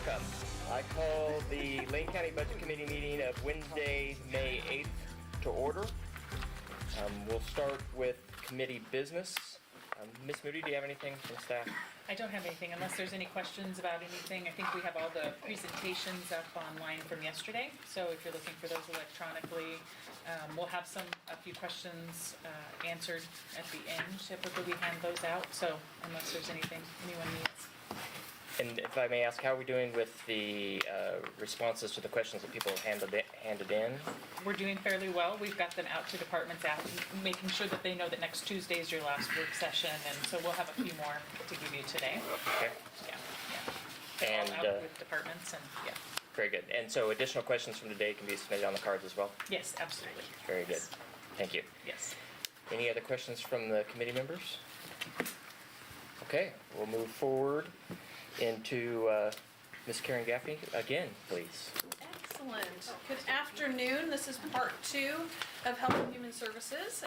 Welcome. I call the Lane County Budget Committee meeting of Wednesday, May 8th to order. We'll start with committee business. Ms. Moody, do you have anything from staff? I don't have anything unless there's any questions about anything. I think we have all the presentations up online from yesterday. So if you're looking for those electronically, we'll have a few questions answered at the end. Typically we hand those out. So unless there's anything anyone needs. And if I may ask, how are we doing with the responses to the questions that people handed in? We're doing fairly well. We've got them out to departments, making sure that they know that next Tuesday is your last work session. And so we'll have a few more to give you today. Okay. Yeah. And all out with departments and yeah. Very good. And so additional questions from today can be submitted on the cards as well? Yes, absolutely. Very good. Thank you. Yes. Any other questions from the committee members? Okay, we'll move forward into Ms. Karen Gaffney again, please. Excellent. Good afternoon. This is part 2 of Health and Human Services.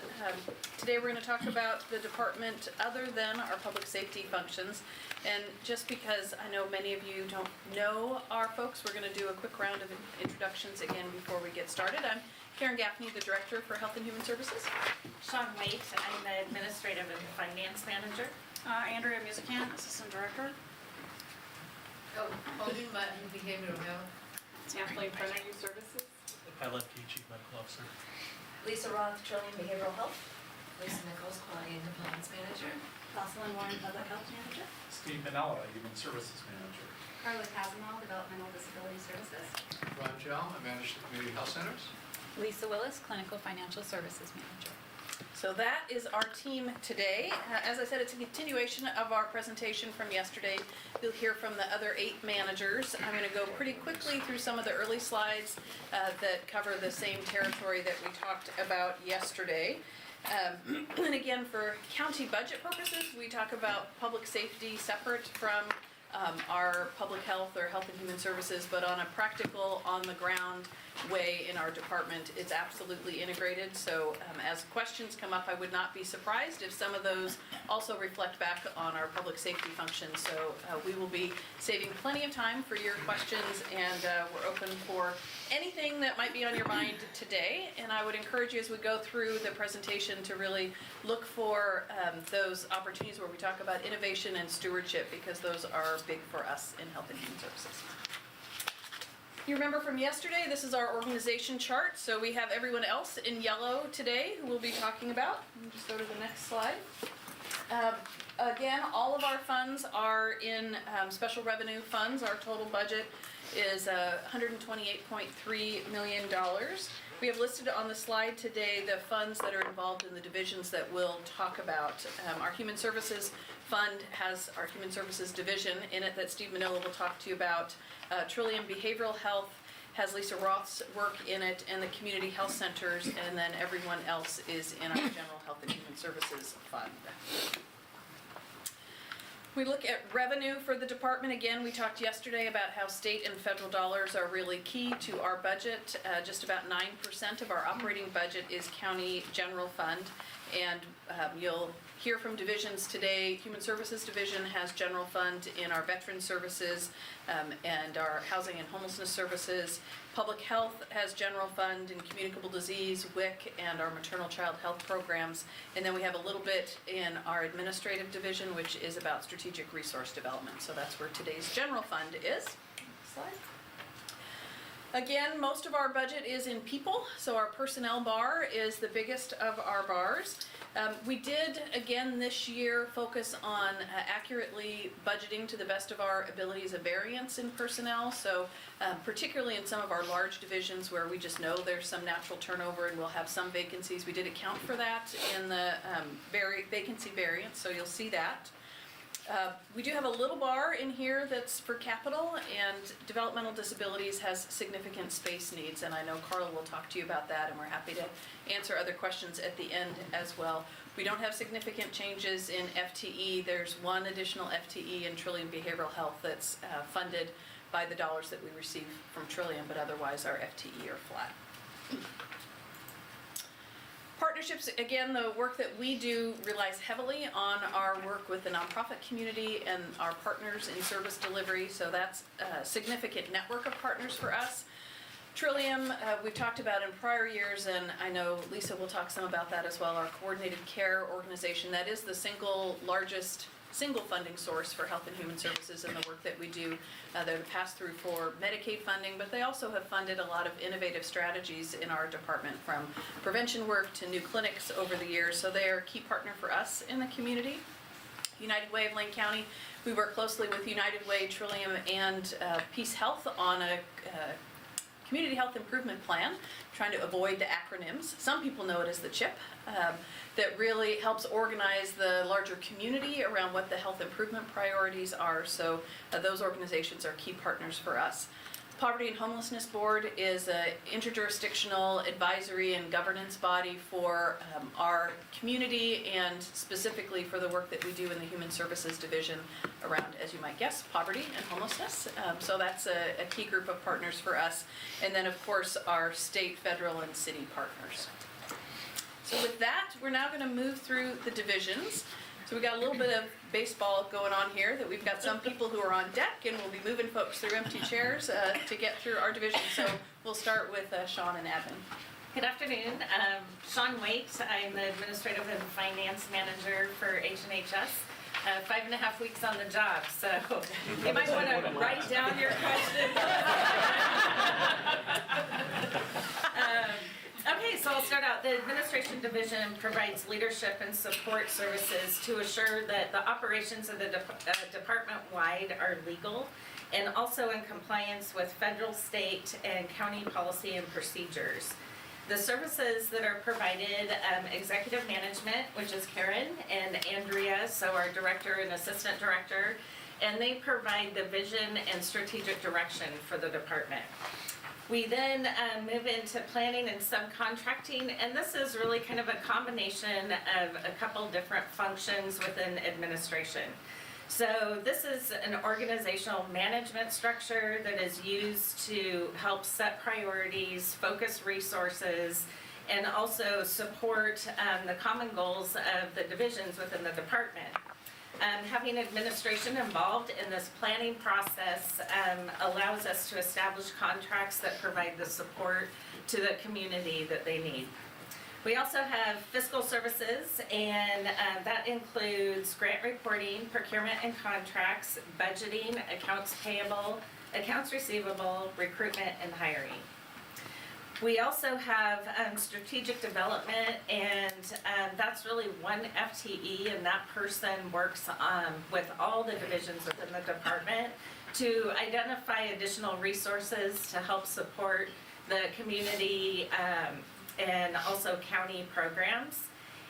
Today we're going to talk about the department other than our public safety functions. And just because I know many of you don't know our folks, we're going to do a quick round of introductions again before we get started. I'm Karen Gaffney, the Director for Health and Human Services. Sean Waite, I'm the Administrative and Finance Manager. Andrea Musicant, Assistant Director. Holding Mutton, Behavioral Health. Kathleen Brenner, Youth Services. LFT Chief Medical Officer. Lisa Roth, Trillium Behavioral Health. Lisa Nichols, Quality and Compliance Manager. Jocelyn Warren, Public Health Manager. Steve Manella, Human Services Manager. Carla Casimel, Developmental Disability Services. Ron Gell, I manage the community health centers. Lisa Willis, Clinical Financial Services Manager. So that is our team today. As I said, it's a continuation of our presentation from yesterday. You'll hear from the other 8 managers. I'm going to go pretty quickly through some of the early slides that cover the same territory that we talked about yesterday. And again, for county budget purposes, we talk about public safety separate from our public health or health and human services, but on a practical, on-the-ground way in our department, it's absolutely integrated. So as questions come up, I would not be surprised if some of those also reflect back on our public safety functions. So we will be saving plenty of time for your questions, and we're open for anything that might be on your mind today. And I would encourage you as we go through the presentation to really look for those opportunities where we talk about innovation and stewardship, because those are big for us in health and human services. You remember from yesterday, this is our organization chart. So we have everyone else in yellow today who we'll be talking about. Let me just go to the next slide. Again, all of our funds are in special revenue funds. Our total budget is $128.3 million. We have listed on the slide today the funds that are involved in the divisions that we'll talk about. Our Human Services Fund has our Human Services Division in it that Steve Manila will talk to you about. Trillium Behavioral Health has Lisa Roth's work in it, and the community health centers, and then everyone else is in our General Health and Human Services Fund. We look at revenue for the department. Again, we talked yesterday about how state and federal dollars are really key to our budget. Just about 9% of our operating budget is county general fund. And you'll hear from divisions today. Human Services Division has general fund in our veteran services and our housing and homelessness services. Public Health has general fund in communicable disease, WIC, and our maternal child health programs. And then we have a little bit in our administrative division, which is about strategic resource development. So that's where today's general fund is. Next slide. Again, most of our budget is in people, so our personnel bar is the biggest of our bars. We did, again this year, focus on accurately budgeting to the best of our abilities a variance in personnel, so particularly in some of our large divisions where we just know there's some natural turnover and we'll have some vacancies. We did account for that in the vacancy variance, so you'll see that. We do have a little bar in here that's for capital, and developmental disabilities has significant space needs, and I know Carla will talk to you about that, and we're happy to answer other questions at the end as well. We don't have significant changes in FTE. There's one additional FTE in Trillium Behavioral Health that's funded by the dollars that we receive from Trillium, but otherwise our FTE are flat. Partnerships, again, the work that we do relies heavily on our work with the nonprofit community and our partners in service delivery, so that's a significant network of partners for us. Trillium, we've talked about in prior years, and I know Lisa will talk some about that as well, our coordinated care organization. That is the largest single funding source for health and human services and the work that we do. They're the pass-through for Medicaid funding, but they also have funded a lot of innovative strategies in our department, from prevention work to new clinics over the years, so they are a key partner for us in the community. United Way of Lane County, we work closely with United Way, Trillium, and Peace Health on a community health improvement plan, trying to avoid the acronyms. Some people know it as the CHIP, that really helps organize the larger community around what the health improvement priorities are. So those organizations are key partners for us. Poverty and Homelessness Board is an interjurisdictional advisory and governance body for our community, and specifically for the work that we do in the Human Services Division around, as you might guess, poverty and homelessness. So that's a key group of partners for us. And then, of course, our state, federal, and city partners. So with that, we're now going to move through the divisions. So we got a little bit of baseball going on here, that we've got some people who are on deck, and we'll be moving folks through empty chairs to get through our division. So we'll start with Sean and admin. Good afternoon. Sean Waite. I'm the Administrative and Finance Manager for H&HS. 5.5 weeks on the job, so you might want to write down your questions. Okay, so I'll start out. The Administration Division provides leadership and support services to assure that the operations of the department-wide are legal and also in compliance with federal, state, and county policy and procedures. The services that are provided, executive management, which is Karen and Andrea, so our director and assistant director, and they provide the vision and strategic direction for the department. We then move into planning and subcontracting, and this is really kind of a combination of a couple different functions within administration. So this is an organizational management structure that is used to help set priorities, focus resources, and also support the common goals of the divisions within the department. Having administration involved in this planning process allows us to establish contracts that provide the support to the community that they need. We also have fiscal services, and that includes grant reporting, procurement and contracts, budgeting, accounts payable, accounts receivable, recruitment, and hiring. We also have strategic development, and that's really one FTE, and that person works with all the divisions within the department to identify additional resources to help support the community and also county programs.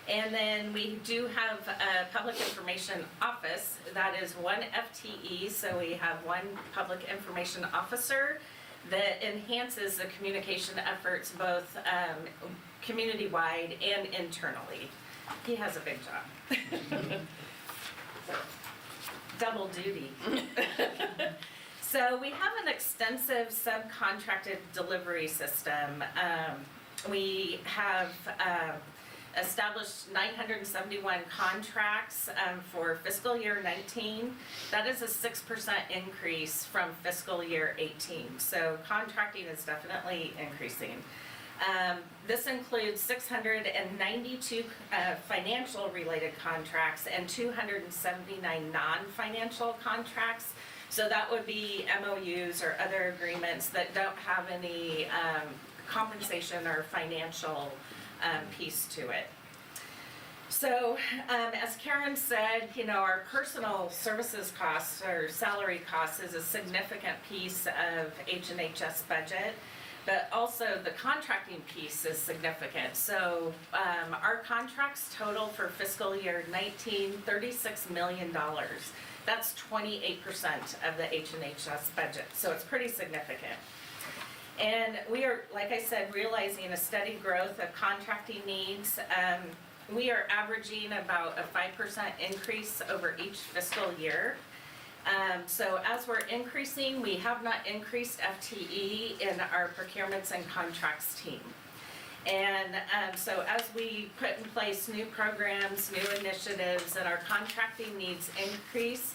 And then we do have a public information office that is one FTE, so we have one public information officer that enhances the communication efforts both community-wide and internally. He has a big job. So, double duty. So we have an extensive subcontracted delivery system. We have established 971 contracts for fiscal year 19. That is a 6% increase from fiscal year 18. So contracting is definitely increasing. This includes 692 financial related contracts and 279 non-financial contracts. So that would be MOUs or other agreements that don't have any compensation or financial piece to it. So as Karen said, you know, our personal services costs or salary costs is a significant piece of H&HS budget, but also the contracting piece is significant. So our contracts total for fiscal year 19, $36 million. That's 28% of the H&HS budget, so it's pretty significant. And we are, like I said, realizing a steady growth of contracting needs. We are averaging about a 5% increase over each fiscal year. So as we're increasing, we have not increased FTE in our procurements and contracts team. And so as we put in place new programs, new initiatives, and our contracting needs increase,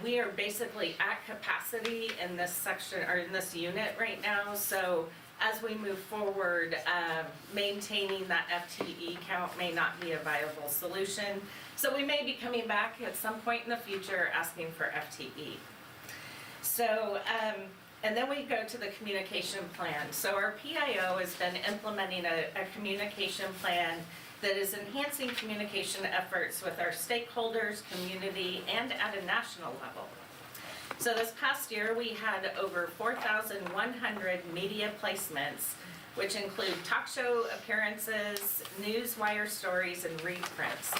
we are basically at capacity in this section, or in this unit right now. So as we move forward, maintaining that FTE count may not be a viable solution. So we may be coming back at some point in the future asking for FTE. So, and then we go to the communication plan. So our PIO has been implementing a communication plan that is enhancing communication efforts with our stakeholders, community, and at a national level. So this past year, we had over 4,100 media placements, which include talk show appearances, news wire stories, and reprints.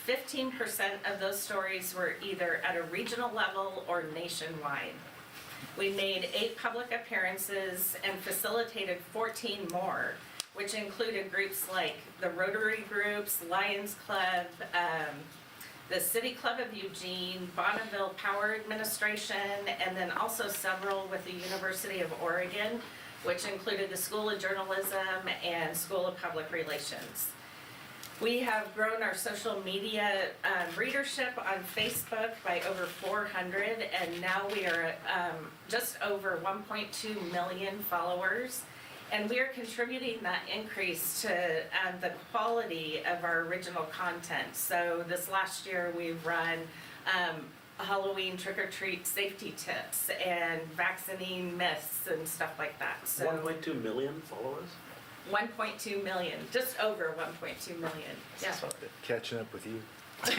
15% of those stories were either at a regional level or nationwide. We made 8 public appearances and facilitated 14 more, which included groups like the Rotary Groups, Lions Club, the City Club of Eugene, Bonneville Power Administration, and then also several with the University of Oregon, which included the School of Journalism and School of Public Relations. We have grown our social media readership on Facebook by over 400, and now we are just over 1.2 million followers. And we are contributing that increase to the quality of our original content. So this last year, we've run Halloween trick-or-treat safety tips and vaccinating myths and stuff like that. So 1.2 million followers? 1.2 million, just over 1.2 million. Yeah. Catching up with you. Who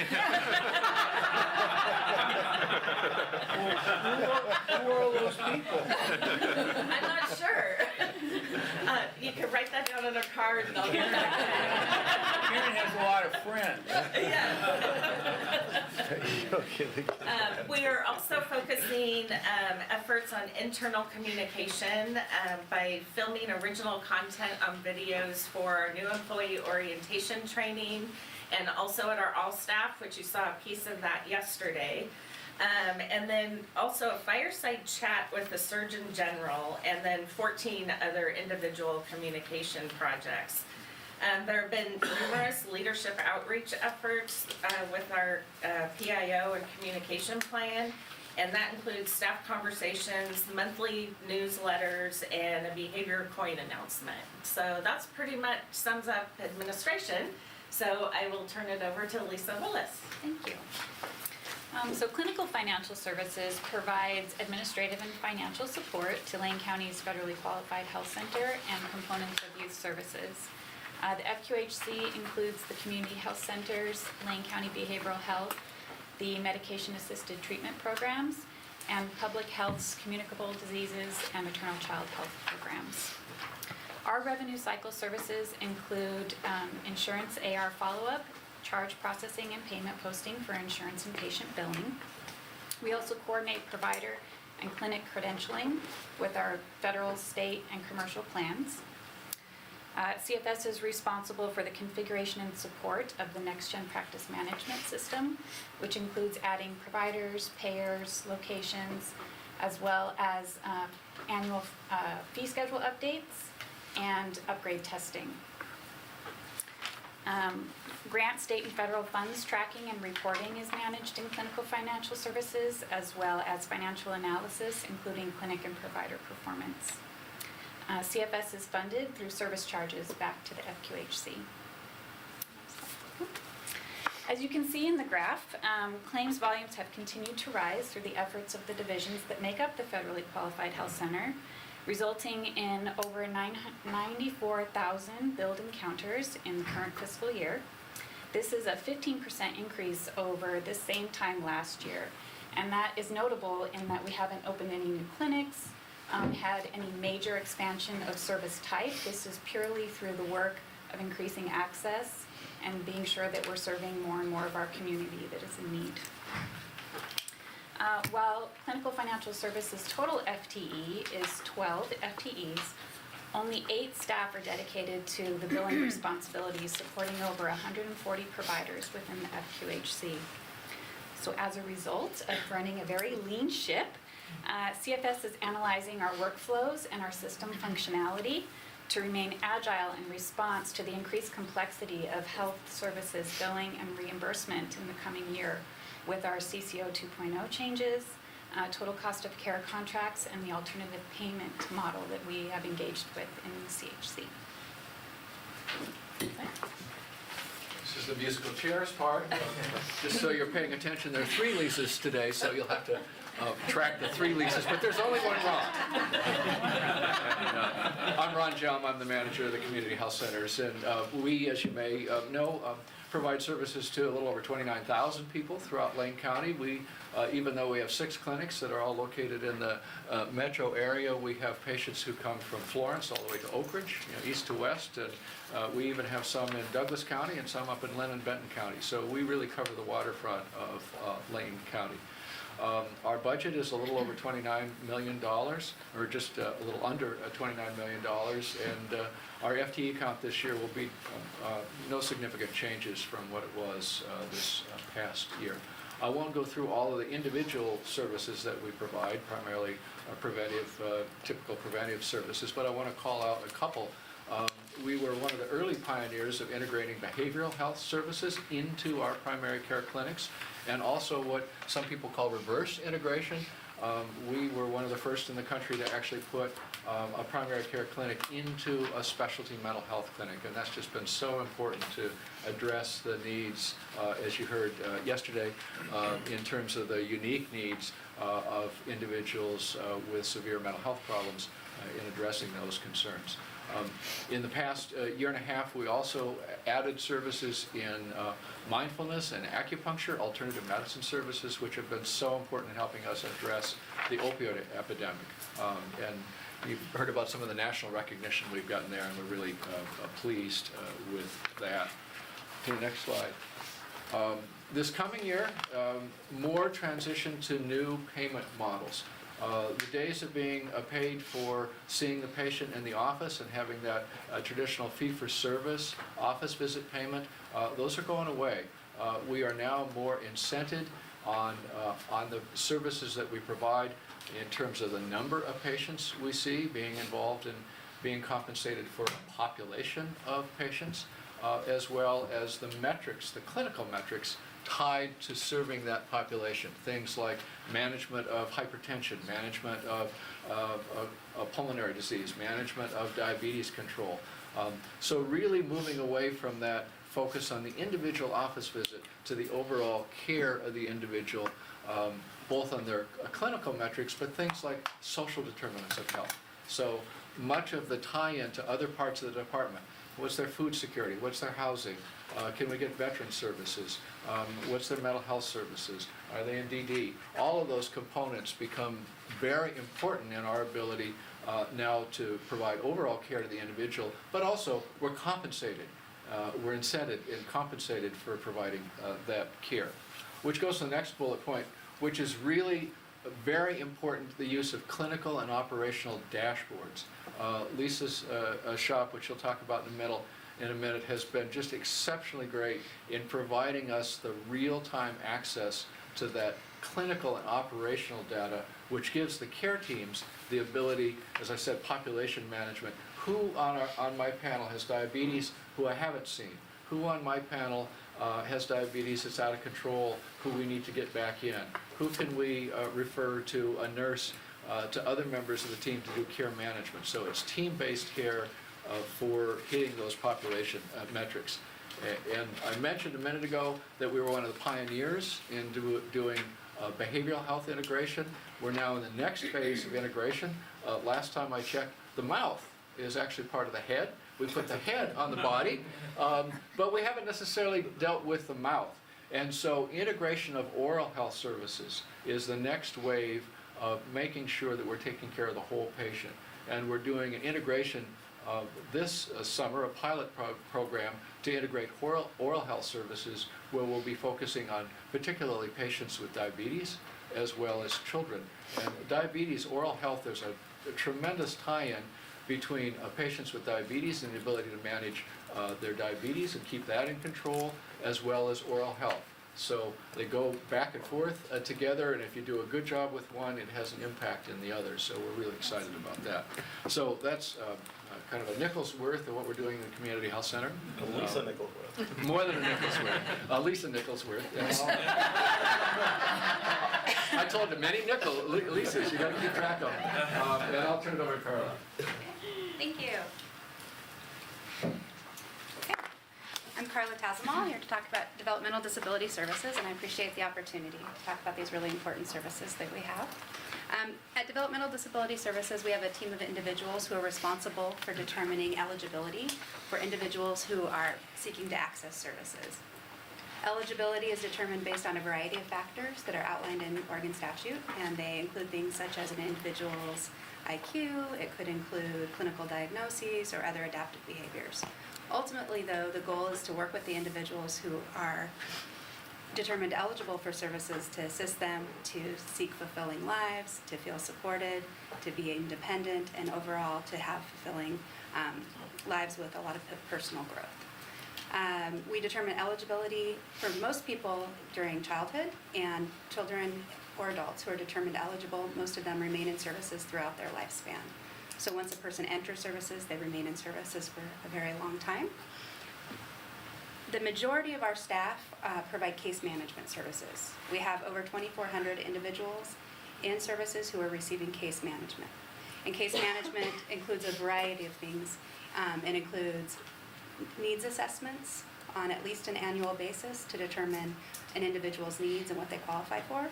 are all those people? I'm not sure. You can write that down on a card and I'll get that. Karen has a lot of friends. Yeah. We are also focusing efforts on internal communication by filming original content on videos for our new employee orientation training, and also at our all staff, which you saw a piece of that yesterday. And then also a fireside chat with the Surgeon General, and then 14 other individual communication projects. There have been numerous leadership outreach efforts with our PIO and communication plan, and that includes staff conversations, monthly newsletters, and a behavior coin announcement. So that's pretty much sums up administration. So I will turn it over to Lisa Willis. Thank you. So Clinical Financial Services provides administrative and financial support to Lane County's federally qualified health center and components of youth services. The FQHC includes the community health centers, Lane County Behavioral Health, the medication-assisted treatment programs, and public health's communicable diseases and maternal child health programs. Our revenue cycle services include insurance AR follow-up, charge processing and payment posting for insurance and patient billing. We also coordinate provider and clinic credentialing with our federal, state, and commercial plans. CFS is responsible for the configuration and support of the next-gen practice management system, which includes adding providers, payers, locations, as well as annual fee schedule updates and upgrade testing. Grant, state, and federal funds tracking and reporting is managed in Clinical Financial Services, as well as financial analysis, including clinic and provider performance. CFS is funded through service charges back to the FQHC. As you can see in the graph, claims volumes have continued to rise through the efforts of the divisions that make up the federally qualified health center, resulting in over 94,000 billed encounters in the current fiscal year. This is a 15% increase over the same time last year, and that is notable in that we haven't opened any new clinics, had any major expansion of service type. This is purely through the work of increasing access and being sure that we're serving more and more of our community that is in need. While Clinical Financial Services total FTE is 12 FTEs, only 8 staff are dedicated to the billing responsibilities, supporting over 140 providers within the FQHC. So as a result of running a very lean ship, CFS is analyzing our workflows and our system functionality to remain agile in response to the increased complexity of health services billing and reimbursement in the coming year with our CCO 2.0 changes, total cost of care contracts, and the alternative payment model that we have engaged with in the CHC. This is the musical chairs part. Just so you're paying attention, there are 3 leases today, so you'll have to track the 3 leases, but there's only one Ron. I'm Ron Jelm, I'm the manager of the Community Health Centers, and we, as you may know, provide services to a little over 29,000 people throughout Lane County. We, even though we have 6 clinics that are all located in the metro area, we have patients who come from Florence all the way to Oak Ridge, east to west, and we even have some in Douglas County and some up in Lynn and Benton County. So we really cover the waterfront of Lane County. Our budget is a little over $29 million, or just a little under $29 million, and our FTE count this year will be no significant changes from what it was this past year. I won't go through all of the individual services that we provide, primarily typical preventive services, but I want to call out a couple. We were one of the early pioneers of integrating behavioral health services into our primary care clinics, and also what some people call reverse integration. We were one of the first in the country to actually put a primary care clinic into a specialty mental health clinic, and that's just been so important to address the needs, as you heard yesterday, in terms of the unique needs of individuals with severe mental health problems in addressing those concerns. In the past year and a half, we also added services in mindfulness and acupuncture, alternative medicine services, which have been so important in helping us address the opioid epidemic. And you've heard about some of the national recognition we've gotten there, and we're really pleased with that. To the next slide. This coming year, more transition to new payment models. The days of being paid for seeing the patient in the office and having that traditional fee-for-service office visit payment, those are going away. We are now more incented on the services that we provide in terms of the number of patients we see, being involved in being compensated for a population of patients, as well as the metrics, the clinical metrics, tied to serving that population. Things like management of hypertension, management of pulmonary disease, management of diabetes control. So really moving away from that focus on the individual office visit to the overall care of the individual, both on their clinical metrics, but things like social determinants of health. So much of the tie-in to other parts of the department. What's their food security? What's their housing? Can we get veteran services? What's their mental health services? Are they in DD? All of those components become very important in our ability now to provide overall care to the individual, but also we're compensated. We're incented and compensated for providing that care. Which goes to the next bullet point, which is really very important, the use of clinical and operational dashboards. Lisa's shop, which she'll talk about in a minute, has been just exceptionally great in providing us the real-time access to that clinical and operational data, which gives the care teams the ability, as I said, population management. Who on my panel has diabetes who I haven't seen? Who on my panel has diabetes that's out of control, who we need to get back in? Who can we refer to a nurse, to other members of the team to do care management? So it's team-based care for hitting those population metrics. And I mentioned a minute ago that we were one of the pioneers in doing behavioral health integration. We're now in the next phase of integration. Last time I checked, the mouth is actually part of the head. We put the head on the body, but we haven't necessarily dealt with the mouth. And so integration of oral health services is the next wave of making sure that we're taking care of the whole patient. And we're doing an integration this summer, a pilot program to integrate oral health services, where we'll be focusing on particularly patients with diabetes as well as children. And diabetes, oral health, there's a tremendous tie-in between patients with diabetes and the ability to manage their diabetes and keep that in control, as well as oral health. So they go back and forth together, and if you do a good job with one, it has an impact in the other. So we're really excited about that. So that's kind of a nickel's worth of what we're doing in the community health center. Lisa Nicholsworth. More than a nickel's worth. Lisa Nichol's worth, yes. I told her many Lisas, you gotta keep track of them. And I'll turn it over to Carla. Thank you. Okay. I'm Carla Tazamal, here to talk about developmental disability services, and I appreciate the opportunity to talk about these really important services that we have. At Developmental Disability Services, we have a team of individuals who are responsible for determining eligibility for individuals who are seeking to access services. Eligibility is determined based on a variety of factors that are outlined in Oregon statute, and they include things such as an individual's IQ, it could include clinical diagnoses, or other adaptive behaviors. Ultimately, though, the goal is to work with the individuals who are determined eligible for services to assist them to seek fulfilling lives, to feel supported, to be independent, and overall to have fulfilling lives with a lot of personal growth. We determine eligibility for most people during childhood, and children or adults who are determined eligible, most of them remain in services throughout their lifespan. So once a person enters services, they remain in services for a very long time. The majority of our staff provide case management services. We have over 2,400 individuals in services who are receiving case management. And case management includes a variety of things. It includes needs assessments on at least an annual basis to determine an individual's needs and what they qualify for.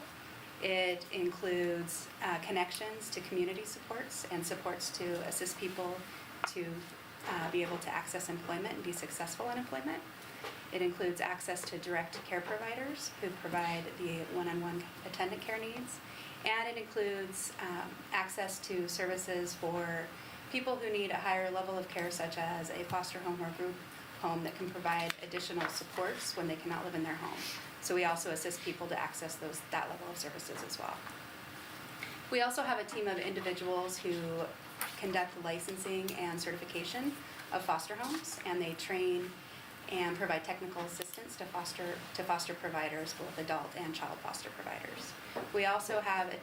It includes connections to community supports and supports to assist people to be able to access employment and be successful in employment. It includes access to direct care providers who provide the one-on-one attendant care needs. And it includes access to services for people who need a higher level of care, such as a foster home or group home that can provide additional supports when they cannot live in their home. So we also assist people to access that level of services as well. We also have a team of individuals who conduct licensing and certification of foster homes, and they train and provide technical assistance to foster providers, both adult and child foster providers. We also have a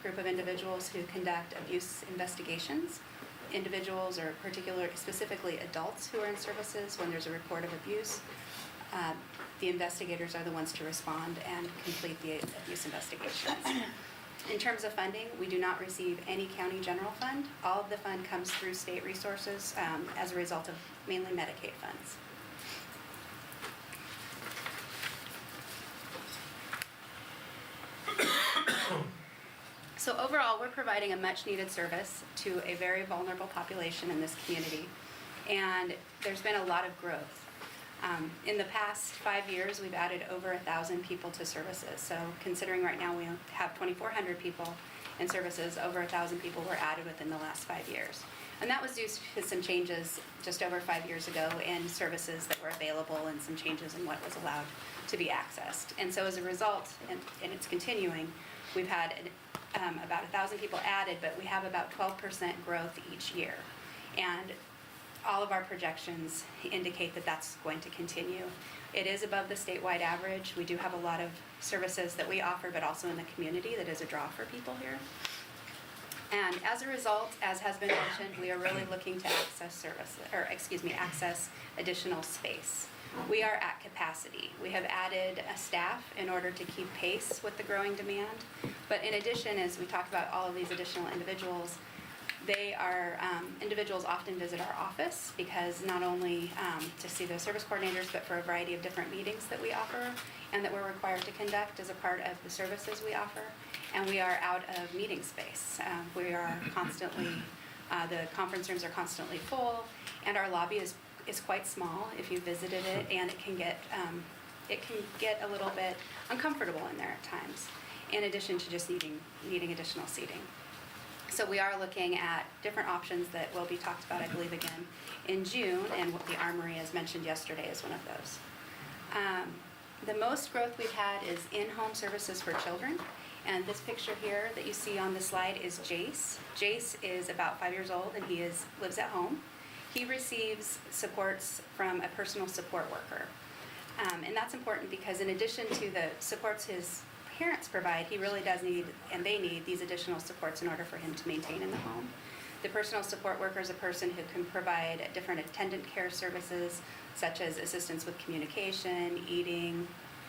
group of individuals who conduct abuse investigations. Individuals, or specifically adults who are in services, when there's a report of abuse, the investigators are the ones to respond and complete the abuse investigations. In terms of funding, we do not receive any county general fund. All of the fund comes through state resources as a result of mainly Medicaid funds. So overall, we're providing a much-needed service to a very vulnerable population in this community, and there's been a lot of growth. In the past 5 years, we've added over 1,000 people to services. So considering right now we have 2,400 people in services, over 1,000 people were added within the last 5 years. And that was due to some changes just over 5 years ago in services that were available and some changes in what was allowed to be accessed. And so as a result, and it's continuing, we've had about 1,000 people added, but we have about 12% growth each year. And all of our projections indicate that that's going to continue. It is above the statewide average. We do have a lot of services that we offer, but also in the community that is a draw for people here. And as a result, as has been mentioned, we are really looking to access additional space. We are at capacity. We have added a staff in order to keep pace with the growing demand. But in addition, as we talk about all of these additional individuals, individuals often visit our office because not only to see the service coordinators, but for a variety of different meetings that we offer and that we're required to conduct as a part of the services we offer. And we are out of meeting space. We are constantly, the conference rooms are constantly full, and our lobby is quite small if you visited it, and it can get a little bit uncomfortable in there at times, in addition to just needing additional seating. So we are looking at different options that will be talked about, I believe, again in June, and what the Armory, as mentioned yesterday, is one of those. The most growth we've had is in-home services for children, and this picture here that you see on the slide is Jace. Jace is about 5 years old, and he lives at home. He receives supports from a personal support worker, and that's important because in addition to the supports his parents provide, he really does need, and they need, these additional supports in order for him to maintain in the home. The personal support worker is a person who can provide different attendant care services, such as assistance with communication, eating,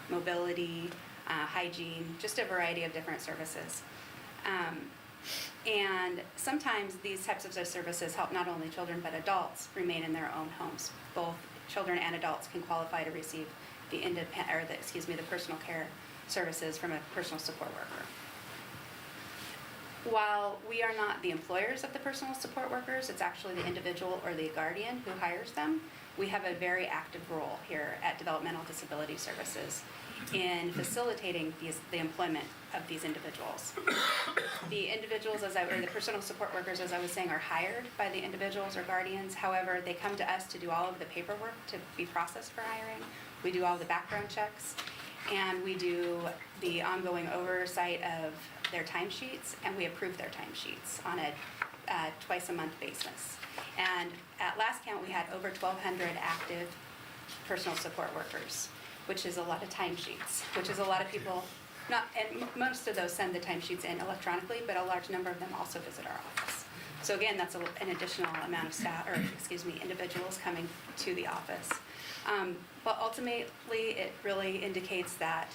mobility, hygiene, just a variety of different services. And sometimes these types of services help not only children but adults remain in their own homes. Both children and adults can qualify to receive the personal care services from a personal support worker. While we are not the employers of the personal support workers, it's actually the individual or the guardian who hires them. We have a very active role here at Developmental Disability Services in facilitating the employment of these individuals. The individuals, or the personal support workers, as I was saying, are hired by the individuals or guardians. However, they come to us to do all of the paperwork to be processed for hiring. We do all the background checks, and we do the ongoing oversight of their timesheets, and we approve their timesheets on a twice-a-month basis. And at last count, we had over 1,200 active personal support workers, which is a lot of timesheets, which is a lot of people, and most of those send the timesheets in electronically, but a large number of them also visit our office. So again, that's an additional amount of individuals coming to the office. But ultimately, it really indicates that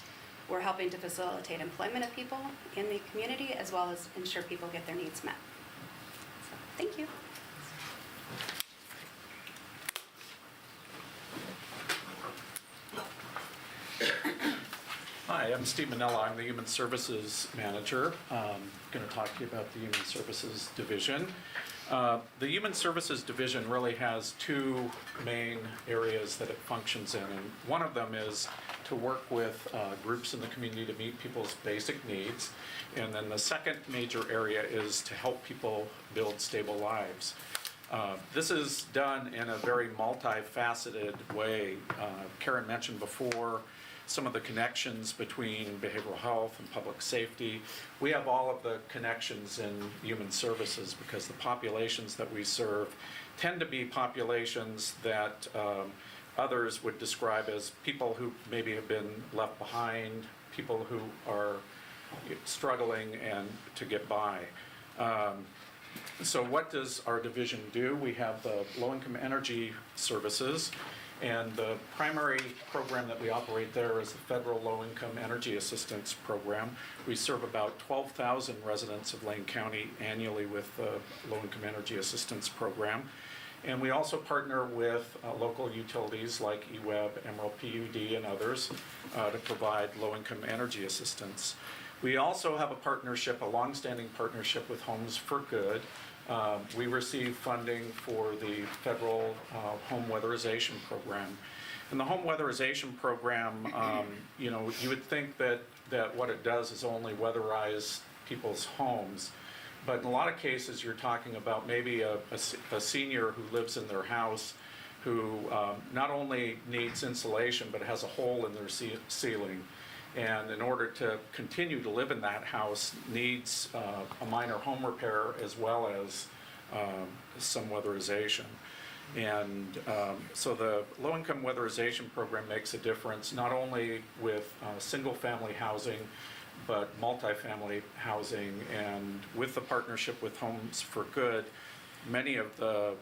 we're helping to facilitate employment of people in the community, as well as ensure people get their needs met. So, thank you. Hi, I'm Steve Manella. I'm the Human Services Manager. Going to talk to you about the Human Services Division. The Human Services Division really has two main areas that it functions in, and one of them is to work with groups in the community to meet people's basic needs, and then the second major area is to help people build stable lives. This is done in a very multifaceted way. Karen mentioned before some of the connections between behavioral health and public safety. We have all of the connections in human services because the populations that we serve tend to be populations that others would describe as people who maybe have been left behind, people who are struggling and to get by. So what does our division do? We have the low-income energy services, and the primary program that we operate there is the Federal Low-Income Energy Assistance Program. We serve about 12,000 residents of Lane County annually with the Low-Income Energy Assistance Program. And we also partner with local utilities like EWEB, Emerald PUD, and others to provide low-income energy assistance. We also have a partnership, a longstanding partnership with Homes for Good. We receive funding for the federal home weatherization program. And the home weatherization program, you would think that what it does is only weatherize people's homes. But in a lot of cases, you're talking about maybe a senior who lives in their house who not only needs insulation, but has a hole in their ceiling. And in order to continue to live in that house, needs a minor home repair as well as some weatherization. And so the low-income weatherization program makes a difference not only with single-family housing, but multifamily housing. And with the partnership with Homes for Good, many of the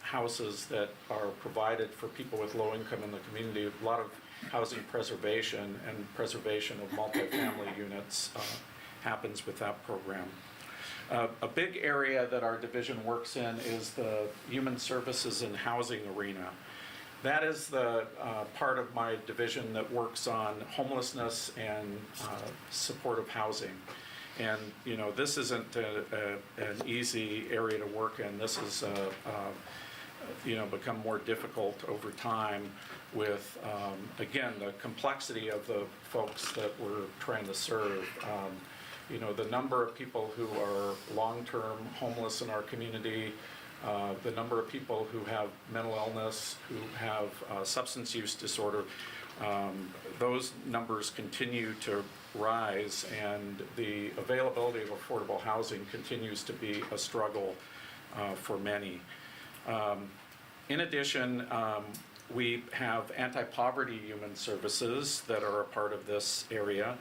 houses that are provided for people with low income in the community, a lot of housing preservation and preservation of multifamily units happens with that program. A big area that our division works in is the human services and housing arena. That is the part of my division that works on homelessness and supportive housing. And this isn't an easy area to work in. This has become more difficult over time with, again, the complexity of the folks that we're trying to serve. The number of people who are long-term homeless in our community, the number of people who have mental illness, who have substance use disorder, those numbers continue to rise, and the availability of affordable housing continues to be a struggle for many. In addition, we have anti-poverty human services that are a part of this area.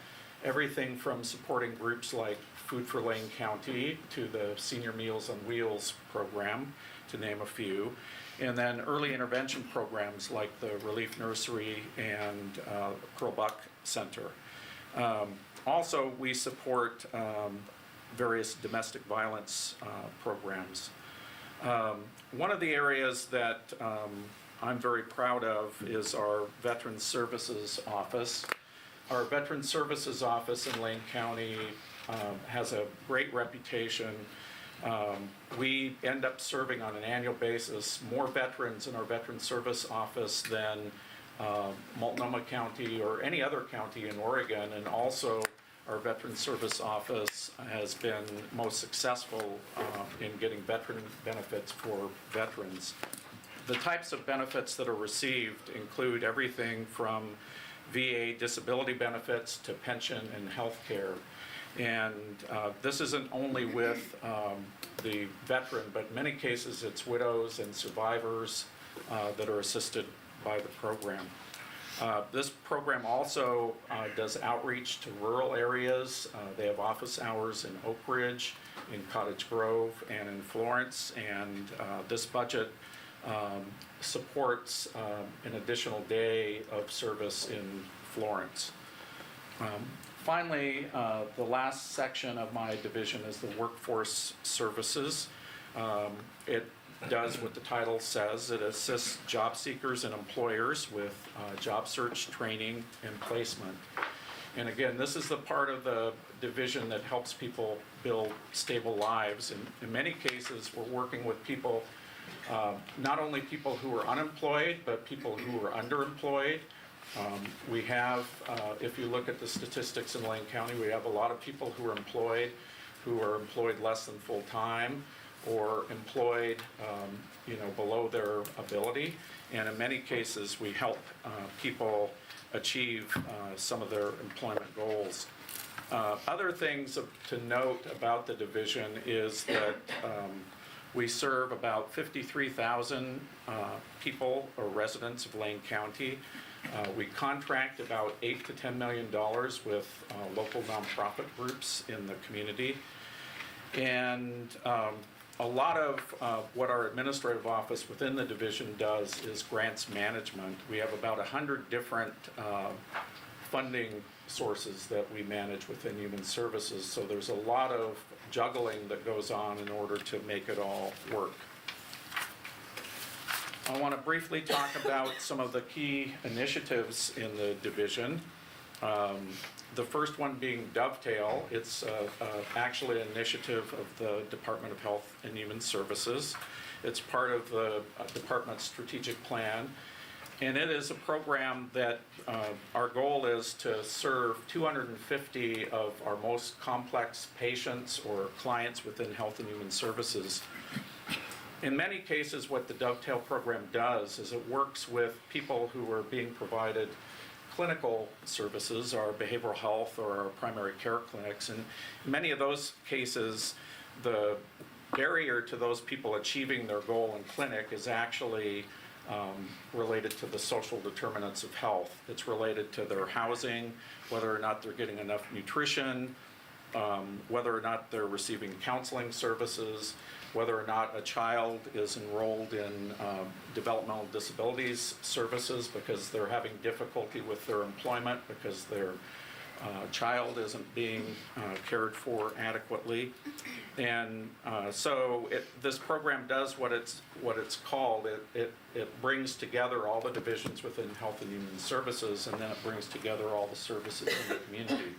everything from supporting groups like Food for Lane County to the Senior Meals on Wheels program, to name a few, and then early intervention programs like the Relief Nursery and Pearl Buck Center. Also, we support various domestic violence programs. One of the areas that I'm very proud of is our Veterans Services Office. Our Veterans Services Office in Lane County has a great reputation. We end up serving on an annual basis more veterans in our Veterans Service Office than Multnomah County or any other county in Oregon, and also our Veterans Service Office has been most successful in getting veteran benefits for veterans. The types of benefits that are received include everything from VA disability benefits to pension and health care. And this isn't only with the veteran, but in many cases it's widows and survivors that are assisted by the program. This program also does outreach to rural areas. They have office hours in Oak Ridge, in Cottage Grove, and in Florence, and this budget supports an additional day of service in Florence. Finally, the last section of my division is the workforce services. It does what the title says. It assists job seekers and employers with job search, training, and placement. And again, this is the part of the division that helps people build stable lives. And in many cases, we're working with people, not only people who are unemployed, but people who are underemployed. We have, if you look at the statistics in Lane County, we have a lot of people who are employed less than full time, or employed, below their ability. And in many cases, we help people achieve some of their employment goals. Other things to note about the division is that we serve about 53,000 people or residents of Lane County. We contract about $8 to $10 million with local nonprofit groups in the community. And a lot of what our administrative office within the division does is grants management. We have about 100 different funding sources that we manage within Human Services, so there's a lot of juggling that goes on in order to make it all work. I want to briefly talk about some of the key initiatives in the division. The first one being Dovetail. It's actually an initiative of the Department of Health and Human Services. It's part of the department's strategic plan. And it is a program that our goal is to serve 250 of our most complex patients or clients within Health and Human Services. In many cases, what the Dovetail program does is it works with people who are being provided clinical services, our behavioral health or our primary care clinics. And in many of those cases, the barrier to those people achieving their goal in clinic is actually related to the social determinants of health. It's related to their housing, whether or not they're getting enough nutrition, whether or not they're receiving counseling services, whether or not a child is enrolled in developmental disabilities services because they're having difficulty with their employment because their child isn't being cared for adequately. And so this program does what it's called. It brings together all the divisions within Health and Human Services, and then it brings together all the services in the community.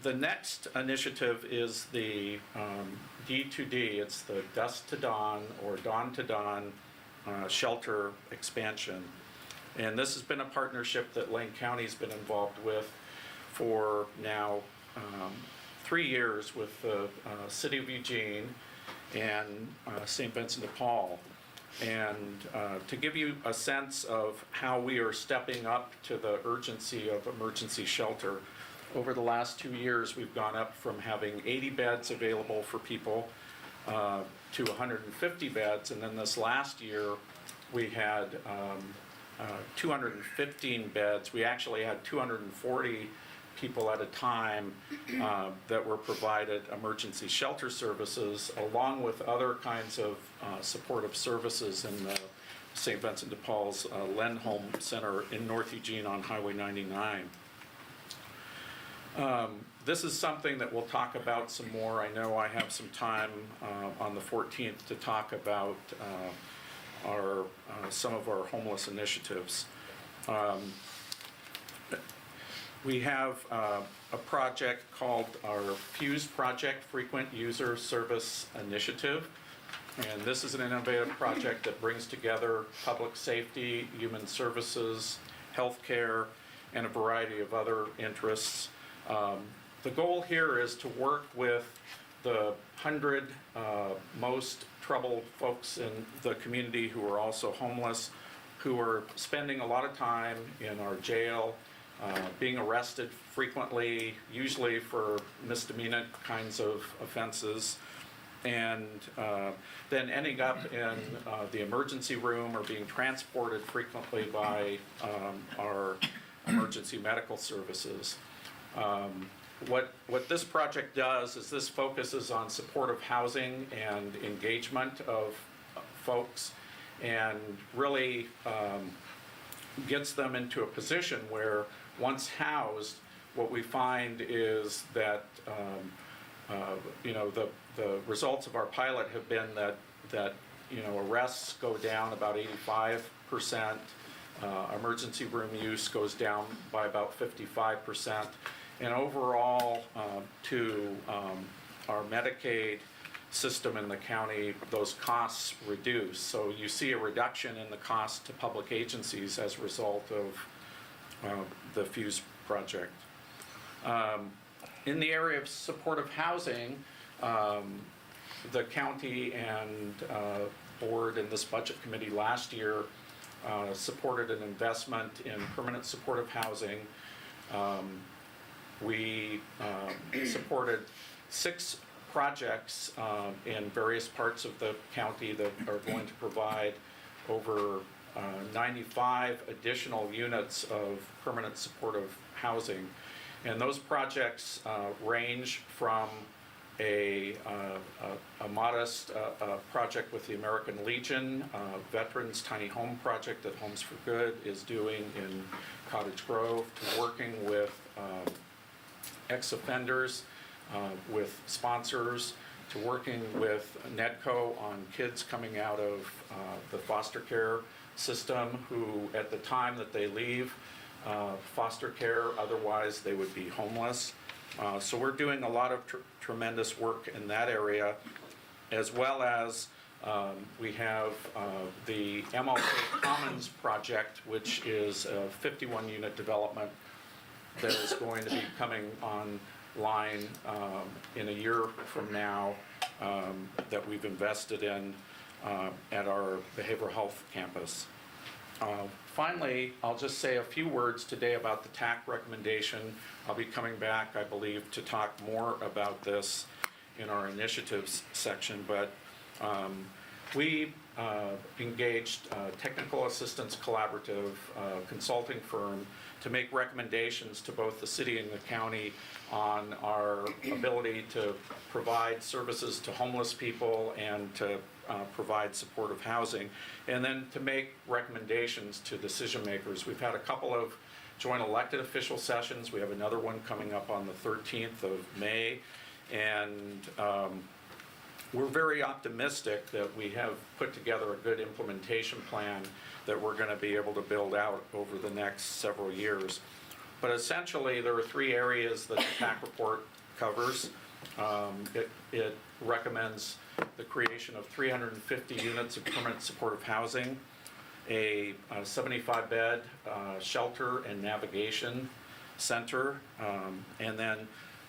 The next initiative is the D2D. It's the Dusk to Dawn or Dawn to Dawn shelter expansion. And this has been a partnership that Lane County's been involved with for now 3 years with the City of Eugene and St. Vincent de Paul. And to give you a sense of how we are stepping up to the urgency of emergency shelter, over the last 2 years, we've gone up from having 80 beds available for people to 150 beds. And then this last year, we had 215 beds. We actually had 240 people at a time that were provided emergency shelter services, along with other kinds of supportive services in the St. Vincent de Paul's Lindholm Center in North Eugene on Highway 99. This is something that we'll talk about some more. I know I have some time on the 14th to talk about some of our homeless initiatives. We have a project called our FUSE Project, Frequent User Service Initiative. And this is an innovative project that brings together public safety, human services, healthcare, and a variety of other interests. The goal here is to work with the 100 most troubled folks in the community who are also homeless, who are spending a lot of time in our jail, being arrested frequently, usually for misdemeanor kinds of offenses, and then ending up in the emergency room or being transported frequently by our emergency medical services. What this project does is this focuses on supportive housing and engagement of folks, and really gets them into a position where, once housed, what we find is that the results of our pilot have been that arrests go down about 85%, emergency room use goes down by about 55%, and overall to our Medicaid system in the county, those costs reduce. So you see a reduction in the cost to public agencies as a result of the FUSE project. In the area of supportive housing, the county and board and this budget committee last year supported an investment in permanent supportive housing. We supported 6 projects in various parts of the county that are going to provide over 95 additional units of permanent supportive housing. And those projects range from a modest project with the American Legion, Veterans Tiny Home Project that Homes for Good is doing in Cottage Grove, to working with ex-offenders, with sponsors, to working with NEDCO on kids coming out of the foster care system who, at the time that they leave foster care, otherwise they would be homeless. So we're doing a lot of tremendous work in that area, as well as we have the MLK Commons project, which is a 51-unit development that is going to be coming online in a year from now, that we've invested in at our behavioral health campus. Finally, I'll just say a few words today about the TAC recommendation. I'll be coming back, I believe, to talk more about this in our initiatives section, but we engaged Technical Assistance Collaborative consulting firm to make recommendations to both the city and the county on our ability to provide services to homeless people and to provide supportive housing, and then to make recommendations to decision makers. We've had a couple of joint elected official sessions. We have another one coming up on the 13th of May, and we're very optimistic that we have put together a good implementation plan that we're going to be able to build out over the next several years. But essentially, there are 3 areas that the TAC report covers. It recommends the creation of 350 units of permanent supportive housing, a 75-bed shelter and navigation center, and then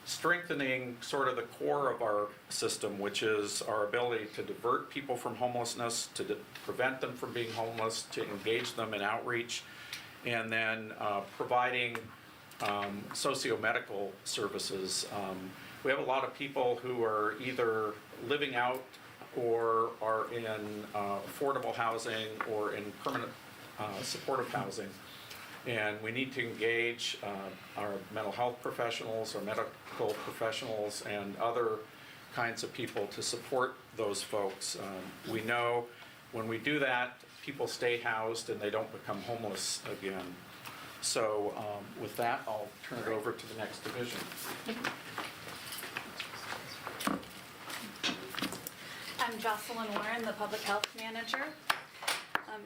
strengthening sort of the core of our system, which is our ability to divert people from homelessness, to prevent them from being homeless, to engage them in outreach, and then providing socio-medical services. We have a lot of people who are either living out or are in affordable housing or in permanent supportive housing. And we need to engage our mental health professionals, our medical professionals, and other kinds of people to support those folks. We know when we do that, people stay housed and they don't become homeless again. So with that, I'll turn it over to the next division. I'm Jocelyn Warren, the Public Health Manager.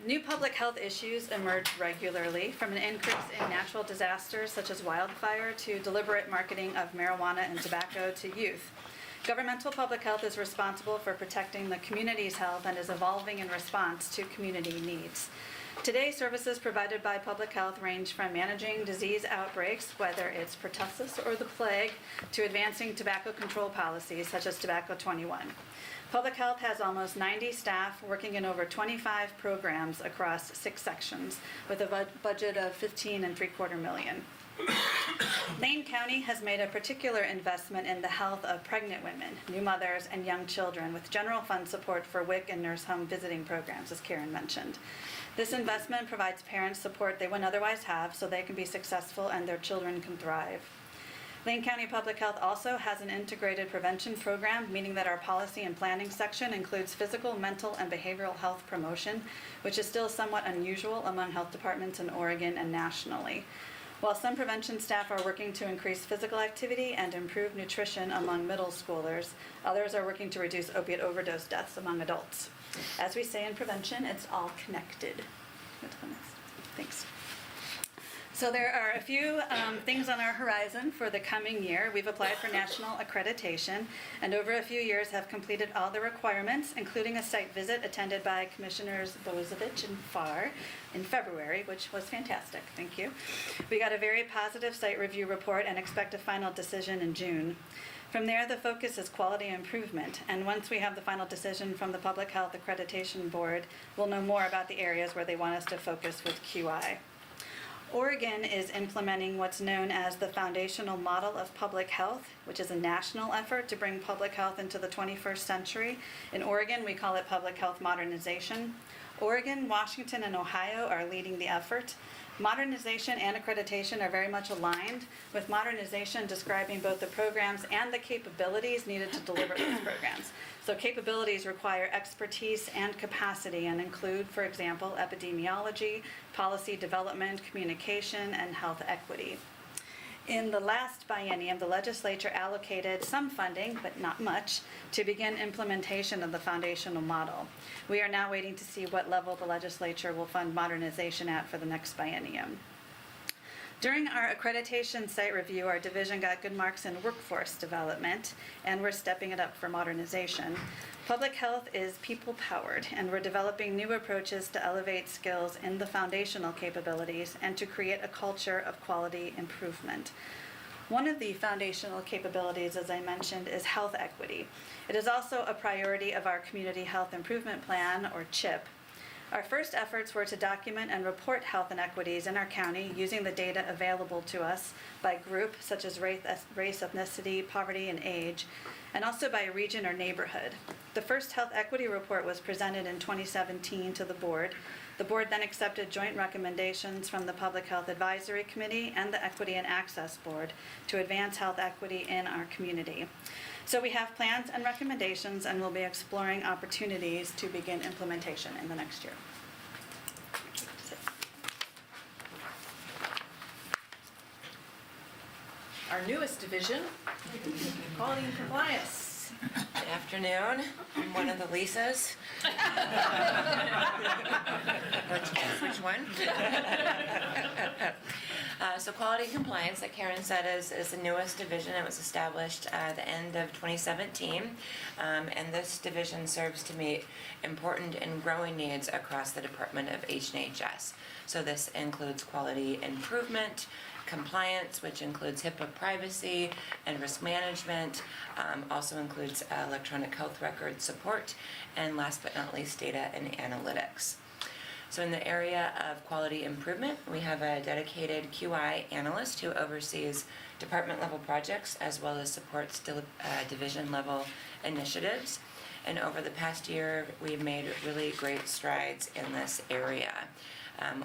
New public health issues emerge regularly, from an increase in natural disasters such as wildfire to deliberate marketing of marijuana and tobacco to youth. Governmental public health is responsible for protecting the community's health and is evolving in response to community needs. Today, services provided by public health range from managing disease outbreaks, whether it's pertussis or the plague, to advancing tobacco control policies such as Tobacco 21. Public Health has almost 90 staff working in over 25 programs across 6 sections with a budget of $15.75 million. Lane County has made a particular investment in the health of pregnant women, new mothers, and young children with general fund support for WIC and nurse home visiting programs, as Karen mentioned. This investment provides parents support they wouldn't otherwise have so they can be successful and their children can thrive. Lane County Public Health also has an integrated prevention program, meaning that our policy and planning section includes physical, mental, and behavioral health promotion, which is still somewhat unusual among health departments in Oregon and nationally. While some prevention staff are working to increase physical activity and improve nutrition among middle schoolers, others are working to reduce opiate overdose deaths among adults. As we say in prevention, it's all connected. Go to the next. Thanks. So there are a few things on our horizon for the coming year. We've applied for national accreditation and over a few years have completed all the requirements, including a site visit attended by Commissioners Bozovich and Farr in February, which was fantastic. Thank you. We got a very positive site review report and expect a final decision in June. From there, the focus is quality improvement, and once we have the final decision from the Public Health Accreditation Board, we'll know more about the areas where they want us to focus with QI. Oregon is implementing what's known as the Foundational Model of Public Health, which is a national effort to bring public health into the 21st century. In Oregon, we call it public health modernization. Oregon, Washington, and Ohio are leading the effort. Modernization and accreditation are very much aligned, with modernization describing both the programs and the capabilities needed to deliver those programs. So capabilities require expertise and capacity and include, for example, epidemiology, policy development, communication, and health equity. In the last biennium, the legislature allocated some funding, but not much, to begin implementation of the foundational model. We are now waiting to see what level the legislature will fund modernization at for the next biennium. During our accreditation site review, our division got good marks in workforce development, and we're stepping it up for modernization. Public health is people-powered, and we're developing new approaches to elevate skills in the foundational capabilities and to create a culture of quality improvement. One of the foundational capabilities, as I mentioned, is health equity. It is also a priority of our Community Health Improvement Plan, or CHIP. Our first efforts were to document and report health inequities in our county using the data available to us by group, such as race, ethnicity, poverty, and age, and also by region or neighborhood. The first health equity report was presented in 2017 to the board. The board then accepted joint recommendations from the Public Health Advisory Committee and the Equity and Access Board to advance health equity in our community. So we have plans and recommendations, and we'll be exploring opportunities to begin implementation in the next year. Our newest division, quality and compliance. Good afternoon. I'm one of the Lisas. Let's guess which one. So quality and compliance, that Karen said, is the newest division. It was established at the end of 2017. And this division serves to meet important and growing needs across the Department of H&HS. So this includes quality improvement, compliance, which includes HIPAA privacy and risk management, also includes electronic health record support, and last but not least, data and analytics. So in the area of quality improvement, we have a dedicated QI analyst who oversees department level projects as well as supports division level initiatives. And over the past year, we've made really great strides in this area.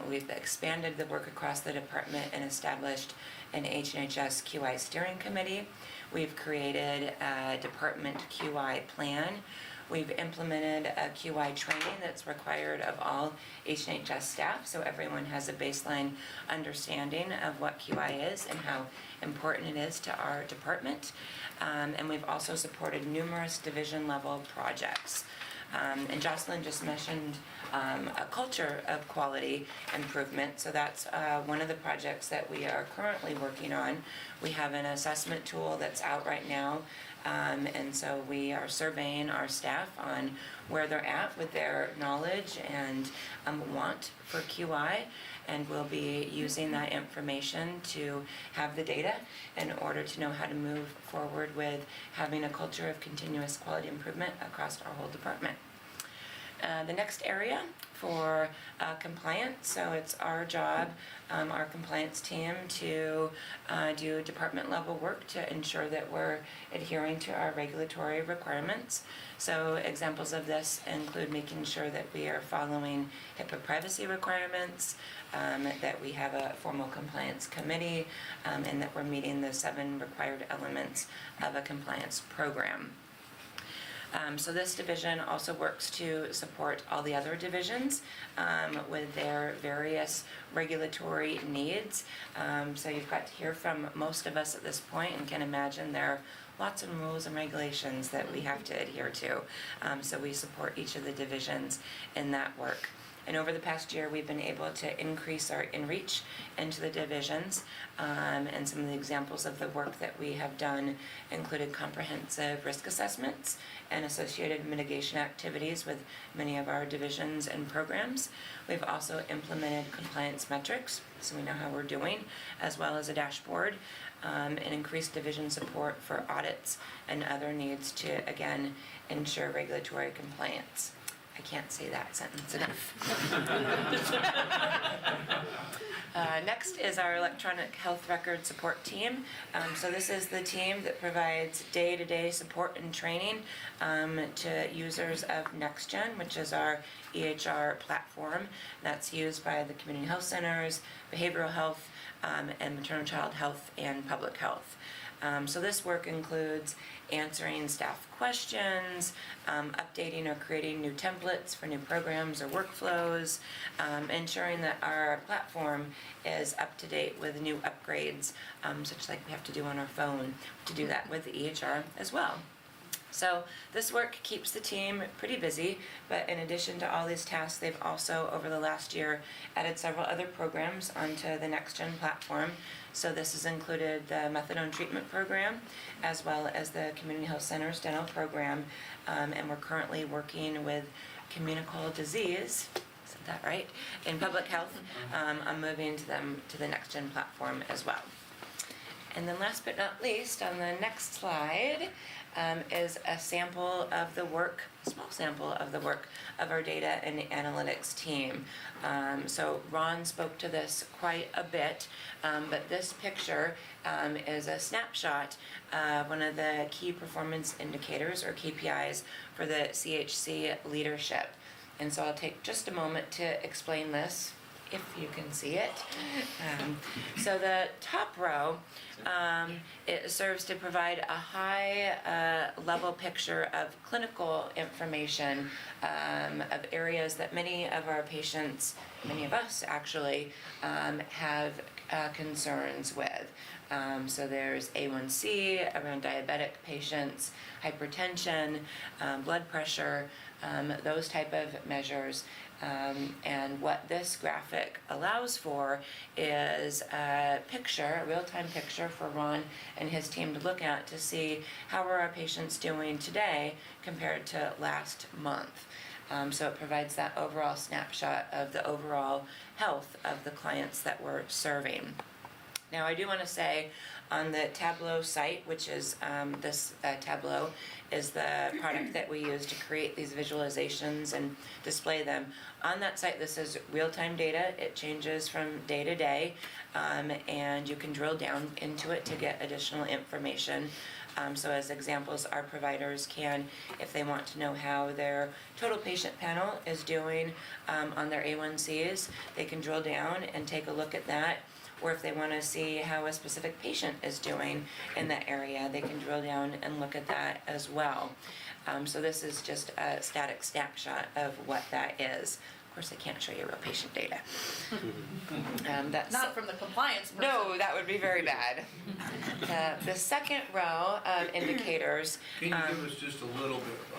We've expanded the work across the department and established an H&HS QI steering committee. We've created a department QI plan. We've implemented a QI training that's required of all H&HS staff, so everyone has a baseline understanding of what QI is and how important it is to our department. And we've also supported numerous division-level projects. And Jocelyn just mentioned a culture of quality improvement. So that's one of the projects that we are currently working on. We have an assessment tool that's out right now. And so we are surveying our staff on where they're at with their knowledge and want for QI. And we'll be using that information to have the data in order to know how to move forward with having a culture of continuous quality improvement across our whole department. The next area for compliance, so it's our job, our compliance team, to do department level work to ensure that we're adhering to our regulatory requirements. So examples of this include making sure that we are following HIPAA privacy requirements, that we have a formal compliance committee, and that we're meeting the 7 required elements of a compliance program. So this division also works to support all the other divisions with their various regulatory needs. So you've got to hear from most of us at this point and can imagine there are lots of rules and regulations that we have to adhere to. So we support each of the divisions in that work. And over the past year, we've been able to increase our in-reach into the divisions. And some of the examples of the work that we have done included comprehensive risk assessments and associated mitigation activities with many of our divisions and programs. We've also implemented compliance metrics, so we know how we're doing, as well as a dashboard, and increased division support for audits and other needs to, again, ensure regulatory compliance. I can't say that sentence enough. Next is our electronic health record support team. So this is the team that provides day-to-day support and training to users of NextGen, which is our EHR platform that's used by the community health centers, behavioral health, and maternal child health and public health. So this work includes answering staff questions, updating or creating new templates for new programs or workflows, ensuring that our platform is up to date with new upgrades, such like we have to do on our phone, to do that with the EHR as well. So this work keeps the team pretty busy, but in addition to all these tasks, they've also, over the last year, added several other programs onto the NextGen platform. So this has included the methadone treatment program, as well as the Community Health Center's dental program, and we're currently working with communicable disease, is that right, in public health, on moving them to the NextGen platform as well. And then last but not least, on the next slide, is a sample of the work, a small sample of the work of our data and analytics team. So Ron spoke to this quite a bit, but this picture is a snapshot of one of the key performance indicators, or KPIs, for the CHC leadership. And so I'll take just a moment to explain this, if you can see it. So the top row, it serves to provide a high level picture of clinical information of areas that many of our patients, many of us actually, have concerns with. So there's A1C around diabetic patients, hypertension, blood pressure, those type of measures. And what this graphic allows for is a picture, a real-time picture for Ron and his team to look at to see how are our patients doing today compared to last month. So it provides that overall snapshot of the overall health of the clients that we're serving. Now, I do want to say on the Tableau site, which is this Tableau is the product that we use to create these visualizations and display them. On that site, this is real-time data. It changes from day to day, and you can drill down into it to get additional information. So as examples, our providers can, if they want to know how their total patient panel is doing on their A1Cs, they can drill down and take a look at that. Or if they want to see how a specific patient is doing in that area, they can drill down and look at that as well. So this is just a static snapshot of what that is. Of course, I can't show you real patient data. That's Not from the compliance person. no, that would be very bad. The second row of indicators. Can you give us just a little bit of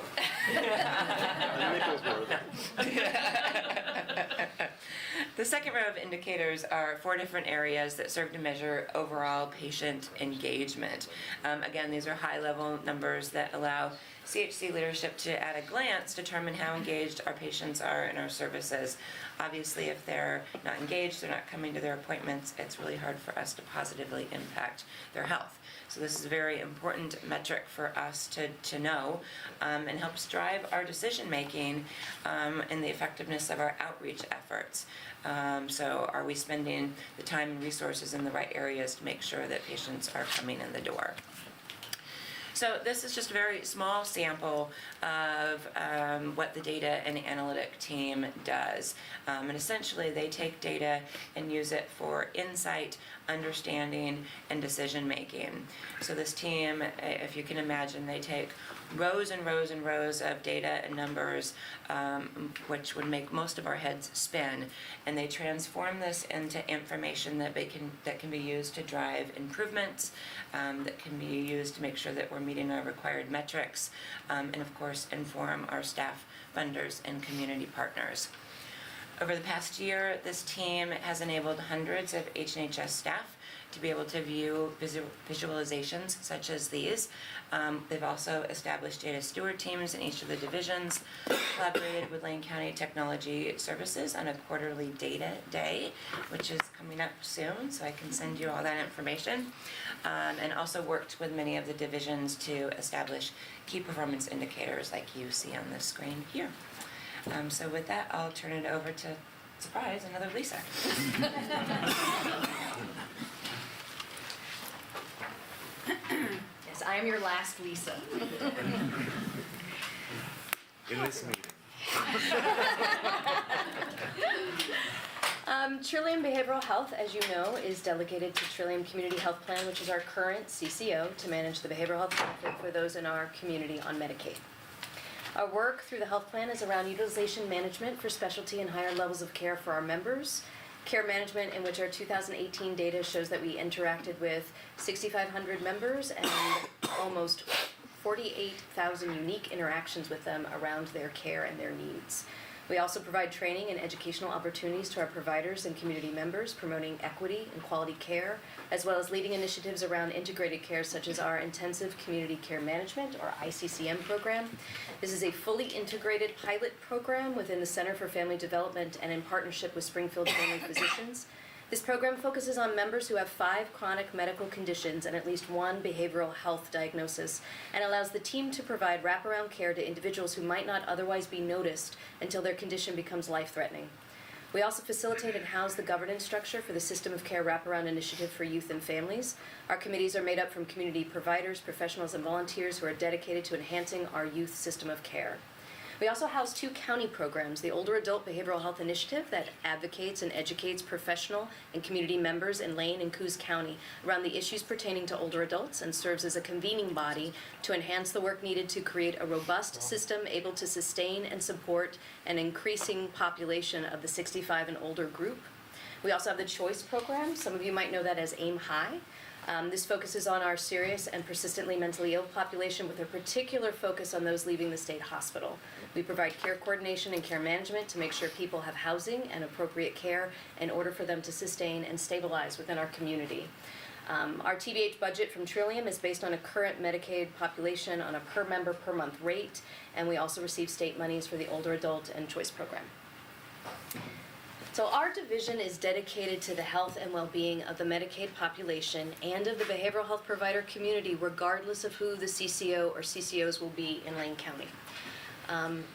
The second row of indicators are 4 different areas that serve to measure overall patient engagement. Again, these are high-level numbers that allow CHC leadership to, at a glance, determine how engaged our patients are in our services. Obviously, if they're not engaged, they're not coming to their appointments, it's really hard for us to positively impact their health. So this is a very important metric for us to know and helps drive our decision-making and the effectiveness of our outreach efforts. So are we spending the time and resources in the right areas to make sure that patients are coming in the door? So this is just a very small sample of what the data and analytic team does. And essentially, they take data and use it for insight, understanding, and decision-making. So this team, if you can imagine, they take rows and rows and rows of data and numbers, which would make most of our heads spin, and they transform this into information that can be used to drive improvements, that can be used to make sure that we're meeting our required metrics, and of course inform our staff, funders, and community partners. Over the past year, this team has enabled hundreds of H&HS staff to be able to view visualizations such as these. They've also established data steward teams in each of the divisions, collaborated with Lane County Technology Services on a quarterly data day, which is coming up soon, so I can send you all that information, and also worked with many of the divisions to establish key performance indicators like you see on the screen here. So with that, I'll turn it over to, surprise, another Lisa. Yes, I am your last Lisa. in this meeting. Trillium Behavioral Health, as you know, is delegated to Trillium Community Health Plan, which is our current CCO, to manage the behavioral health benefit for those in our community on Medicaid. Our work through the health plan is around utilization management for specialty and higher levels of care for our members, care management in which our 2018 data shows that we interacted with 6,500 members and almost 48,000 unique interactions with them around their care and their needs. We also provide training and educational opportunities to our providers and community members, promoting equity and quality care, as well as leading initiatives around integrated care such as our Intensive Community Care Management, or ICCM program. This is a fully integrated pilot program within the Center for Family Development and in partnership with Springfield Family Physicians. This program focuses on members who have 5 chronic medical conditions and at least 1 behavioral health diagnosis, and allows the team to provide wraparound care to individuals who might not otherwise be noticed until their condition becomes life-threatening. We also facilitate and house the governance structure for the System of Care Wraparound Initiative for Youth and Families. Our committees are made up from community providers, professionals, and volunteers who are dedicated to enhancing our youth system of care. We also house 2 county programs, the Older Adult Behavioral Health Initiative that advocates and educates professional and community members in Lane and Coos County around the issues pertaining to older adults and serves as a convening body to enhance the work needed to create a robust system able to sustain and support an increasing population of the 65 and older group. We also have the Choice program. Some of you might know that as Aim High. This focuses on our serious and persistently mentally ill population with a particular focus on those leaving the state hospital. We provide care coordination and care management to make sure people have housing and appropriate care in order for them to sustain and stabilize within our community. Our TBH budget from Trillium is based on a current Medicaid population on a per member per month rate, and we also receive state monies for the older adult and Choice program. So our division is dedicated to the health and well-being of the Medicaid population and of the behavioral health provider community, regardless of who the CCO or CCOs will be in Lane County.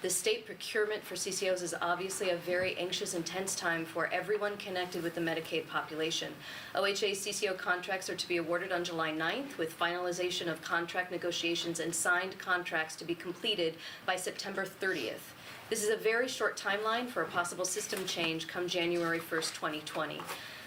The state procurement for CCOs is obviously a very anxious, intense time for everyone connected with the Medicaid population. OHA CCO contracts are to be awarded on July 9th, with finalization of contract negotiations and signed contracts to be completed by September 30th. This is a very short timeline for a possible system change come January 1st, 2020.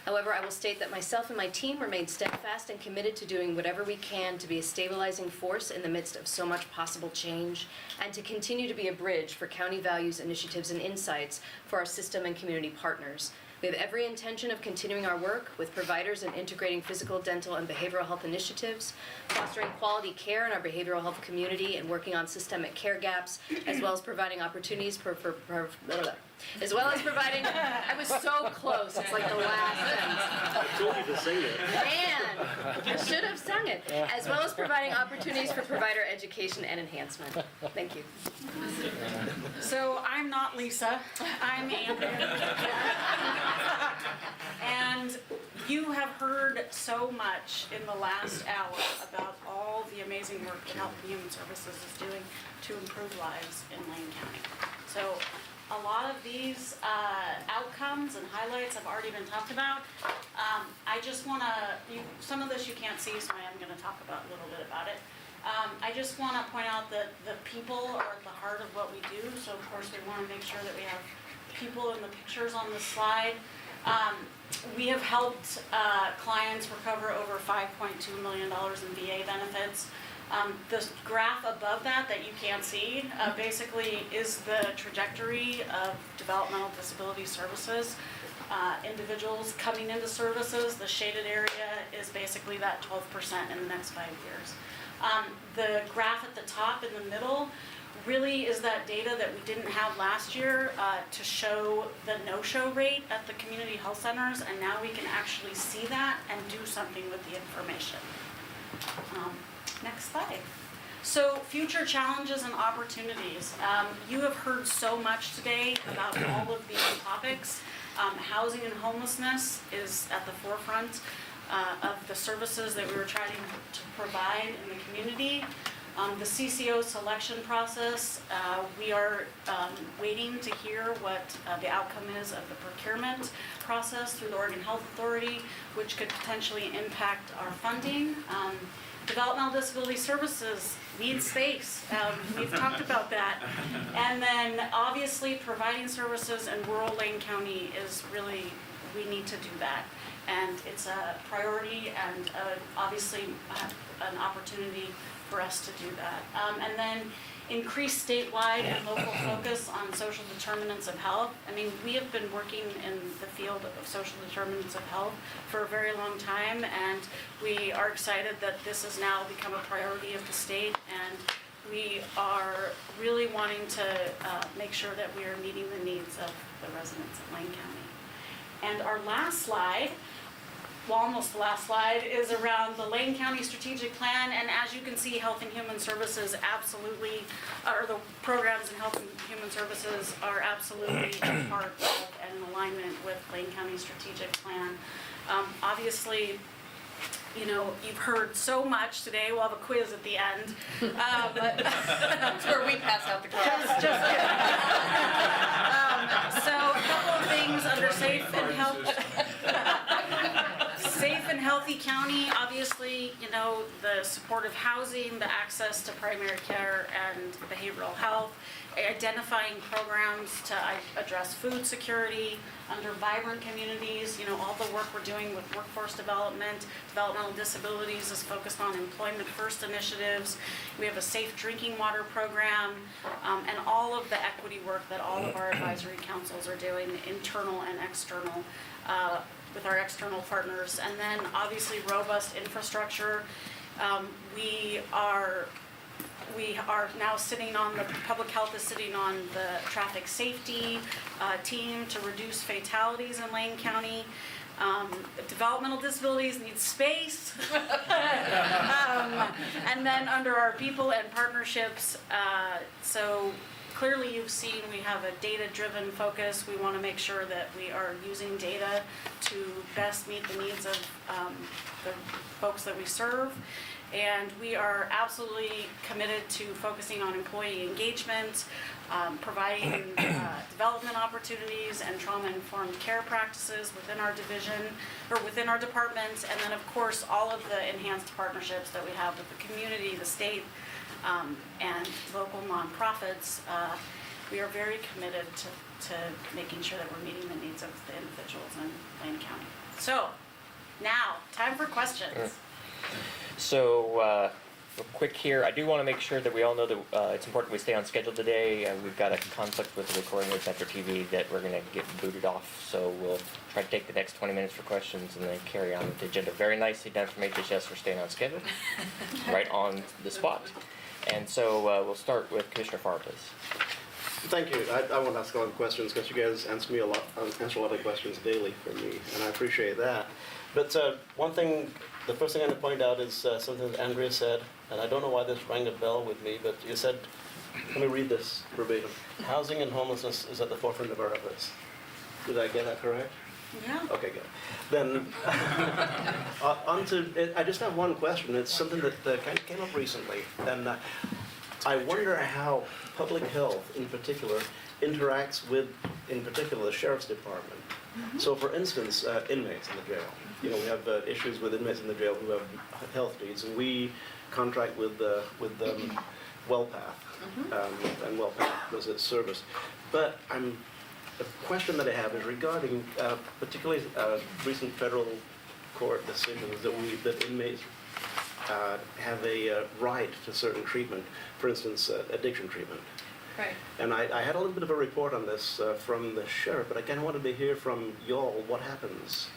However, I will state that myself and my team remain steadfast and committed to doing whatever we can to be a stabilizing force in the midst of so much possible change, and to continue to be a bridge for county values, initiatives, and insights for our system and community partners. We have every intention of continuing our work with providers and integrating physical, dental, and behavioral health initiatives, fostering quality care in our behavioral health community, and working on systemic care gaps, as well as providing opportunities as well as providing, I was so close, it's like the last sentence. I told you to sing it. Man, I should have sung it. As well as providing opportunities for provider education and enhancement. Thank you. So I'm not Lisa, I'm Andrea. And you have heard so much in the last hour about all the amazing work that Health and Human Services is doing to improve lives in Lane County. So a lot of these outcomes and highlights have already been talked about. I just want to, some of this you can't see, so I am going to talk about a little bit about it. I just want to point out that the people are at the heart of what we do, so of course we want to make sure that we have people in the pictures on this slide. We have helped clients recover over $5.2 million in VA benefits. The graph above that you can't see basically is the trajectory of developmental disability services. Individuals coming into services, the shaded area is basically that 12% in the next 5 years. The graph at the top in the middle really is that data that we didn't have last year to show the no-show rate at the community health centers, and now we can actually see that and do something with the information. Next slide. So future challenges and opportunities. You have heard so much today about all of these topics. Housing and homelessness is at the forefront of the services that we were trying to provide in the community. The CCO selection process, we are waiting to hear what the outcome is of the procurement process through the Oregon Health Authority, which could potentially impact our funding. Developmental disability services need space. We've talked about that. And then obviously providing services in rural Lane County is really, we need to do that. And it's a priority and obviously an opportunity for us to do that. And then increase statewide and local focus on social determinants of health. I mean, we have been working in the field of social determinants of health for a very long time, and we are excited that this has now become a priority of the state, and we are really wanting to make sure that we are meeting the needs of the residents of Lane County. And our last slide, well, almost the last slide, is around the Lane County Strategic Plan. And as you can see, Health and Human Services absolutely, or the programs in Health and Human Services are absolutely a part of and in alignment with Lane County Strategic Plan. Obviously, you know, you've heard so much today. We'll have a quiz at the end. But That's where we pass out the cards. just kidding. So a couple of things under safe and healthy county, obviously, you know, the supportive housing, the access to primary care and behavioral health, identifying programs to address food security under vibrant communities, you know, all the work we're doing with workforce development, developmental disabilities is focused on employment first initiatives. We have a safe drinking water program, and all of the equity work that all of our advisory councils are doing, internal and external, with our external partners. And then obviously robust infrastructure. We are now sitting on, the public health is sitting on the traffic safety team to reduce fatalities in Lane County. Developmental disabilities need space. And then under our people and partnerships, so Clearly, you've seen we have a data-driven focus. We want to make sure that we are using data to best meet the needs of the folks that we serve. And we are absolutely committed to focusing on employee engagement, providing development opportunities and trauma-informed care practices within our division, or within our department, and then, of course, all of the enhanced partnerships that we have with the community, the state, and local nonprofits. We are very committed to making sure that we're meeting the needs of the individuals in Lane County. So, now, time for questions. So, real quick here, I do want to make sure that we all know that it's important we stay on schedule today. We've got a conflict with the recording with Metro TV that we're going to get booted off. So we'll try to take the next 20 minutes for questions and then carry on with the agenda. Very nicely done from HHS for staying on schedule, right on the spot. And so we'll start with Commissioner Farr, please. Thank you. I won't ask a lot of questions because you guys answer a lot of questions daily for me, and I appreciate that. But one thing, the first thing I'm going to point out is something that Andrea said, and I don't know why this rang a bell with me, but you said, let me read this verbatim. Housing and homelessness is at the forefront of our efforts. Did I get that correct? Yeah. Okay, good. Then, I just have one question. It's something that kind of came up recently, and I wonder how public health, in particular, interacts with, in particular, the sheriff's department. So, for instance, inmates in the jail. You know, we have issues with inmates in the jail who have health needs, and we contract with WellPath, and WellPath does its service. But the question that I have is regarding particularly recent federal court decisions that inmates have a right to certain treatment, for instance, addiction treatment. Right. And I had a little bit of a report on this from the sheriff, but I kind of wanted to hear from y'all what happens.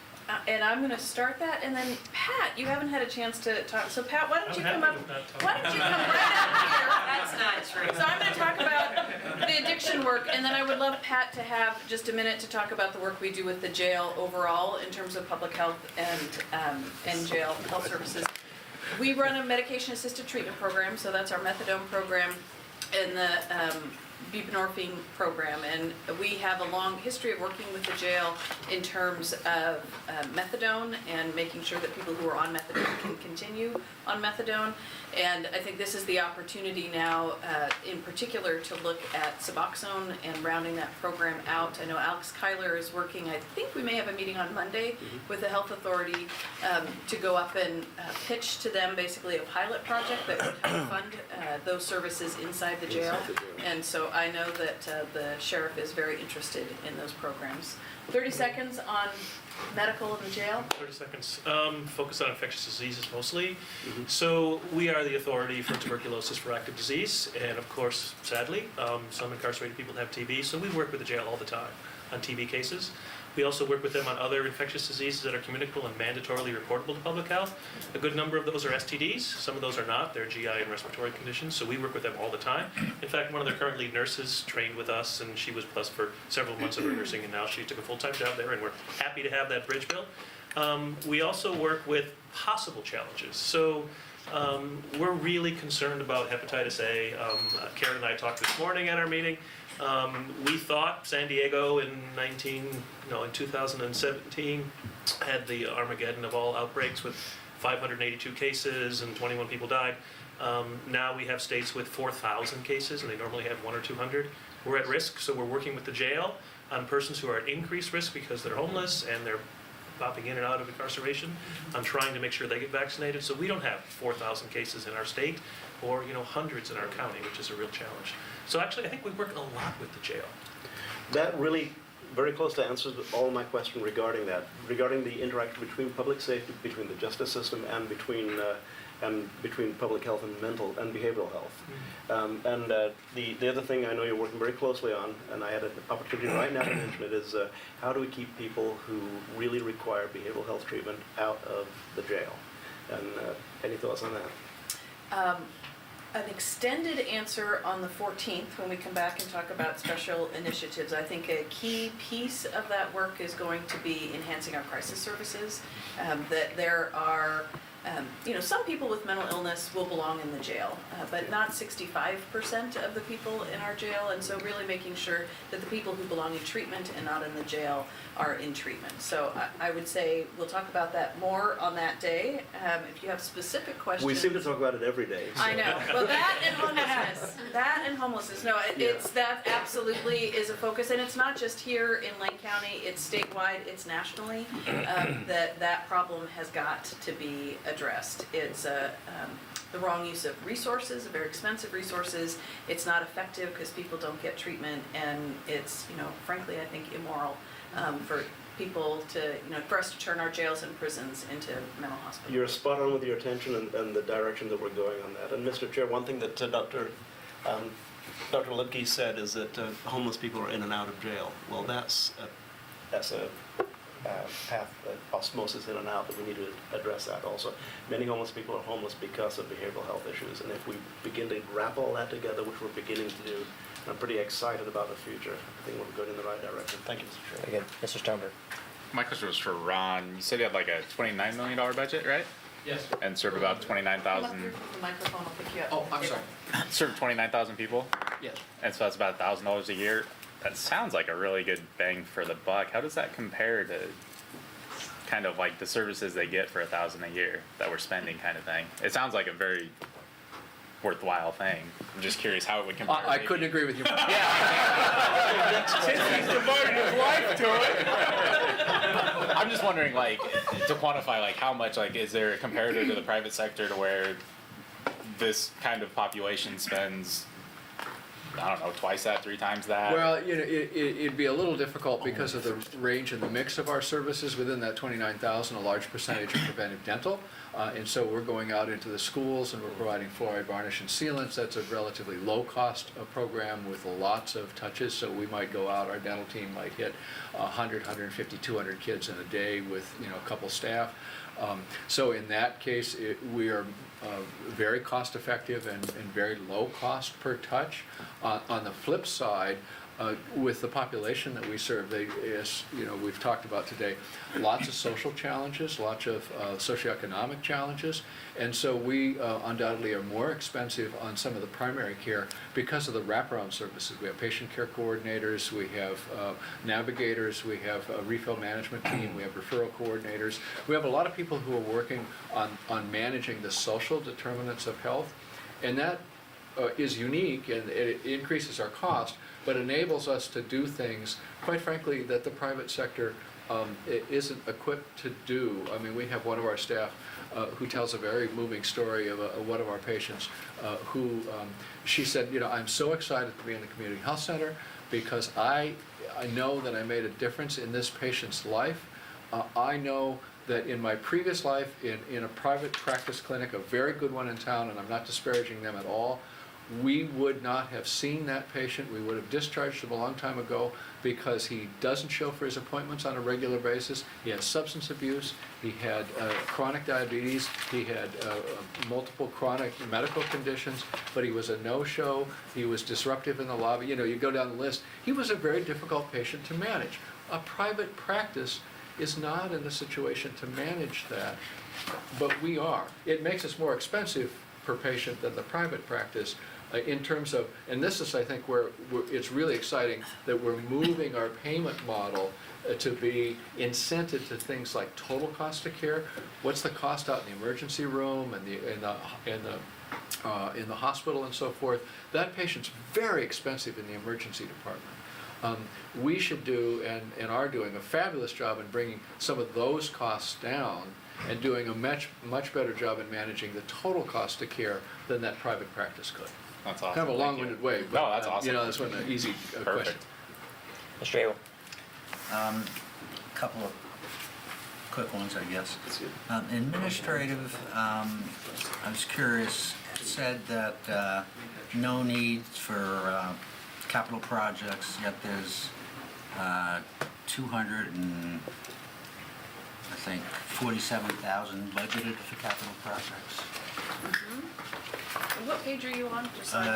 And I'm going to start that, and then Pat, you haven't had a chance to talk. So Pat, why don't you come up? Why don't you come right up here? That's not true. So I'm going to talk about the addiction work, and then I would love Pat to have just a minute to talk about the work we do with the jail overall in terms of public health and jail health services. We run a medication-assisted treatment program, so that's our methadone program and the buprenorphine program, and we have a long history of working with the jail in terms of methadone and making sure that people who are on methadone can continue on methadone. And I think this is the opportunity now, in particular, to look at Suboxone and rounding that program out. I know Alex Kyler is working, I think we may have a meeting on Monday with the health authority to go up and pitch to them basically a pilot project that would help fund those services inside the jail. And so I know that the sheriff is very interested in those programs. 30 seconds on medical in the jail. 30 seconds. Focus on infectious diseases mostly. So we are the authority for tuberculosis for active disease, and of course, sadly, some incarcerated people have TB, so we work with the jail all the time on TB cases. We also work with them on other infectious diseases that are communicable and mandatorily reportable to public health. A good number of those are STDs. Some of those are not. They're GI and respiratory conditions, so we work with them all the time. In fact, one of their current lead nurses trained with us, and she was with us for several months of her nursing, and now she took a full-time job there, and we're happy to have that bridge built. We also work with possible challenges. So we're really concerned about hepatitis A. Karen and I talked this morning at our meeting. We thought San Diego in 2017 had the Armageddon of all outbreaks with 582 cases and 21 people died. Now we have states with 4,000 cases, and they normally have 100 or 200. We're at risk, so we're working with the jail on persons who are at increased risk because they're homeless and they're popping in and out of incarceration. I'm trying to make sure they get vaccinated. So we don't have 4,000 cases in our state or hundreds in our county, which is a real challenge. So actually, I think we work a lot with the jail. That really very closely answers all my question regarding that, regarding the interaction between public safety, between the justice system, and between public health and mental and behavioral health. The other thing I know you're working very closely on, and I had an opportunity right now to mention it, is how do we keep people who really require behavioral health treatment out of the jail? And any thoughts on that? An extended answer on the 14th when we come back and talk about special initiatives. I think a key piece of that work is going to be enhancing our crisis services. That there are some people with mental illness will belong in the jail, but not 65% of the people in our jail. And so really making sure that the people who belong in treatment and not in the jail are in treatment. So I would say we'll talk about that more on that day. If you have specific questions. We seem to talk about it every day. So. I know. Well, that and homelessness. No, it's that absolutely is a focus, and it's not just here in Lane County. It's statewide. It's nationally. That problem has got to be addressed. It's the wrong use of resources, very expensive resources. It's not effective because people don't get treatment, and it's frankly I think immoral for people to for us to turn our jails and prisons into mental hospitals. You're spot on with your attention and the direction that we're going on that. And Mr. Chair, one thing that Dr. Lipke said is that homeless people are in and out of jail. Well, that's a path, osmosis in and out, that we need to address that also. Many homeless people are homeless because of behavioral health issues, and if we begin to wrap all that together, which we're beginning to do, I'm pretty excited about the future. I think we're going in the right direction. Thank you, Mr. Chair. Again, Mr. Sternberg. My question was for Ron. You said you had like a $29 million budget, right? Yes. And serve about 29,000. Come up here with the microphone, I'll pick you up. Oh, I'm sorry. Serve 29,000 people, Yes. and so that's about $1,000 a year. That sounds like a really good bang for the buck. How does that compare to kind of like the services they get for $1,000 a year that we're spending, kind of thing? It sounds like a very worthwhile thing. I'm just curious how it would compare. I couldn't agree with you more. Since he's devoted his life to it. I'm just wondering, like, to quantify, like, how much, like, is there a comparative to the private sector to where this kind of population spends, I don't know, twice that, 3 times that? Well, it'd be a little difficult because of the range and the mix of our services. Within that 29,000, a large percentage are preventive dental. And so we're going out into the schools and we're providing fluoride varnish and sealants. That's a relatively low-cost program with lots of touches. So we might go out, our dental team might hit 100, 150, 200 kids in a day with a couple staff. So in that case, we are very cost-effective and very low cost per touch. On the flip side, with the population that we serve, we've talked about today, lots of social challenges, lots of socioeconomic challenges, and so we undoubtedly are more expensive on some of the primary care because of the wraparound services. We have patient care coordinators, we have navigators, we have a refill management team, we have referral coordinators. We have a lot of people who are working on managing the social determinants of health, and that is unique, and it increases our cost, but enables us to do things, quite frankly, that the private sector isn't equipped to do. I mean, we have one of our staff who tells a very moving story of one of our patients who, she said, I'm so excited to be in the community health center because I know that I made a difference in this patient's life. I know that in my previous life, in a private practice clinic, a very good one in town, and I'm not disparaging them at all, we would not have seen that patient. We would have discharged him a long time ago because he doesn't show for his appointments on a regular basis. He has substance abuse. He had chronic diabetes. He had multiple chronic medical conditions, but he was a no-show. He was disruptive in the lobby. You go down the list. He was a very difficult patient to manage. A private practice is not in a situation to manage that, but we are. It makes us more expensive per patient than the private practice. In terms of, and this is I think where it's really exciting that we're moving our payment model to be incented to things like total cost of care. What's the cost out in the emergency room and in the hospital and so forth? That patient's very expensive in the emergency department. We should do and are doing a fabulous job in bringing some of those costs down and doing a much better job in managing the total cost of care than that private practice could. That's awesome. Kind of a long-winded way, but no, that's awesome. That's one an easy question. Perfect. Mr. Abel. Couple of quick ones, I guess. Administrative, I was curious, it said that no needs for capital projects, yet there's 47,000 budgeted for capital projects. And what page are you on? Just so I can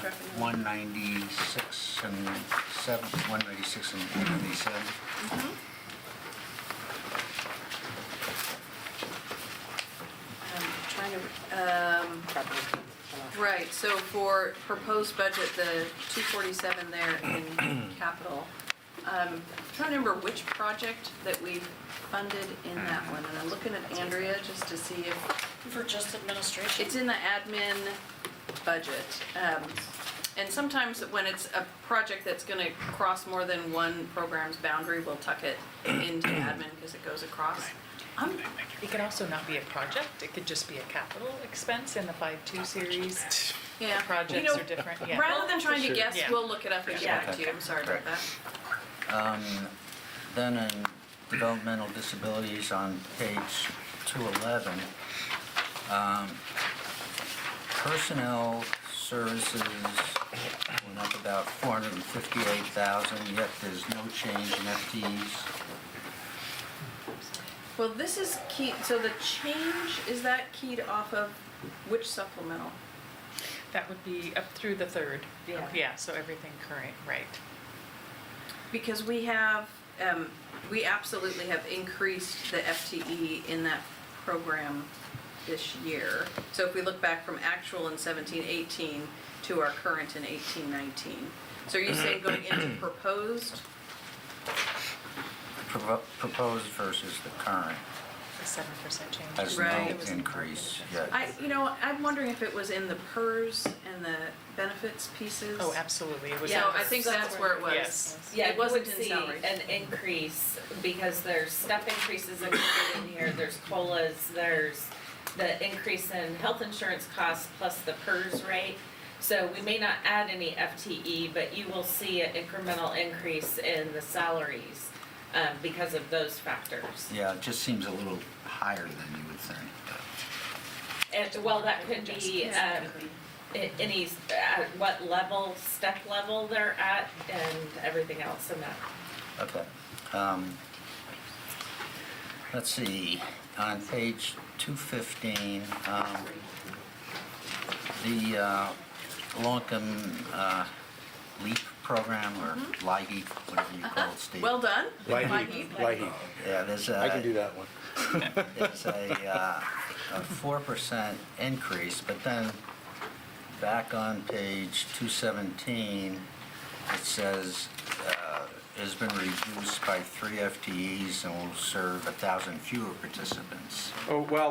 track it down. 196 and 197. Right, so for proposed budget, the 247 there in capital, I'm trying to remember which project that we've funded in that one, and I'm looking at Andrea just to see if, For just administration? it's in the admin budget. And sometimes when it's a project that's gonna cross more than one program's boundary, we'll tuck it into admin because it goes across. It could also not be a project, it could just be a capital expense in the 5-2 series. Yeah. Projects You know, are different, yeah. Rather than trying to Sure. guess, Yeah. we'll look it up and get Yeah. back to you, I'm sorry about that. Then in developmental disabilities on page 211, personnel services went up about 458,000, yet there's no change in FTEs. Well, this is key, so the change, is that keyed off of which supplemental? That would be up through the 3rd. Yeah. Yeah, so everything current, right. Because we have, we absolutely have increased the FTE in that program this year. So if we look back from actual in 17-18 to our current in 18-19. So are you saying going into proposed? Proposed versus the current The 7% change. has Right. no It was in increase yet. I'm wondering if it was in the PERS and the benefits pieces. Oh, absolutely, it was. So I think that's where it was. Yes. Yeah, It wasn't you would in see salaries. an increase because there's step increases included in here, there's COLAs, there's the increase in health insurance costs plus the PERS rate. So we may not add any FTE, but you will see an incremental increase in the salaries because of those factors. Yeah, it just seems a little higher than you would think. And, well, that could be any, what level, step level they're at and everything else in that. Okay. Let's see, on page 215, the low-income LEAP program, or LIHEAP, whatever you call it, Steve. Well done. Lighty. Yeah, there's I can a, do that one. there's a 4% increase, but then back on page 217, it says has been reduced by 3 FTEs and will serve 1,000 fewer participants. Oh, well,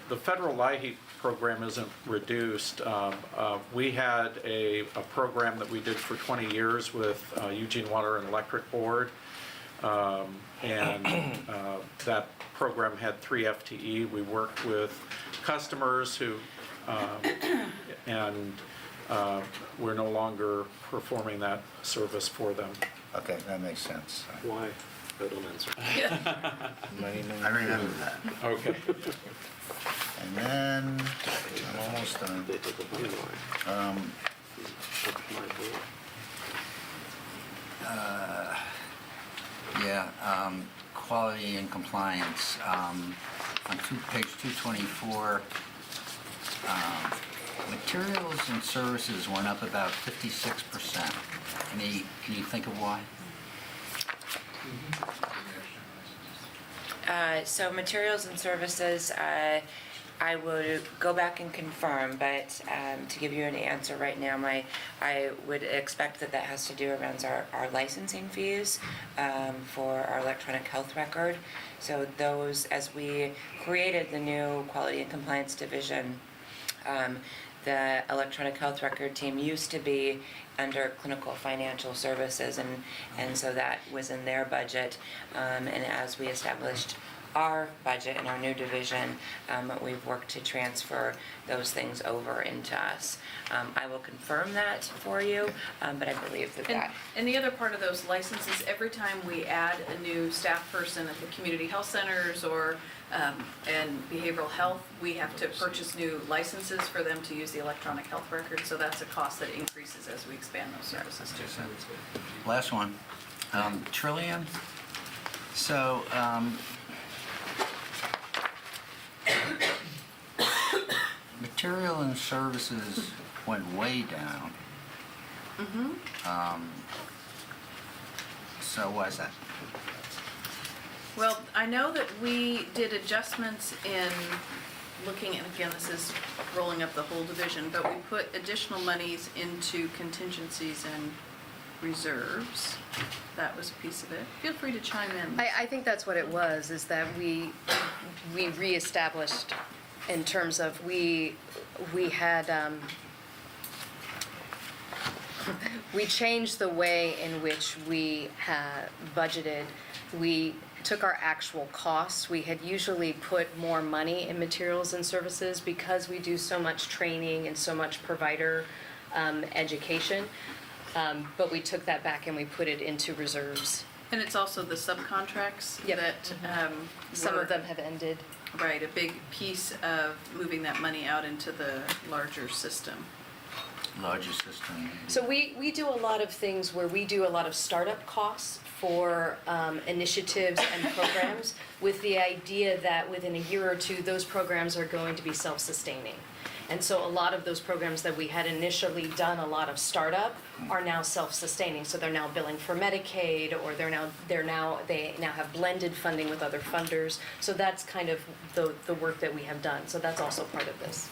the federal LIHEAP program isn't reduced. We had a program that we did for 20 years with Eugene Water and Electric Board. And that program had 3 FTE. We worked with customers who, and we're no longer performing that service for them. Okay, that makes sense. Why? I don't answer. I remember that. Okay. And then, I'm almost done. They take the money line. That's my board. Quality and compliance, on page 224, materials and services went up about 56%. Can you think of why? So materials and services, I would go back and confirm, but to give you an answer right now, I would expect that has to do around our licensing fees for our electronic health record. So those, as we created the new quality and compliance division, the electronic health record team used to be under clinical financial services, and so that was in their budget. And as we established our budget in our new division, we've worked to transfer those things over into us. I will confirm that for you, but I believe that. And the other part of those licenses, every time we add a new staff person at the community health centers or and behavioral health, we have to purchase new licenses for them to use the electronic health record, so that's a cost that increases as we expand those services too. Last one, Trillium. So, material and services went way down. So why is that? Well, I know that we did adjustments in looking at, again, this is rolling up the whole division, but we put additional monies into contingencies and reserves. That was a piece of it. Feel free to chime in. I think that's what it was, is that we reestablished in terms of we had, we changed the way in which we had budgeted. We took our actual costs. We had usually put more money in materials and services because we do so much training and so much provider education. But we took that back and we put it into reserves. And it's also the subcontracts Yep. that Some were- of them have ended. Right, a big piece of moving that money out into the larger system. Larger system. So we do a lot of things where we do a lot of startup costs for initiatives and programs with the idea that within a year or two, those programs are going to be self-sustaining. And so a lot of those programs that we had initially done a lot of startup are now self-sustaining. So they're now billing for Medicaid, or they now have blended funding with other funders. So that's kind of the work that we have done. So that's also part of this.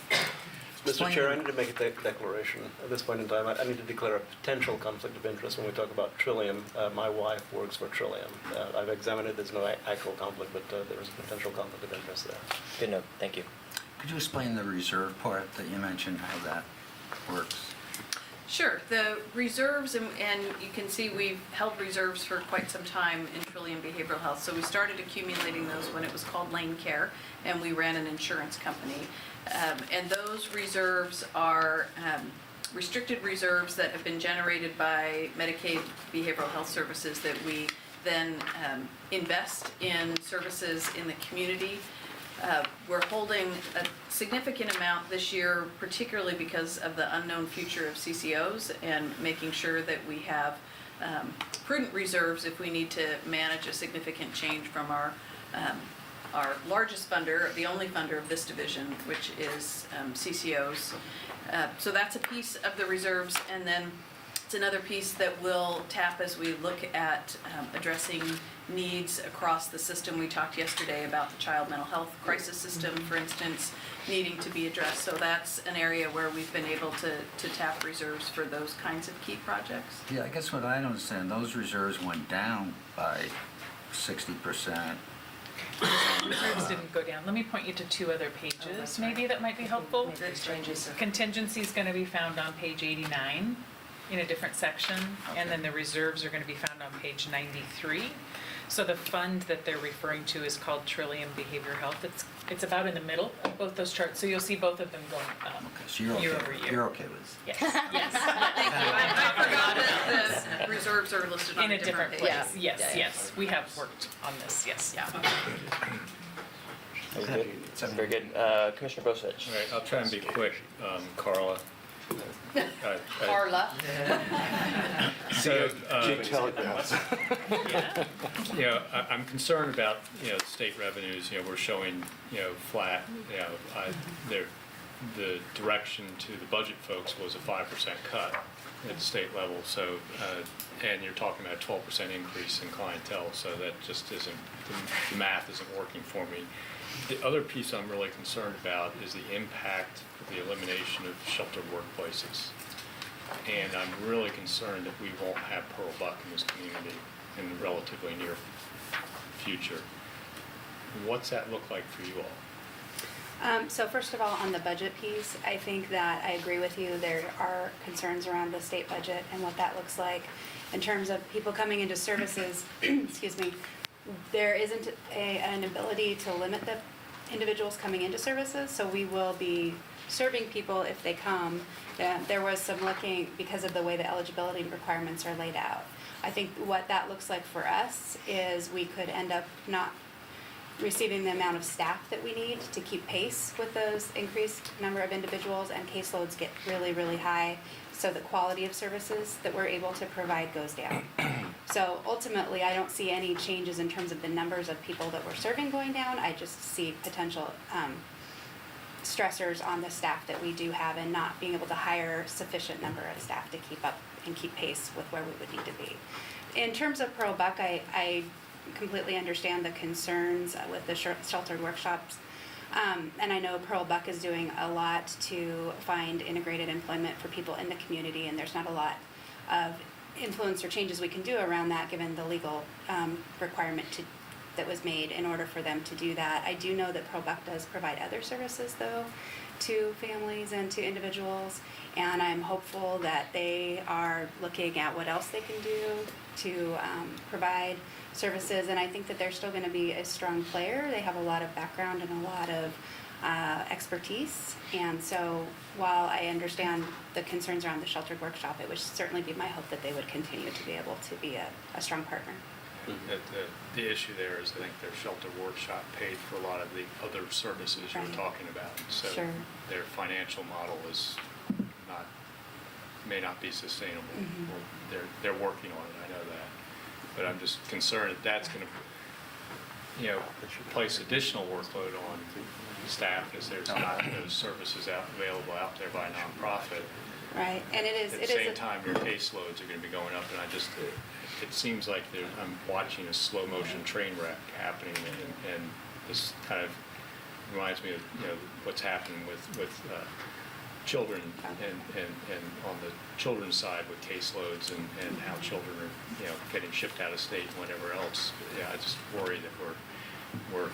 Mr. Chair, I need to make a declaration at this point in time. I need to declare a potential conflict of interest when we talk about Trillium. My wife works for Trillium. I've examined it, there's no actual conflict, but there is a potential conflict of interest there. Good note, thank you. Could you explain the reserve part that you mentioned, how that works? Sure, the reserves, and you can see we've held reserves for quite some time in Trillium Behavioral Health. So we started accumulating those when it was called Lane Care, and we ran an insurance company. And those reserves are restricted reserves that have been generated by Medicaid behavioral health services that we then invest in services in the community. We're holding a significant amount this year, particularly because of the unknown future of CCOs, and making sure that we have prudent reserves if we need to manage a significant change from our largest funder, the only funder of this division, which is CCOs. So that's a piece of the reserves, and then it's another piece that we'll tap as we look at addressing needs across the system. We talked yesterday about the child mental health crisis system, for instance, needing to be addressed. So that's an area where we've been able to tap reserves for those kinds of key projects. Yeah, I guess what I don't understand, those reserves went down by 60%. Reserves didn't go down. Let me point you to two other pages, maybe that might be helpful. Maybe it's changes. Contingency is going to be found on page 89 in a different section, and then the reserves are going to be found on page 93. So the fund that they're referring to is called Trillium Behavior Health. It's about in the middle of both those charts, so you'll see both of them going up Okay, so you're year okay, over year. you're okay with it? Yes, yes. Thank you. I forgot that the reserves are listed on In a a different different page. place. Yes, yes. We have worked on this, yes. Yeah. Very good. Very good. Commissioner Bosich. All right, I'll try and be quick, Carla. Carla. So, telegraphs. you know, I'm concerned about, the state revenues, we're showing, flat, the direction to the budget folks was a 5% cut at the state level, so, and you're talking about a 12% increase in clientele, so that just isn't, the math isn't working for me. The other piece I'm really concerned about is the impact of the elimination of sheltered workplaces. And I'm really concerned that we won't have Pearl Buck in this community in the relatively near future. What's that look like for you all? So first of all, on the budget piece, I think that I agree with you. There are concerns around the state budget and what that looks like. In terms of people coming into services, excuse me, there isn't an ability to limit the individuals coming into services, so we will be serving people if they come. There was some looking, because of the way the eligibility requirements are laid out. I think what that looks like for us is we could end up not receiving the amount of staff that we need to keep pace with those increased number of individuals, and caseloads get really, really high, so the quality of services that we're able to provide goes down. So ultimately, I don't see any changes in terms of the numbers of people that we're serving going down. I just see potential stressors on the staff that we do have, and not being able to hire sufficient number of staff to keep up and keep pace with where we would need to be. In terms of Pearl Buck, I completely understand the concerns with the sheltered workshops. And I know Pearl Buck is doing a lot to find integrated employment for people in the community, and there's not a lot of influence or changes we can do around that given the legal requirement that was made in order for them to do that. I do know that Pearl Buck does provide other services though to families and to individuals, and I'm hopeful that they are looking at what else they can do to provide services, and I think that they're still going to be a strong player. They have a lot of background and a lot of expertise, and so while I understand the concerns around the sheltered workshop, it would certainly be my hope that they would continue to be able to be a strong partner. The issue there is I think their shelter workshop paid for a lot of the other services you were Right. talking about. So Sure. their financial model is may not be sustainable. Mhm. Or they're working on it, I know that. But I'm just concerned that that's going to, place additional workload on staff because there's not those services available out there by a nonprofit. Right, and it is. At the same time, your caseloads are going to be going up, and it seems like I'm watching a slow motion train wreck happening, and this kind of reminds me of what's happening with children and on the children's side with caseloads and how children are getting shipped out of state and whatever else. Yeah, I just worry that we're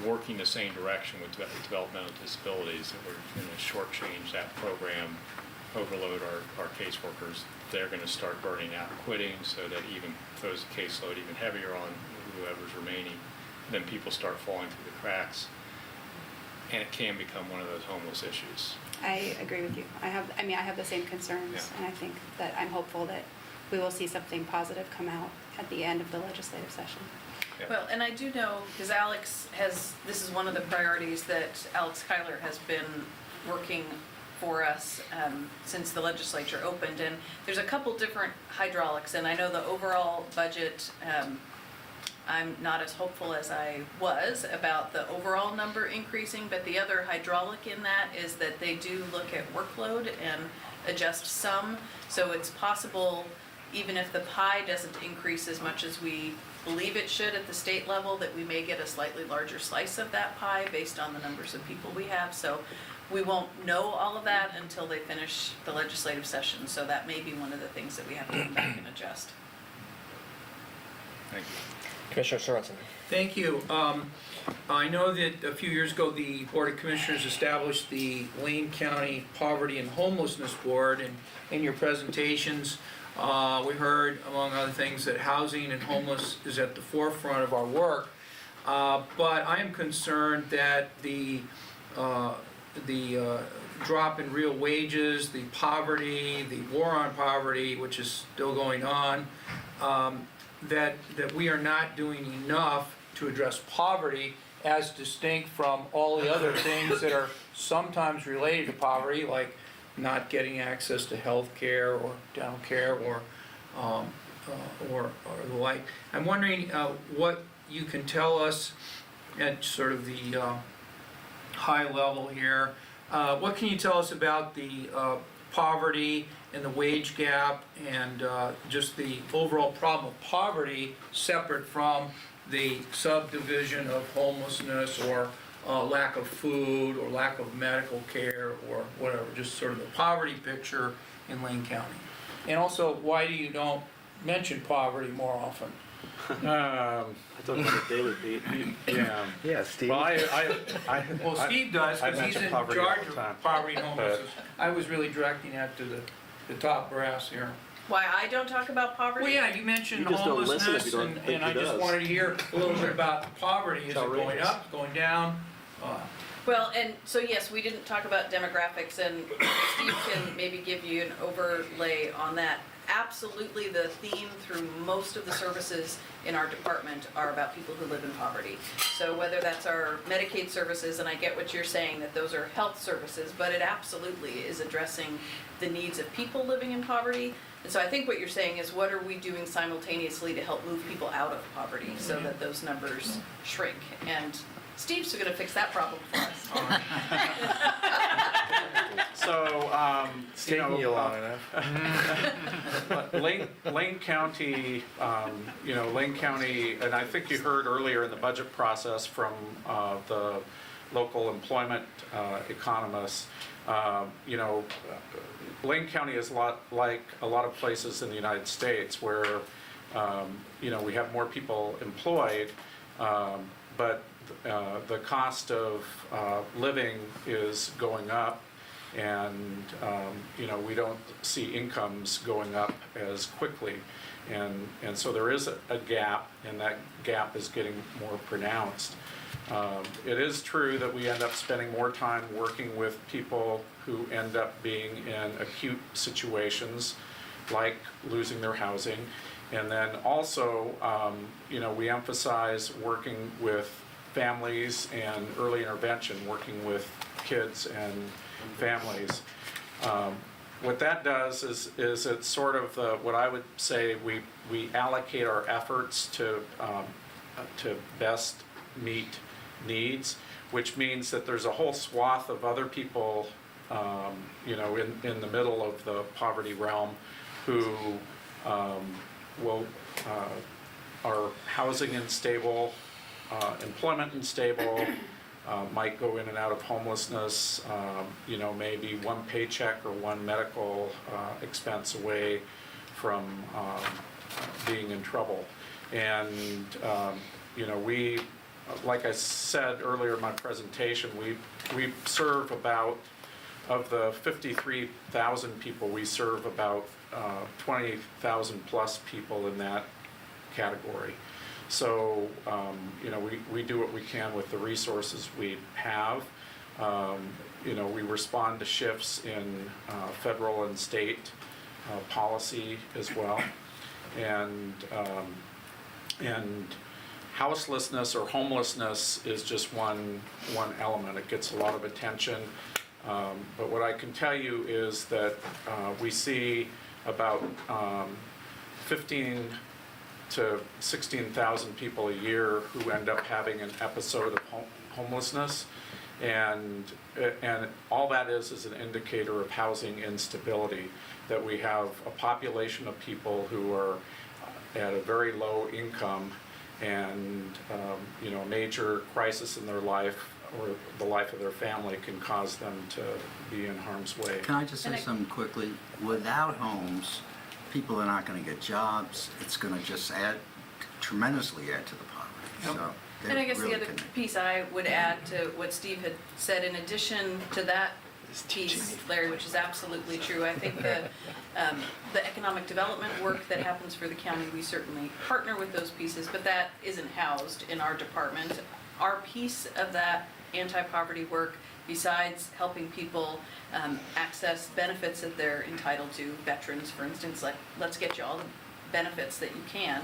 working the same direction with developmental disabilities, that we're going to shortchange that program, overload our caseworkers. They're going to start burning out, quitting, so that even throws the caseload even heavier on whoever's remaining. Then people start falling through the cracks, and it can become one of those homeless issues. I agree with you. I have the same concerns, Yeah. and I think that I'm hopeful that we will see something positive come out at the end of the legislative session. Yeah. Well, and I do know, because this is one of the priorities that Alex Kyler has been working for us since the legislature opened, and there's a couple different hydraulics, and I know the overall budget, I'm not as hopeful as I was about the overall number increasing, but the other hydraulic in that is that they do look at workload and adjust some, so it's possible, even if the pie doesn't increase as much as we believe it should at the state level, that we may get a slightly larger slice of that pie based on the numbers of people we have. So we won't know all of that until they finish the legislative session. So that may be one of the things that we have to come back and adjust. Thank you. Commissioner Sorensen. Thank you. I know that a few years ago, the Board of Commissioners established the Lane County Poverty and Homelessness Board, and in your presentations, we heard, among other things, that housing and homeless is at the forefront of our work. But I am concerned that the drop in real wages, the poverty, the war on poverty, which is still going on, that we are not doing enough to address poverty as distinct from all the other things that are sometimes related to poverty, like not getting access to health care or dental care or the like. I'm wondering what you can tell us at sort of the high level here. What can you tell us about the poverty and the wage gap and just the overall problem of poverty separate from the subdivision of homelessness or lack of food or lack of medical care or whatever, just sort of the poverty picture in Lane County? And also, why do you don't mention poverty more often? I talk about it daily, Pete. Yeah. Yeah, Steve. Well, Well, Steve does, I because he's mention in poverty all charge the of time. poverty and homelessness. I was really directing that to the top brass here. Why I don't talk about poverty? Well, yeah, you mentioned You just don't listen if homelessness, you don't think and I he just does. wanted to hear a little bit about poverty. Is it going outrageous. up, going down? Well, and so yes, we didn't talk about demographics, and Steve can maybe give you an overlay on that. Absolutely, the theme through most of the services in our department are about people who live in poverty. So whether that's our Medicaid services, and I get what you're saying, that those are health services, but it absolutely is addressing the needs of people living in poverty. And so I think what you're saying is, what are we doing simultaneously to help move people out of poverty so that those numbers shrink? And Steve's gonna fix that problem for us. So, Taking you long enough. Lane County, Lane County, and I think you heard earlier in the budget process from the local employment economists. You know, Lane County is like a lot of places in the United States where, you know, we have more people employed, but the cost of living is going up, and you know, we don't see incomes going up as quickly, and so there is a gap, and that gap is getting more pronounced. It is true that we end up spending more time working with people who end up being in acute situations, like losing their housing. And then also, you know, we emphasize working with families and early intervention, working with kids and families. What that does is it's sort of what I would say we allocate our efforts to best meet needs, which means that there's a whole swath of other people, you know, in the middle of the poverty realm who are housing unstable, employment unstable, might go in and out of homelessness, you know, maybe one paycheck or one medical expense away from being in trouble. And, you know, we, like I said earlier in my presentation, we serve about, of the 53,000 people, we serve about 20,000 plus people in that category. So, you know, we do what we can with the resources we have. You know, we respond to shifts in federal and state policy as well. And houselessness or homelessness is just one element. It gets a lot of attention. But what I can tell you is that we see about 15 to 16,000 people a year who end up having an episode of homelessness, and all that is an indicator of housing instability, that we have a population of people who are at a very low income, and you know, a major crisis in their life or the life of their family can cause them to be in harm's way. Can I just say something quickly? Without homes, people are not going to get jobs. It's going to just tremendously add to the poverty. So And I guess really the other piece I would add to what Steve had said, in addition to that piece, Larry, which is absolutely true, I think the economic development work that happens for the county, we certainly partner with those pieces, but that isn't housed in our department. Our piece of that anti-poverty work, besides helping people access benefits that they're entitled to, veterans, for instance, like, let's get you all the benefits that you can,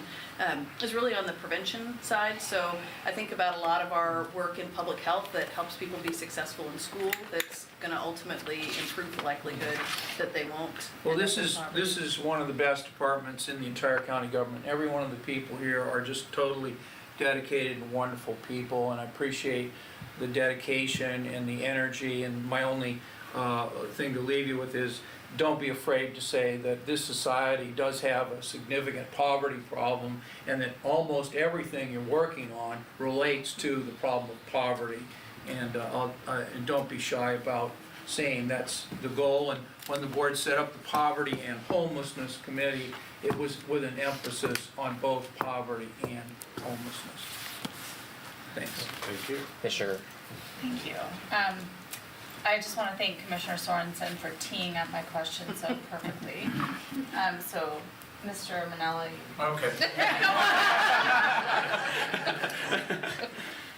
is really on the prevention side. So I think about a lot of our work in public health that helps people be successful in school, that's going to ultimately improve the likelihood that they won't. Well, end this up in is poverty. one of the best departments in the entire county government. Every one of the people here are just totally dedicated and wonderful people, and I appreciate the dedication and the energy. And my only thing to leave you with is, don't be afraid to say that this society does have a significant poverty problem, and that almost everything you're working on relates to the problem of poverty. And don't be shy about saying that's the goal. And when the board set up the Poverty and Homelessness Committee, it was with an emphasis on both poverty and homelessness. Thanks. Thank you. Yes, sure. Thank you. I just want to thank Commissioner Sorensen for teeing up my question so perfectly. So, Mr. Manella. Okay.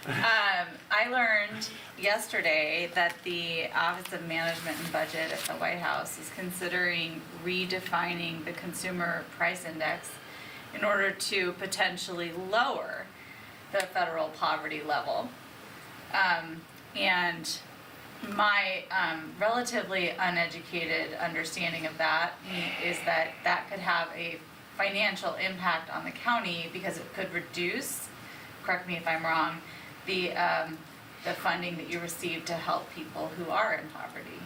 I learned yesterday that the Office of Management and Budget at the White House is considering redefining the Consumer Price Index in order to potentially lower the federal poverty level. And my relatively uneducated understanding of that is that that could have a financial impact on the county, because it could reduce, correct me if I'm wrong, the funding that you receive to help people who are in poverty.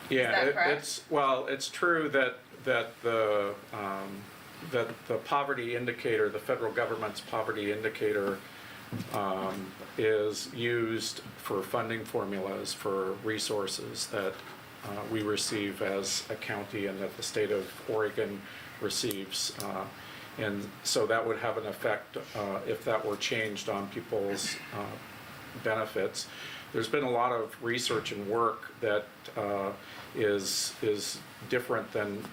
Yeah, Is that correct? it's true that the poverty indicator, the federal government's poverty indicator, is used for funding formulas for resources that we receive as a county and that the state of Oregon receives. And so that would have an effect if that were changed on people's benefits. There's been a lot of research and work that is different than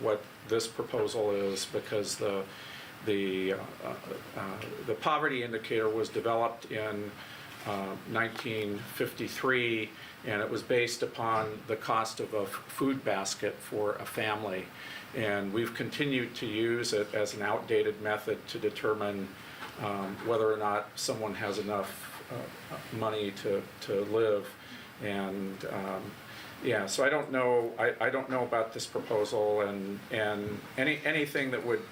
what this proposal is, because the poverty indicator was developed in 1953, and it was based upon the cost of a food basket for a family. And we've continued to use it as an outdated method to determine whether or not someone has enough money to live. And yeah, so I don't know about this proposal, and anything that would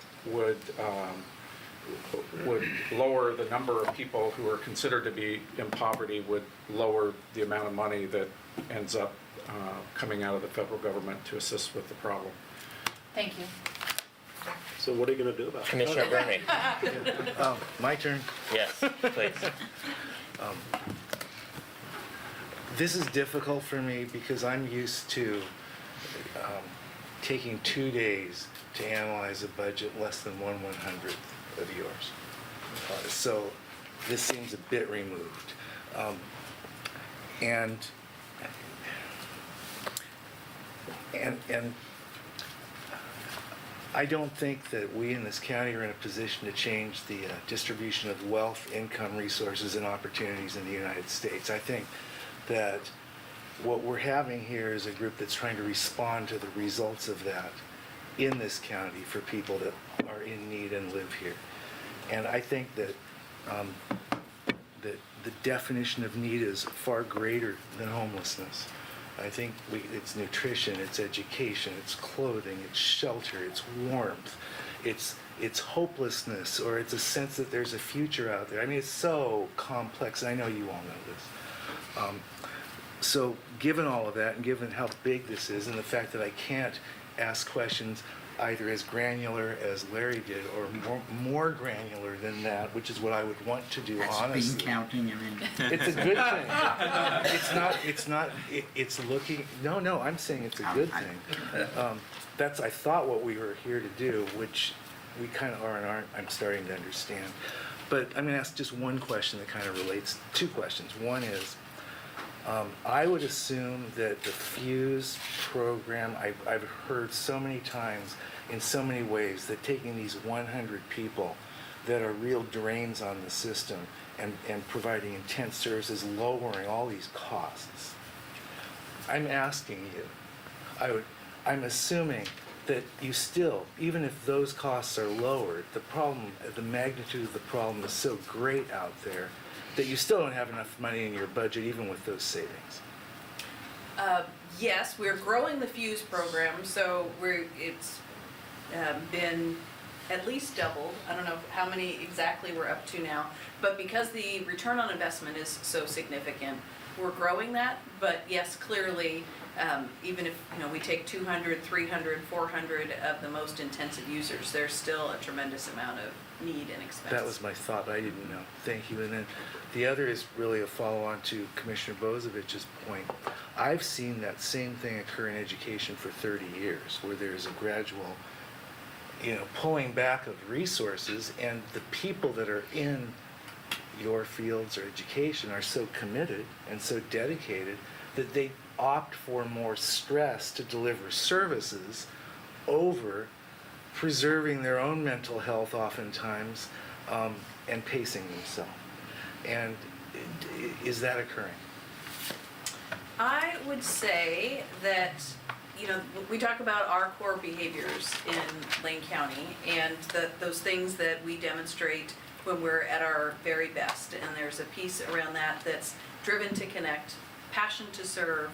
lower the number of people who are considered to be in poverty would lower the amount of money that ends up coming out of the federal government to assist with the problem. Thank you. So what are you going to do about it? Commissioner Burney. My turn. Yes, please. This is difficult for me because I'm used to taking 2 days to analyze a budget less than 1/100th of yours. So this seems a bit removed. And I don't think that we in this county are in a position to change the distribution of wealth, income, resources, and opportunities in the United States. I think that what we're having here is a group that's trying to respond to the results of that in this county for people that are in need and live here. And I think that that the definition of need is far greater than homelessness. I think it's nutrition, it's education, it's clothing, it's shelter, it's warmth, it's hopelessness, or it's a sense that there's a future out there. I mean, it's so complex, and I know you all know this. So given all of that, and given how big this is, and the fact that I can't ask questions either as granular as Larry did, or more granular than that, which is what I would want to do, honestly. That's bean counting, I mean. It's a good thing. It's looking, no, I'm saying it's a good thing. That's, I thought, what we were here to do, which we kind of are and aren't, I'm starting to understand. But I'm going to ask just one question that kind of relates, two questions. One is, I would assume that the FUSE program, I've heard so many times in so many ways that taking these 100 people that are real drains on the system and providing intense services, lowering all these costs. I'm asking you, I'm assuming that you still, even if those costs are lowered, the problem, the magnitude of the problem is so great out there that you still don't have enough money in your budget even with those savings. Yes, we're growing the FUSE program, so it's been at least doubled. I don't know how many exactly we're up to now, but because the return on investment is so significant, we're growing that. But yes, clearly, even if we take 200, 300, 400 of the most intensive users, there's still a tremendous amount of need and expense. That was my thought, but I didn't know. Thank you. And then the other is really a follow-on to Commissioner Bozovich's point. I've seen that same thing occur in education for 30 years, where there's a gradual, pulling back of resources, and the people that are in your fields or education are so committed and so dedicated that they opt for more stress to deliver services over preserving their own mental health oftentimes, and pacing themselves. And is that occurring? I would say that, we talk about our core behaviors in Lane County and those things that we demonstrate when we're at our very best. And there's a piece around that that's driven to connect, passion to serve,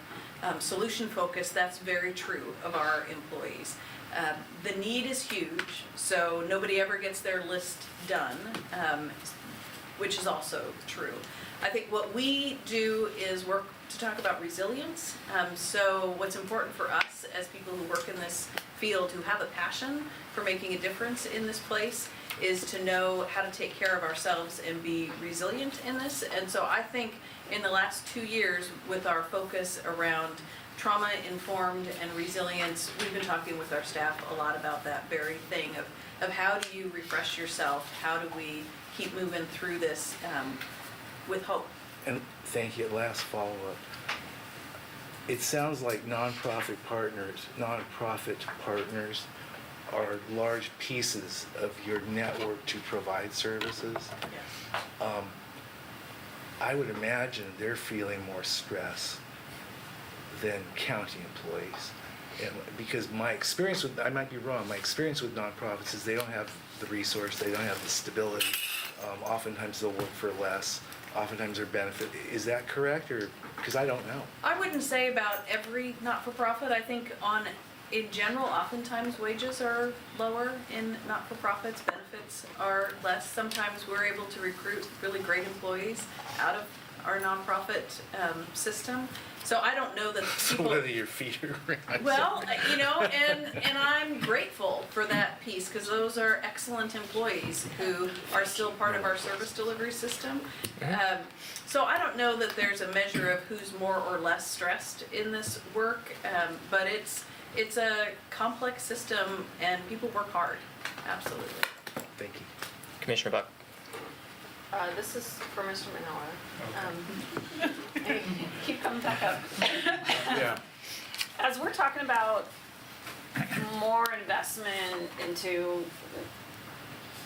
solution focus. That's very true of our employees. The need is huge, so nobody ever gets their list done, which is also true. I think what we do is work to talk about resilience. So what's important for us as people who work in this field, who have a passion for making a difference in this place, is to know how to take care of ourselves and be resilient in this. And so I think in the last 2 years, with our focus around trauma-informed and resilience, we've been talking with our staff a lot about that very thing of how do you refresh yourself? How do we keep moving through this with hope? And thank you, last follow-up. It sounds like nonprofit partners are large pieces of your network to provide services. I would imagine they're feeling more stress than county employees. And because my experience with, I might be wrong, my experience with nonprofits is they don't have the resource, they don't have the stability. Oftentimes they'll work for less, oftentimes they're benefit. Is that correct, or, because I don't know. I wouldn't say about every not-for-profit. I think in general, oftentimes wages are lower in not-for-profits, benefits are less. Sometimes we're able to recruit really great employees out of our nonprofit system. So I don't know that people. So whether your feet are around. Well, you know, and I'm grateful for that piece, because those are excellent employees who are still part of our service delivery system. So I don't know that there's a measure of who's more or less stressed in this work, but it's a complex system and people work hard, absolutely. Thank you. Commissioner Buck. This is for Mr. Manoa. Keep coming back up. Yeah. As we're talking about more investment into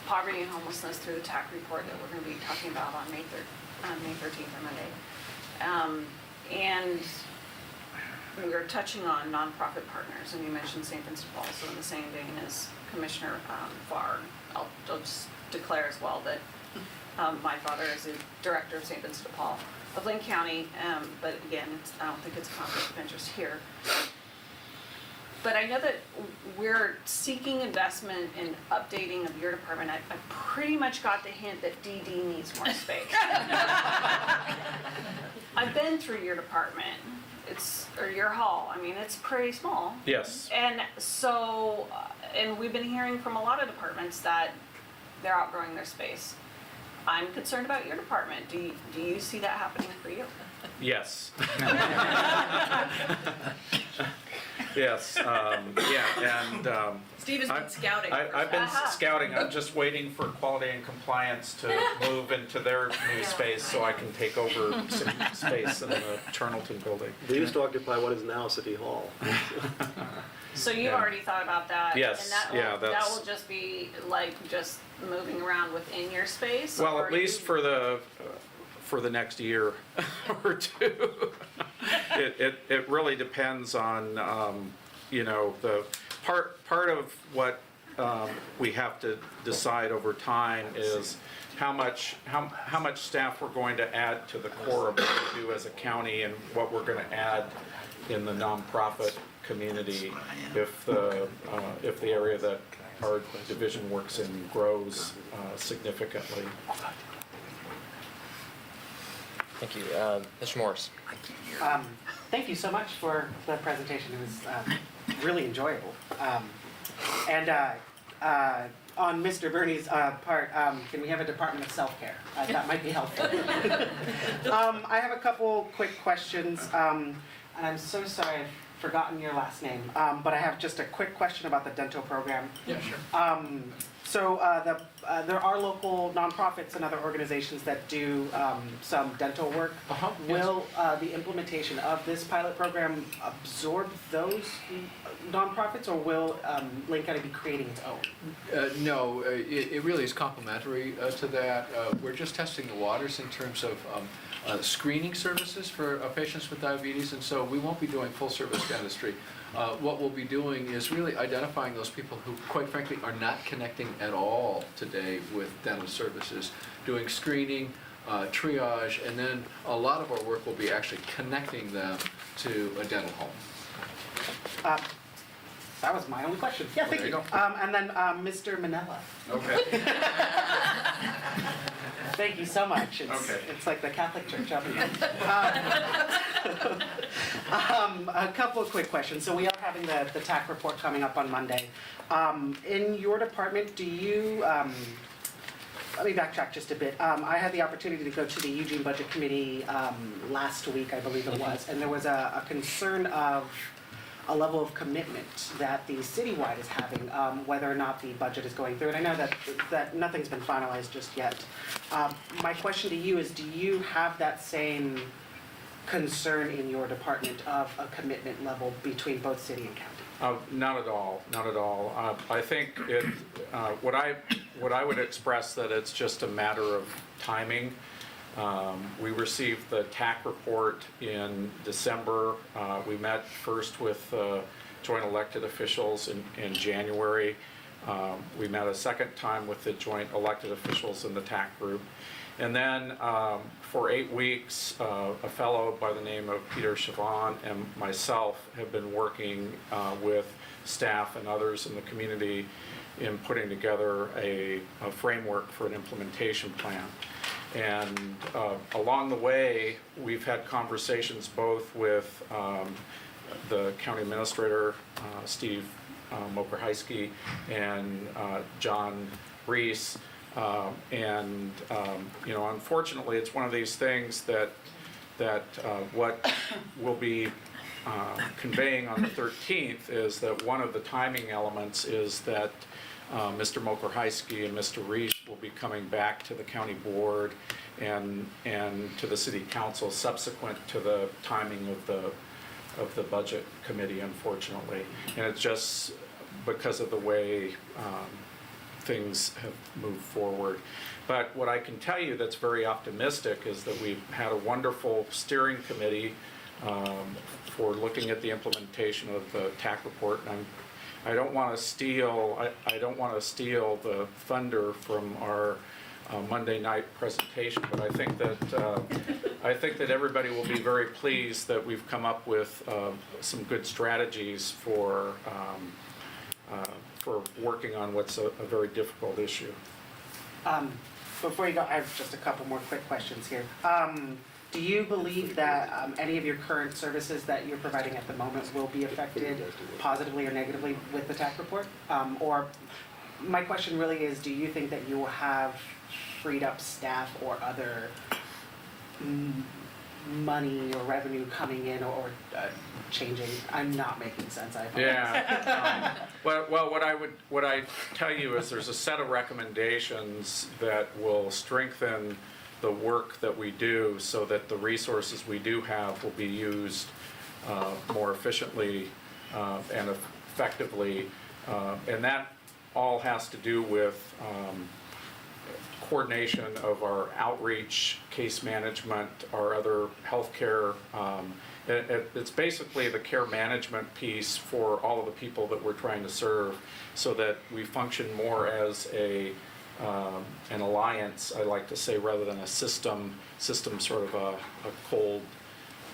poverty and homelessness through the TAC report that we're going to be talking about on May 13th or Monday, and we were touching on nonprofit partners, and you mentioned St. Vincent de Paul, so in the same vein as Commissioner Farr, I'll just declare as well that my father is the director of St. Vincent de Paul of Lane County, but again, I don't think it's a conflict of interest here. But I know that we're seeking investment in updating of your department. I pretty much got the hint that DD needs more space. I've been through your department. Or your hall. I mean, it's pretty small. Yes. And so, and we've been hearing from a lot of departments that they're outgrowing their space. I'm concerned about your department. Do you see that happening for you? Yes. Yes, and. Steve has been scouting. I've been scouting, I'm just waiting for quality and compliance to move into their new space so I can take over some space in the Charnleton building. They used to occupy what is now City Hall. So you've already thought about that? Yes, And yeah, that will just be like just moving around within your space? Well, or at least for the next year or two. It really depends on, you know, the part of what we have to decide over time is how much staff we're going to add to the core of what we do as a county and what we're going to add in the nonprofit community if the area that our division works in grows significantly. Thank you. Mr. Morris. Thank you so much for the presentation. It was really enjoyable. And on Mr. Bernie's part, can we have a department of self-care? That might be helpful. I have a couple quick questions. And I'm so sorry I've forgotten your last name. But I have just a quick question about the dental program. Yeah, sure. So there are local nonprofits and other organizations that do some dental work. Will the implementation of this pilot program absorb those nonprofits, or will Lane County be creating its own? No, it really is complementary to that. We're just testing the waters in terms of screening services for patients with diabetes, and so we won't be doing full-service dentistry. What we'll be doing is really identifying those people who, quite frankly, are not connecting at all today with dental services, doing screening, triage, and then a lot of our work will be actually connecting them to a dental home. That was my only question. Yeah, thank you. And then Mr. Manella. Okay. Thank you so much. Okay. It's like the Catholic Church up here. A couple of quick questions. So we are having the TAC report coming up on Monday. In your department, do you, let me backtrack just a bit. I had the opportunity to go to the Eugene Budget Committee last week, I believe it was, and there was a concern of a level of commitment that the citywide is having, whether or not the budget is going through. And I know that nothing's been finalized just yet. My question to you is, do you have that same concern in your department of a commitment level between both city and county? Not at all, not at all. I think what I would express that it's just a matter of timing. We received the TAC report in December. We met first with joint elected officials in January. We met a second time with the joint elected officials in the TAC group. And then for 8 weeks, a fellow by the name of Peter Chavon and myself have been working with staff and others in the community in putting together a framework for an implementation plan. And along the way, we've had conversations both with the county administrator, Steve Mokerheisky, and John Reese. Unfortunately, it's one of these things that what we'll be conveying on the 13th is that one of the timing elements is that Mr. Mokerheisky and Mr. Reese will be coming back to the county board and to the city council subsequent to the timing of the budget committee, unfortunately. And it's just because of the way things have moved forward. But what I can tell you that's very optimistic is that we've had a wonderful steering committee for looking at the implementation of the TAC report. And I don't want to steal the thunder from our Monday night presentation, but I think that everybody will be very pleased that we've come up with some good strategies for working on what's a very difficult issue. Before you go, I have just a couple more quick questions here. Do you believe that any of your current services that you're providing at the moment will be affected positively or negatively with the TAC report? Or my question really is, do you think that you will have freed up staff or other money or revenue coming in or changing? I'm not making sense, I apologize. Yeah. Well, what I tell you is there's a set of recommendations that will strengthen the work that we do so that the resources we do have will be used more efficiently and effectively. And that all has to do with coordination of our outreach, case management, our other healthcare. It's basically the care management piece for all of the people that we're trying to serve so that we function more as an alliance, I like to say, rather than a system sort of a cold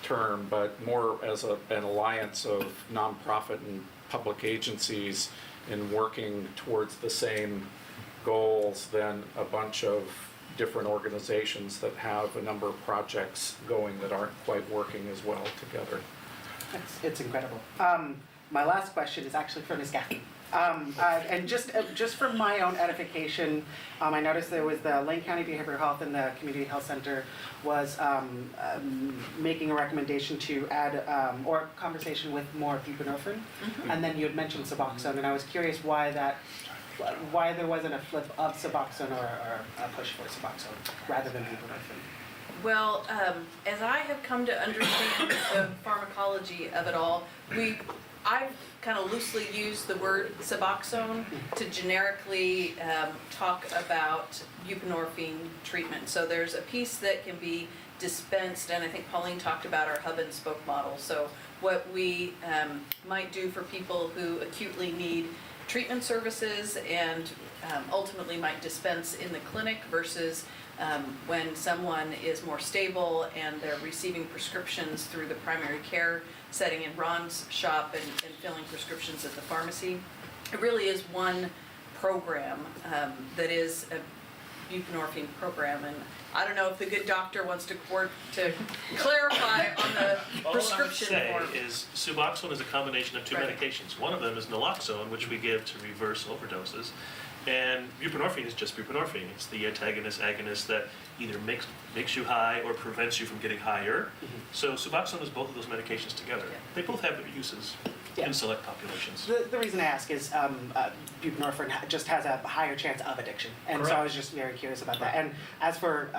term, but more as an alliance of nonprofit and public agencies in working towards the same goals than a bunch of different organizations that have a number of projects going that aren't quite working as well together. It's incredible. My last question is actually for Ms. Gaffney. And just for my own edification, I noticed there was the Lane County Behavioral Health and the Community Health Center was making a recommendation to add or conversation with more buprenorphine, and then you had mentioned Suboxone, and I was curious why there wasn't a flip of Suboxone or a push for Suboxone rather than buprenorphine. Well, as I have come to understand the pharmacology of it all, I've kind of loosely used the word Suboxone to generically talk about buprenorphine treatment. So there's a piece that can be dispensed, and I think Pauline talked about our hub and spoke model. So what we might do for people who acutely need treatment services and ultimately might dispense in the clinic versus when someone is more stable and they're receiving prescriptions through the primary care setting in Ron's shop and filling prescriptions at the pharmacy. It really is one program that is buprenorphine program. And I don't know if the good doctor wants to clarify on the prescription All I form. would say is Suboxone is a combination of two Right. medications. One of them is naloxone, which we give to reverse overdoses. And buprenorphine is just buprenorphine. It's the antagonist agonist that either makes you high or prevents you from getting higher. So Suboxone is both of those medications together. They both have their uses in select populations. The reason I ask is buprenorphine just has a higher chance of addiction, and so I was just very curious about that. And as for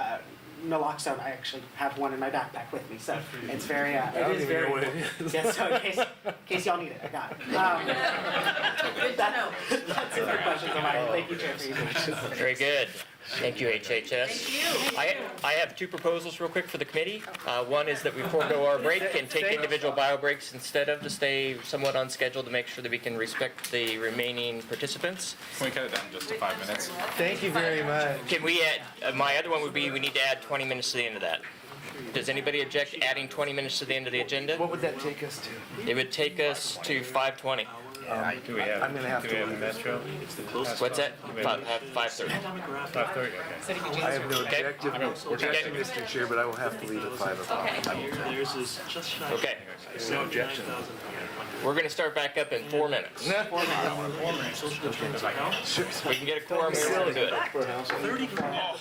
naloxone, I actually have one in my backpack with me, so it's very, I don't even know what it is. Yeah, so in case y'all need it, I got it. Good to know. That's it for questions on my end. Thank you, Chair, for your questions. Very good. Thank you, HHS. Thank you. I have two proposals real quick for the committee. One is that we forego our break and take individual bio breaks instead of to stay somewhat on schedule to make sure that we can respect the remaining participants. Can we cut it down just to 5 minutes? Thank you very much. Can we add, my other one would be we need to add 20 minutes to the end of that. Does anybody object adding 20 minutes to the end of the agenda? What would that take us to? It would take us to 5:20. Do we have, I'm gonna have do to we have leave. Metro? What's that? 5:30. 5:30, okay. I have no objection, Mr. Chair, but I will have to leave at 5 o'clock. Theirs is just shy. Okay. No objection. We're going to start back up in 4 minutes. Social determinants of health. We can get a quorum here, we're good. 30 grand.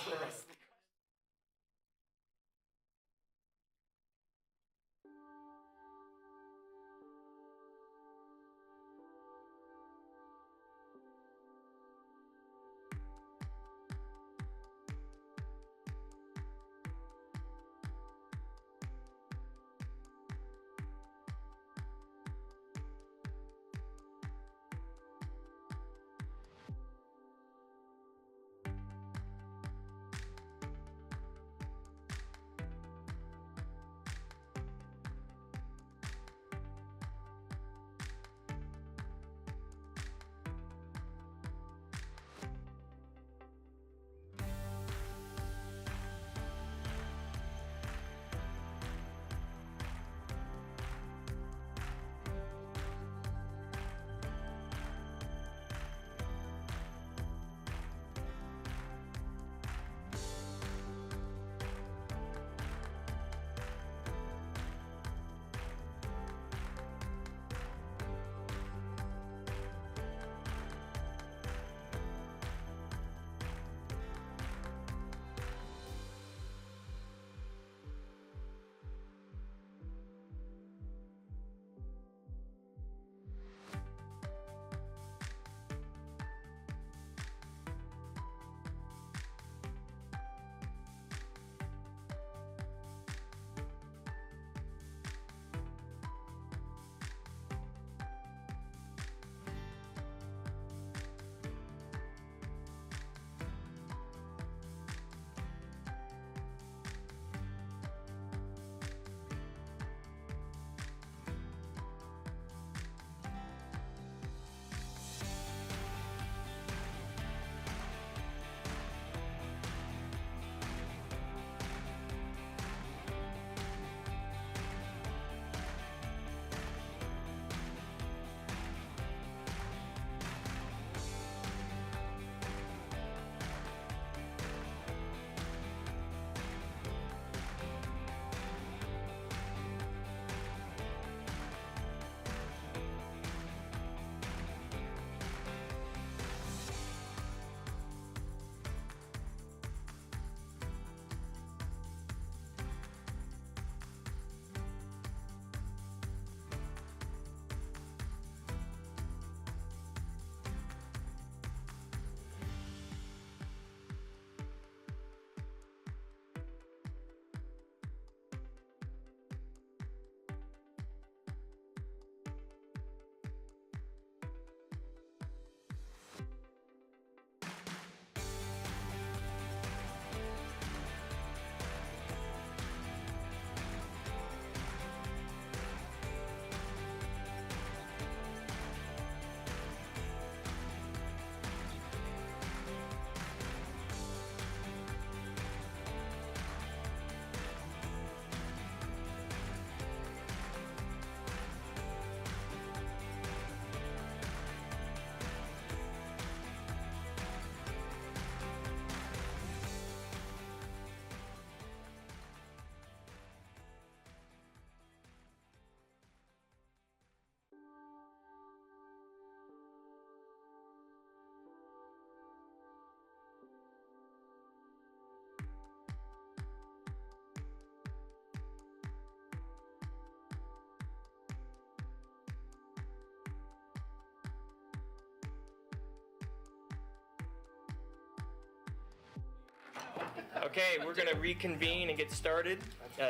Okay, we're going to reconvene and get started.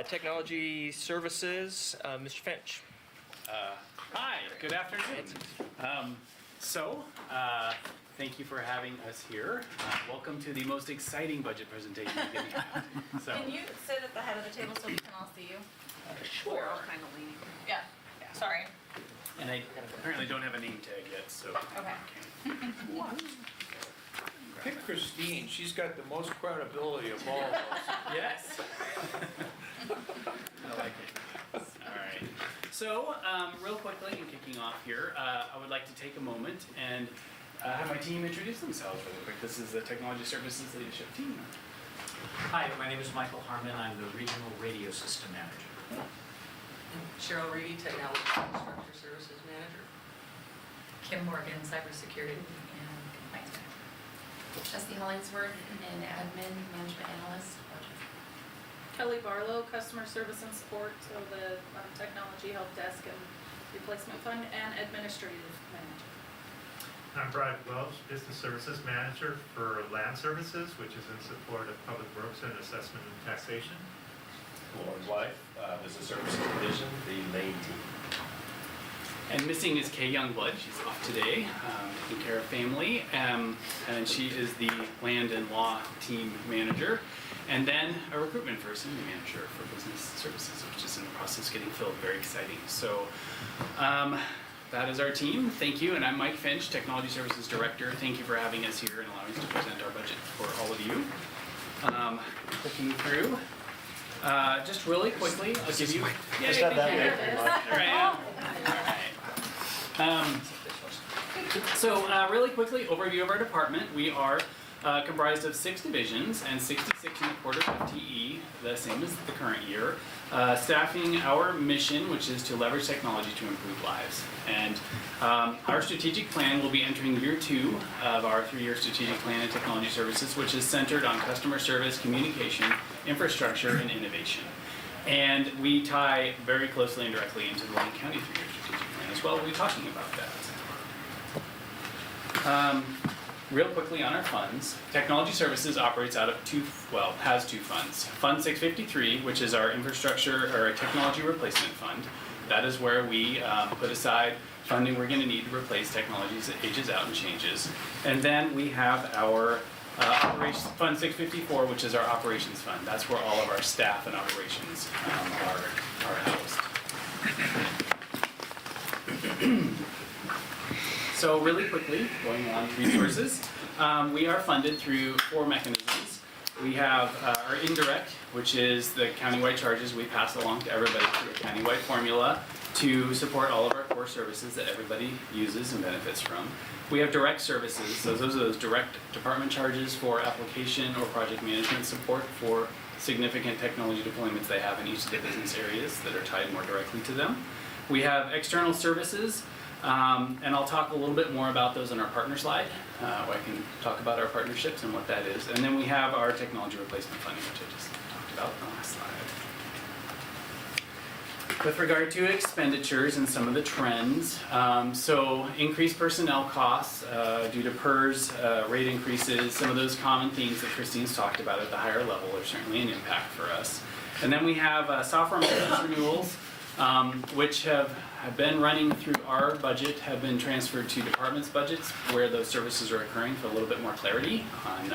Technology Services, Mr. Finch. Hi, good afternoon. Thank you for having us here. Welcome to the most exciting budget presentation you can have. So, Can you sit at the head of the table so we can all see you? Sure. We're all kind of leaning. Yeah, sorry. and I apparently don't have a name tag yet, so. Okay. Pick Christine, she's got the most credibility of all of us. Yes. I like it. All right. So, real quickly, in kicking off here, I would like to take a moment and have my team introduce themselves really quick. This is the Technology Services Leadership Team. Hi, my name is Michael Harmon. I'm the Regional Radio System Manager. Cheryl Reedy, Technology Infrastructure Services Manager. Kim Morgan, Cybersecurity and Compliance Manager. Jesse Hollingsworth, and Admin Management Analyst. Kelly Barlow, Customer Service and Support, so the Technology Help Desk and Replacement Fund, and Administrative Manager. I'm Brad Welch, Business Services Manager for Land Services, which is in support of Public Works and Assessment and Taxation. Lauren Blythe, Business Services Division, the main team. And missing is Kay Youngblood. She's off today, taking care of family, and she is the Land and Law Team Manager. And then a recruitment person, the manager for business services, which is in the process of getting filled. Very exciting. So that is our team. Thank you. And I'm Mike Finch, Technology Services Director. Thank you for having us here and allowing us to present our budget for all of you. Clicking through. Just really quickly, I'll give you. Yeah, Just have that thank you. there. All right. So really quickly, overview of our department. We are comprised of 6 divisions and 66.25 FTE, the same as the current year. Staffing our mission, which is to leverage technology to improve lives. And our strategic plan will be entering year 2 of our 3-year strategic plan in technology services, which is centered on customer service, communication, infrastructure, and innovation. And we tie very closely and directly into the Lane County 3-year strategic plan as well. We'll be talking about that. Real quickly on our funds, Technology Services operates out of has 2 funds. Fund 653, which is our infrastructure or technology replacement fund. That is where we put aside funding we're going to need to replace technologies that ages out and changes. And then we have our Fund 654, which is our operations fund. That's where all of our staff and operations are housed. So really quickly, going on resources, we are funded through 4 mechanisms. We have our indirect, which is the countywide charges we pass along to everybody through a countywide formula to support all of our core services that everybody uses and benefits from. We have direct services, so those are those direct department charges for application or project management support for significant technology deployments they have in each of the business areas that are tied more directly to them. We have external services, and I'll talk a little bit more about those in our partner slide, where I can talk about our partnerships and what that is. And then we have our technology replacement funding, which I just talked about in the last slide. With regard to expenditures and some of the trends, so increased personnel costs due to PERS, rate increases, some of those common themes that Christine's talked about at the higher level are certainly an impact for us. And then we have software maintenance renewals, which have been running through our budget, have been transferred to departments' budgets where those services are occurring for a little bit more clarity on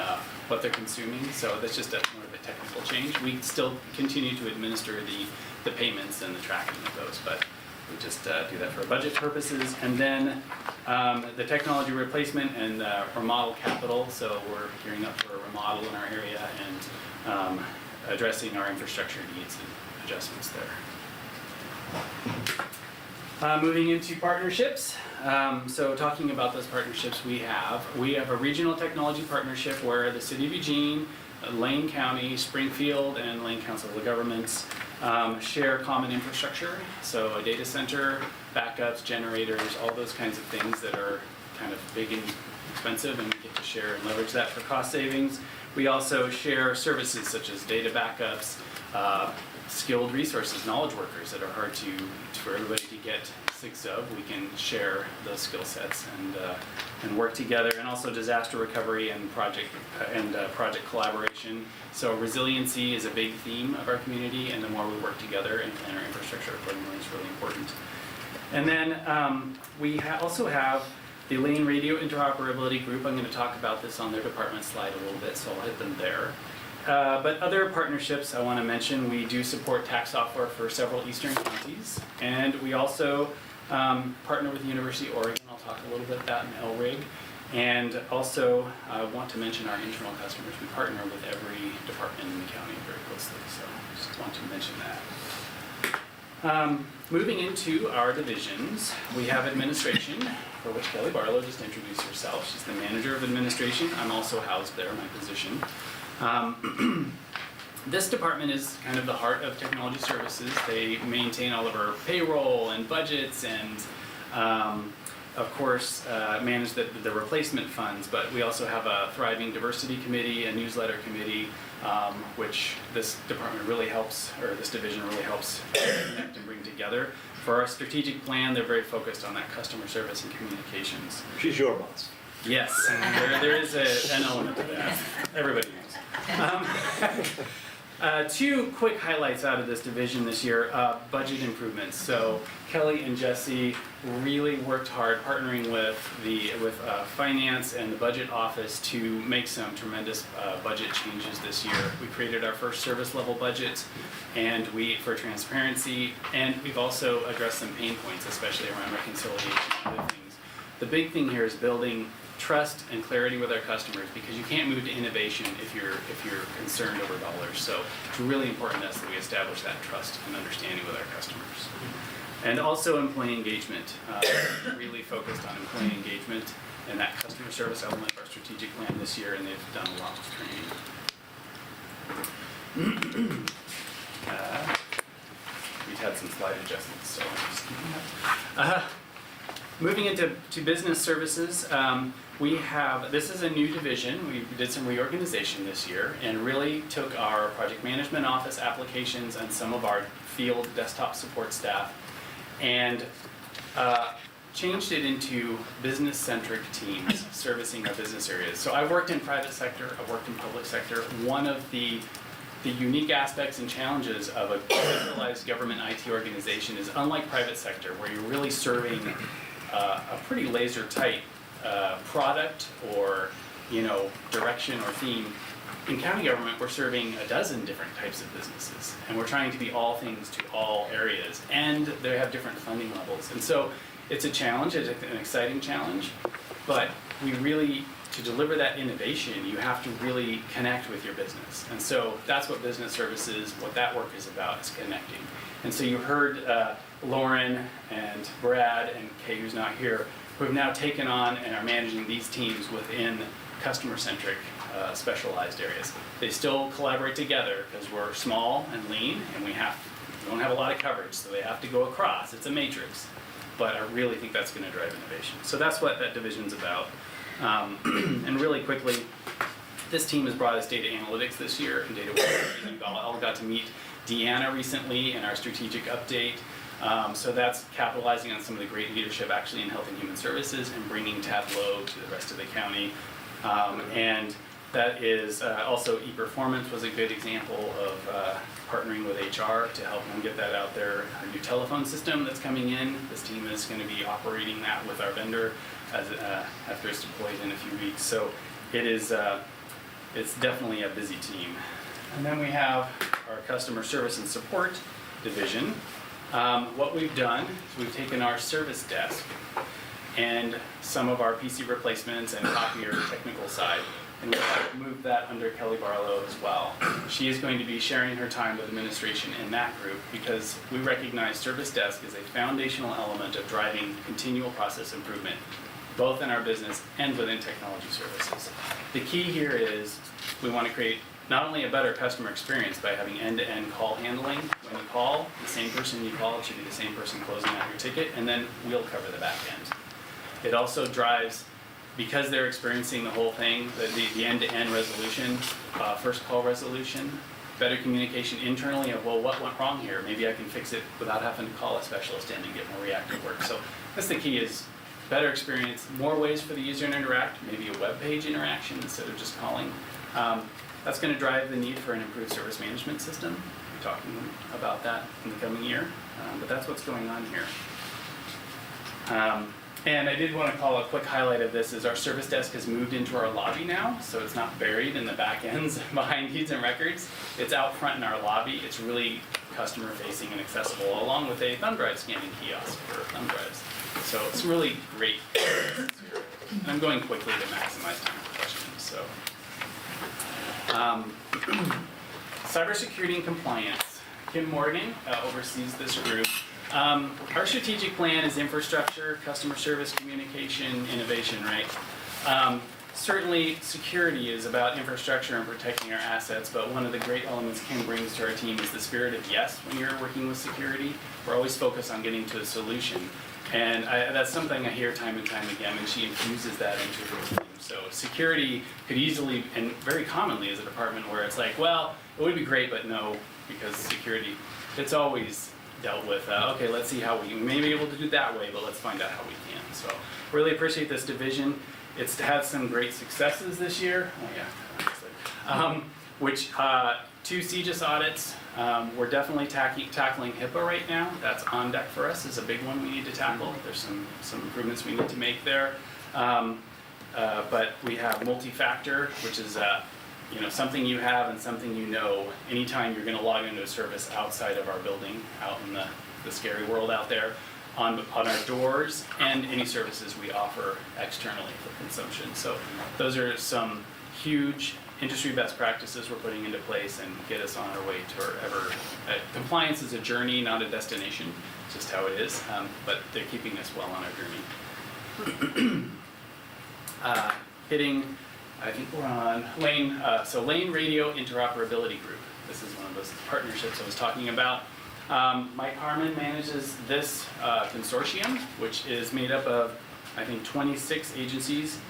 what they're consuming. So that's just more of a technical change. We still continue to administer the payments and the tracking of those, but we just do that for budget purposes. And then the technology replacement and remodel capital. So we're gearing up for a remodel in our area and addressing our infrastructure needs and adjustments there. Moving into partnerships, so talking about those partnerships we have a regional technology partnership where the City of Eugene, Lane County, Springfield, and Lane Council of Governments share common infrastructure, so a data center, backups, generators, all those kinds of things that are kind of big and expensive, and we get to share and leverage that for cost savings. We also share services such as data backups, skilled resources, knowledge workers that are hard for everybody to get six of. We can share those skill sets and work together, and also disaster recovery and project collaboration. So resiliency is a big theme of our community, and the more we work together and plan our infrastructure accordingly is really important. And then we also have the Lane Radio Interoperability Group. I'm going to talk about this on their department slide a little bit, so I'll hit them there. But other partnerships I want to mention, we do support tax software for several eastern counties, and we also partner with the University of Oregon. I'll talk a little bit about that in LRIG. And also, I want to mention our internal customers. We partner with every department in the county very closely, so I just want to mention that. Moving into our divisions, we have administration, for which Kelly Barlow just introduced herself. She's the manager of administration. I'm also housed there, my position. This department is kind of the heart of technology services. They maintain all of our payroll and budgets and, of course, manage the replacement funds. But we also have a thriving diversity committee, a newsletter committee, which this department really helps, or this division really helps connect and bring together. For our strategic plan, they're very focused on that customer service and communications. She's your boss. Yes, there is an element to that. Everybody knows. Two quick highlights out of this division this year, budget improvements. So Kelly and Jesse really worked hard partnering with finance and the budget office to make some tremendous budget changes this year. We created our first service level budget and for transparency, and we've also addressed some pain points, especially around reconciliation and other things. The big thing here is building trust and clarity with our customers, because you can't move to innovation if you're concerned over dollars. So it's really important to us that we establish that trust and understanding with our customers. And also employee engagement, really focused on employee engagement and that customer service element of our strategic plan this year, and they've done a lot with training. We've had some slide adjustments, so I'm just keeping up. Moving into business services, this is a new division. We did some reorganization this year and really took our project management office applications and some of our field desktop support staff and changed it into business-centric teams servicing our business areas. So I've worked in private sector, I've worked in public sector. One of the unique aspects and challenges of a centralized government IT organization is, unlike private sector, where you're really serving a pretty laser-tight product or direction or theme. In county government, we're serving a dozen different types of businesses, and we're trying to be all things to all areas, and they have different funding levels. And so it's a challenge, it's an exciting challenge, but we really, to deliver that innovation, you have to really connect with your business. And so that's what business services, what that work is about, is connecting. And so you heard Lauren and Brad and Kay, who's not here, who have now taken on and are managing these teams within customer-centric specialized areas. They still collaborate together because we're small and lean, and we don't have a lot of coverage, so they have to go across. It's a matrix. But I really think that's going to drive innovation. So that's what that division's about. And really quickly, this team has brought us data analytics this year and data work. You all got to meet Deanna recently in our strategic update. So that's capitalizing on some of the great leadership actually in Health and Human Services and bringing Tableau to the rest of the county. And that is also ePerformance was a good example of partnering with HR to help them get that out there. Our new telephone system that's coming in, this team is going to be operating that with our vendor after it's deployed in a few weeks. So it's definitely a busy team. And then we have our customer service and support division. What we've done is we've taken our service desk and some of our PC replacements and copier technical side, and we've moved that under Kelly Barlow as well. She is going to be sharing her time with administration in that group because we recognize service desk is a foundational element of driving continual process improvement, both in our business and within technology services. The key here is we want to create not only a better customer experience by having end-to-end call handling. When you call, the same person you call should be the same person closing out your ticket, and then we'll cover the back end. It also drives, because they're experiencing the whole thing, the end-to-end resolution, first call resolution, better communication internally of, well, what went wrong here? Maybe I can fix it without having to call a specialist in and get more reactive work. So that's the key, is better experience, more ways for the user to interact, maybe a web page interaction instead of just calling. That's going to drive the need for an improved service management system. We're talking about that in the coming year, but that's what's going on here. And I did want to call a quick highlight of this is our service desk has moved into our lobby now, so it's not buried in the back ends behind deeds and records. It's out front in our lobby. It's really customer facing and accessible, along with a thumb drive scanning kiosk for thumb drives. So it's really great. And I'm going quickly to maximize time for questions. So, cybersecurity and compliance. Kim Morgan oversees this group. Our strategic plan is infrastructure, customer service, communication, innovation, right? Certainly, security is about infrastructure and protecting our assets, but one of the great elements Kim brings to our team is the spirit of yes when you're working with security. We're always focused on getting to a solution. And that's something I hear time and time again, and she infuses that into her team. So security could easily, and very commonly is a department where it's like, well, it would be great, but no, because security, it's always dealt with, okay, let's see how we may be able to do it that way, but let's find out how we can. So really appreciate this division. It's had some great successes this year. Oh yeah, which 2 CGIS audits. We're definitely tackling HIPAA right now. That's on deck for us, is a big one we need to tackle. There's some improvements we need to make there. But we have multi-factor, which is something you have and something you know anytime you're going to log into a service outside of our building, out in the scary world out there, on our doors, and any services we offer externally for consumption. So those are some huge industry best practices we're putting into place and get us on our way to our compliance is a journey, not a destination, just how it is, but they're keeping us well on our journey. Hitting, I think we're on Lane, so Lane Radio Interoperability Group. This is one of those partnerships I was talking about. Mike Harmon manages this consortium, which is made up of, I think, 26 agencies,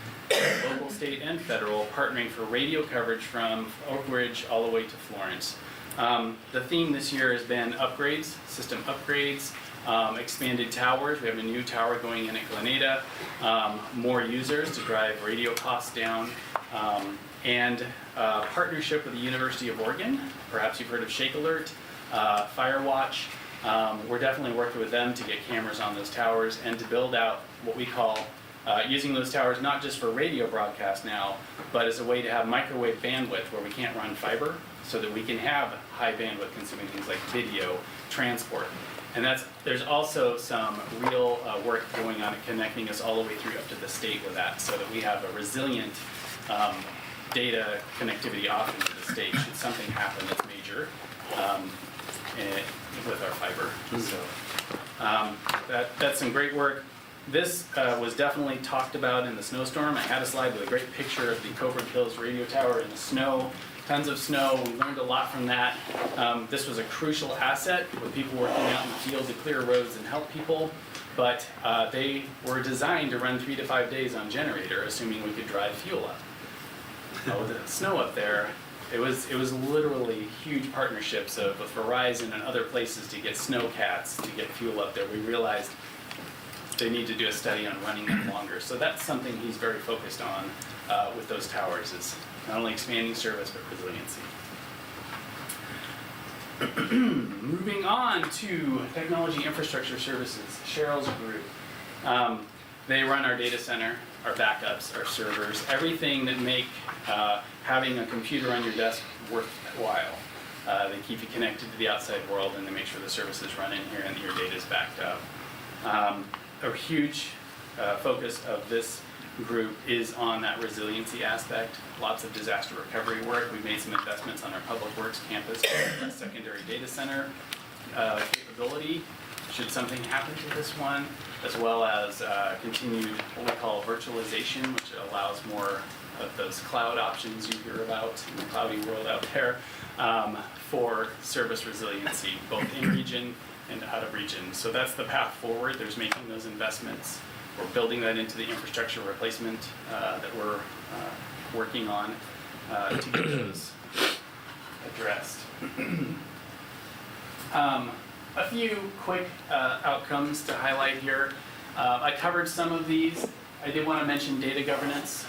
local, state, and federal, partnering for radio coverage from Oak Ridge all the way to Florence. The theme this year has been upgrades, system upgrades, expanded towers. We have a new tower going in at Glenada, more users to drive radio costs down, and partnership with the University of Oregon. Perhaps you've heard of Shake Alert, Firewatch. We're definitely working with them to get cameras on those towers and to build out what we call using those towers not just for radio broadcast now, but as a way to have microwave bandwidth where we can't run fiber, so that we can have high bandwidth consuming things like video, transport. And there's also some real work going on at connecting us all the way through up to the state with that, so that we have a resilient data connectivity off into the state should something happen that's major with our fiber. So that's some great work. This was definitely talked about in the snowstorm. I had a slide with a great picture of the Coburn Hills radio tower in the snow. Tons of snow. We learned a lot from that. This was a crucial asset with people working out in the field to clear roads and help people. But they were designed to run 3 to 5 days on generator, assuming we could drive fuel up. With the snow up there, it was literally huge partnerships of Verizon and other places to get snowcats to get fuel up there. We realized they need to do a study on running them longer. So that's something he's very focused on with those towers, is not only expanding service, but resiliency. Moving on to technology infrastructure services, Cheryl's group. They run our data center, our backups, our servers, everything that make having a computer on your desk worthwhile. They keep you connected to the outside world, and they make sure the services run in here and your data is backed up. A huge focus of this group is on that resiliency aspect. Lots of disaster recovery work. We've made some investments on our public works campus, secondary data center capability, should something happen to this one, as well as continued what we call virtualization, which allows more of those cloud options you hear about in the cloudy world out there for service resiliency, both in region and out of region. So that's the path forward. There's making those investments. We're building that into the infrastructure replacement that we're working on to get those addressed. A few quick outcomes to highlight here. I covered some of these. I did want to mention data governance.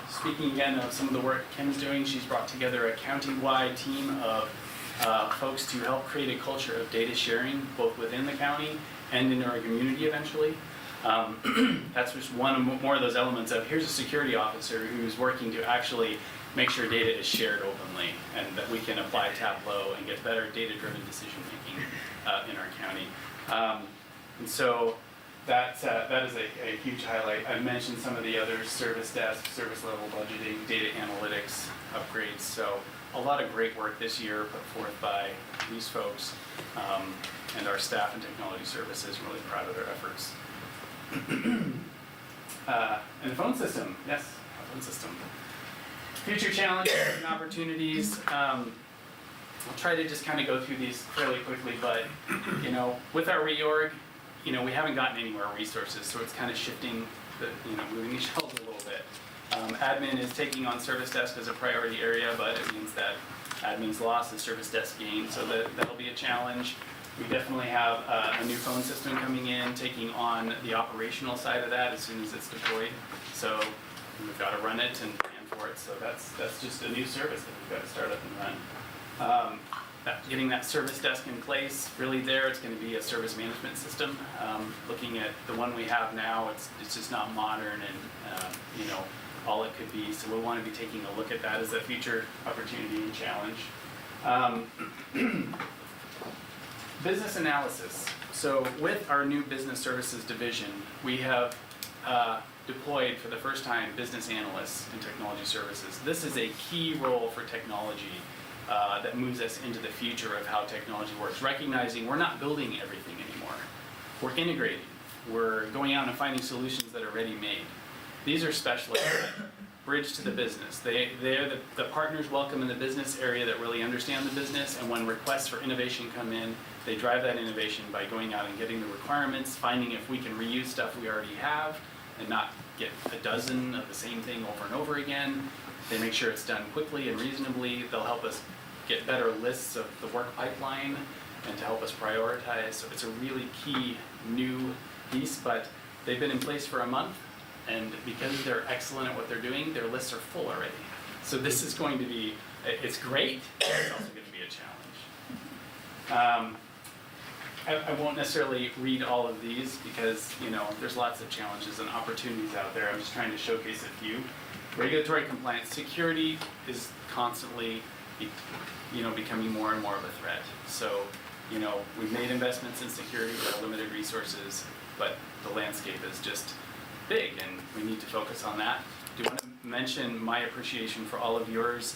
Speaking again of some of the work Kim's doing, she's brought together a county-wide team of folks to help create a culture of data sharing, both within the county and in our community eventually. That's just one more of those elements of here's a security officer who's working to actually make sure data is shared openly and that we can apply Tableau and get better data-driven decision-making in our county. And so that is a huge highlight. I mentioned some of the others: service desk, service level budgeting, data analytics, upgrades. So a lot of great work this year put forth by these folks and our staff and technology services. Really proud of their efforts. And the phone system, yes, our phone system. Future challenges and opportunities. I'll try to just kind of go through these fairly quickly, but with our reorg, we haven't gotten any more resources, so it's kind of shifting, moving the shelves a little bit. Admin is taking on service desk as a priority area, but it means that admin's loss is service desk gain, so that'll be a challenge. We definitely have a new phone system coming in, taking on the operational side of that as soon as it's deployed. So we've got to run it and plan for it. So that's just a new service that we've got to start up and run. Getting that service desk in place, really there, it's going to be a service management system. Looking at the one we have now, it's just not modern and all it could be. So we'll want to be taking a look at that as a future opportunity and challenge. Business analysis. So with our new business services division, we have deployed for the first time business analysts in technology services. This is a key role for technology that moves us into the future of how technology works, recognizing we're not building everything anymore. We're integrating. We're going out and finding solutions that are ready-made. These are specialists that bridge to the business. They're the partners welcome in the business area that really understand the business, and when requests for innovation come in, they drive that innovation by going out and getting the requirements, finding if we can reuse stuff we already have and not get a dozen of the same thing over and over again. They make sure it's done quickly and reasonably. They'll help us get better lists of the work pipeline and to help us prioritize. So it's a really key new piece, but they've been in place for a month, and because they're excellent at what they're doing, their lists are full already. So this is going to be, it's great, but it's also going to be a challenge. I won't necessarily read all of these because, there's lots of challenges and opportunities out there. I'm just trying to showcase a few. Regulatory compliance. Security is constantly, becoming more and more of a threat. So, we've made investments in security with our limited resources, but the landscape is just big and we need to focus on that. I do want to mention my appreciation for all of yours.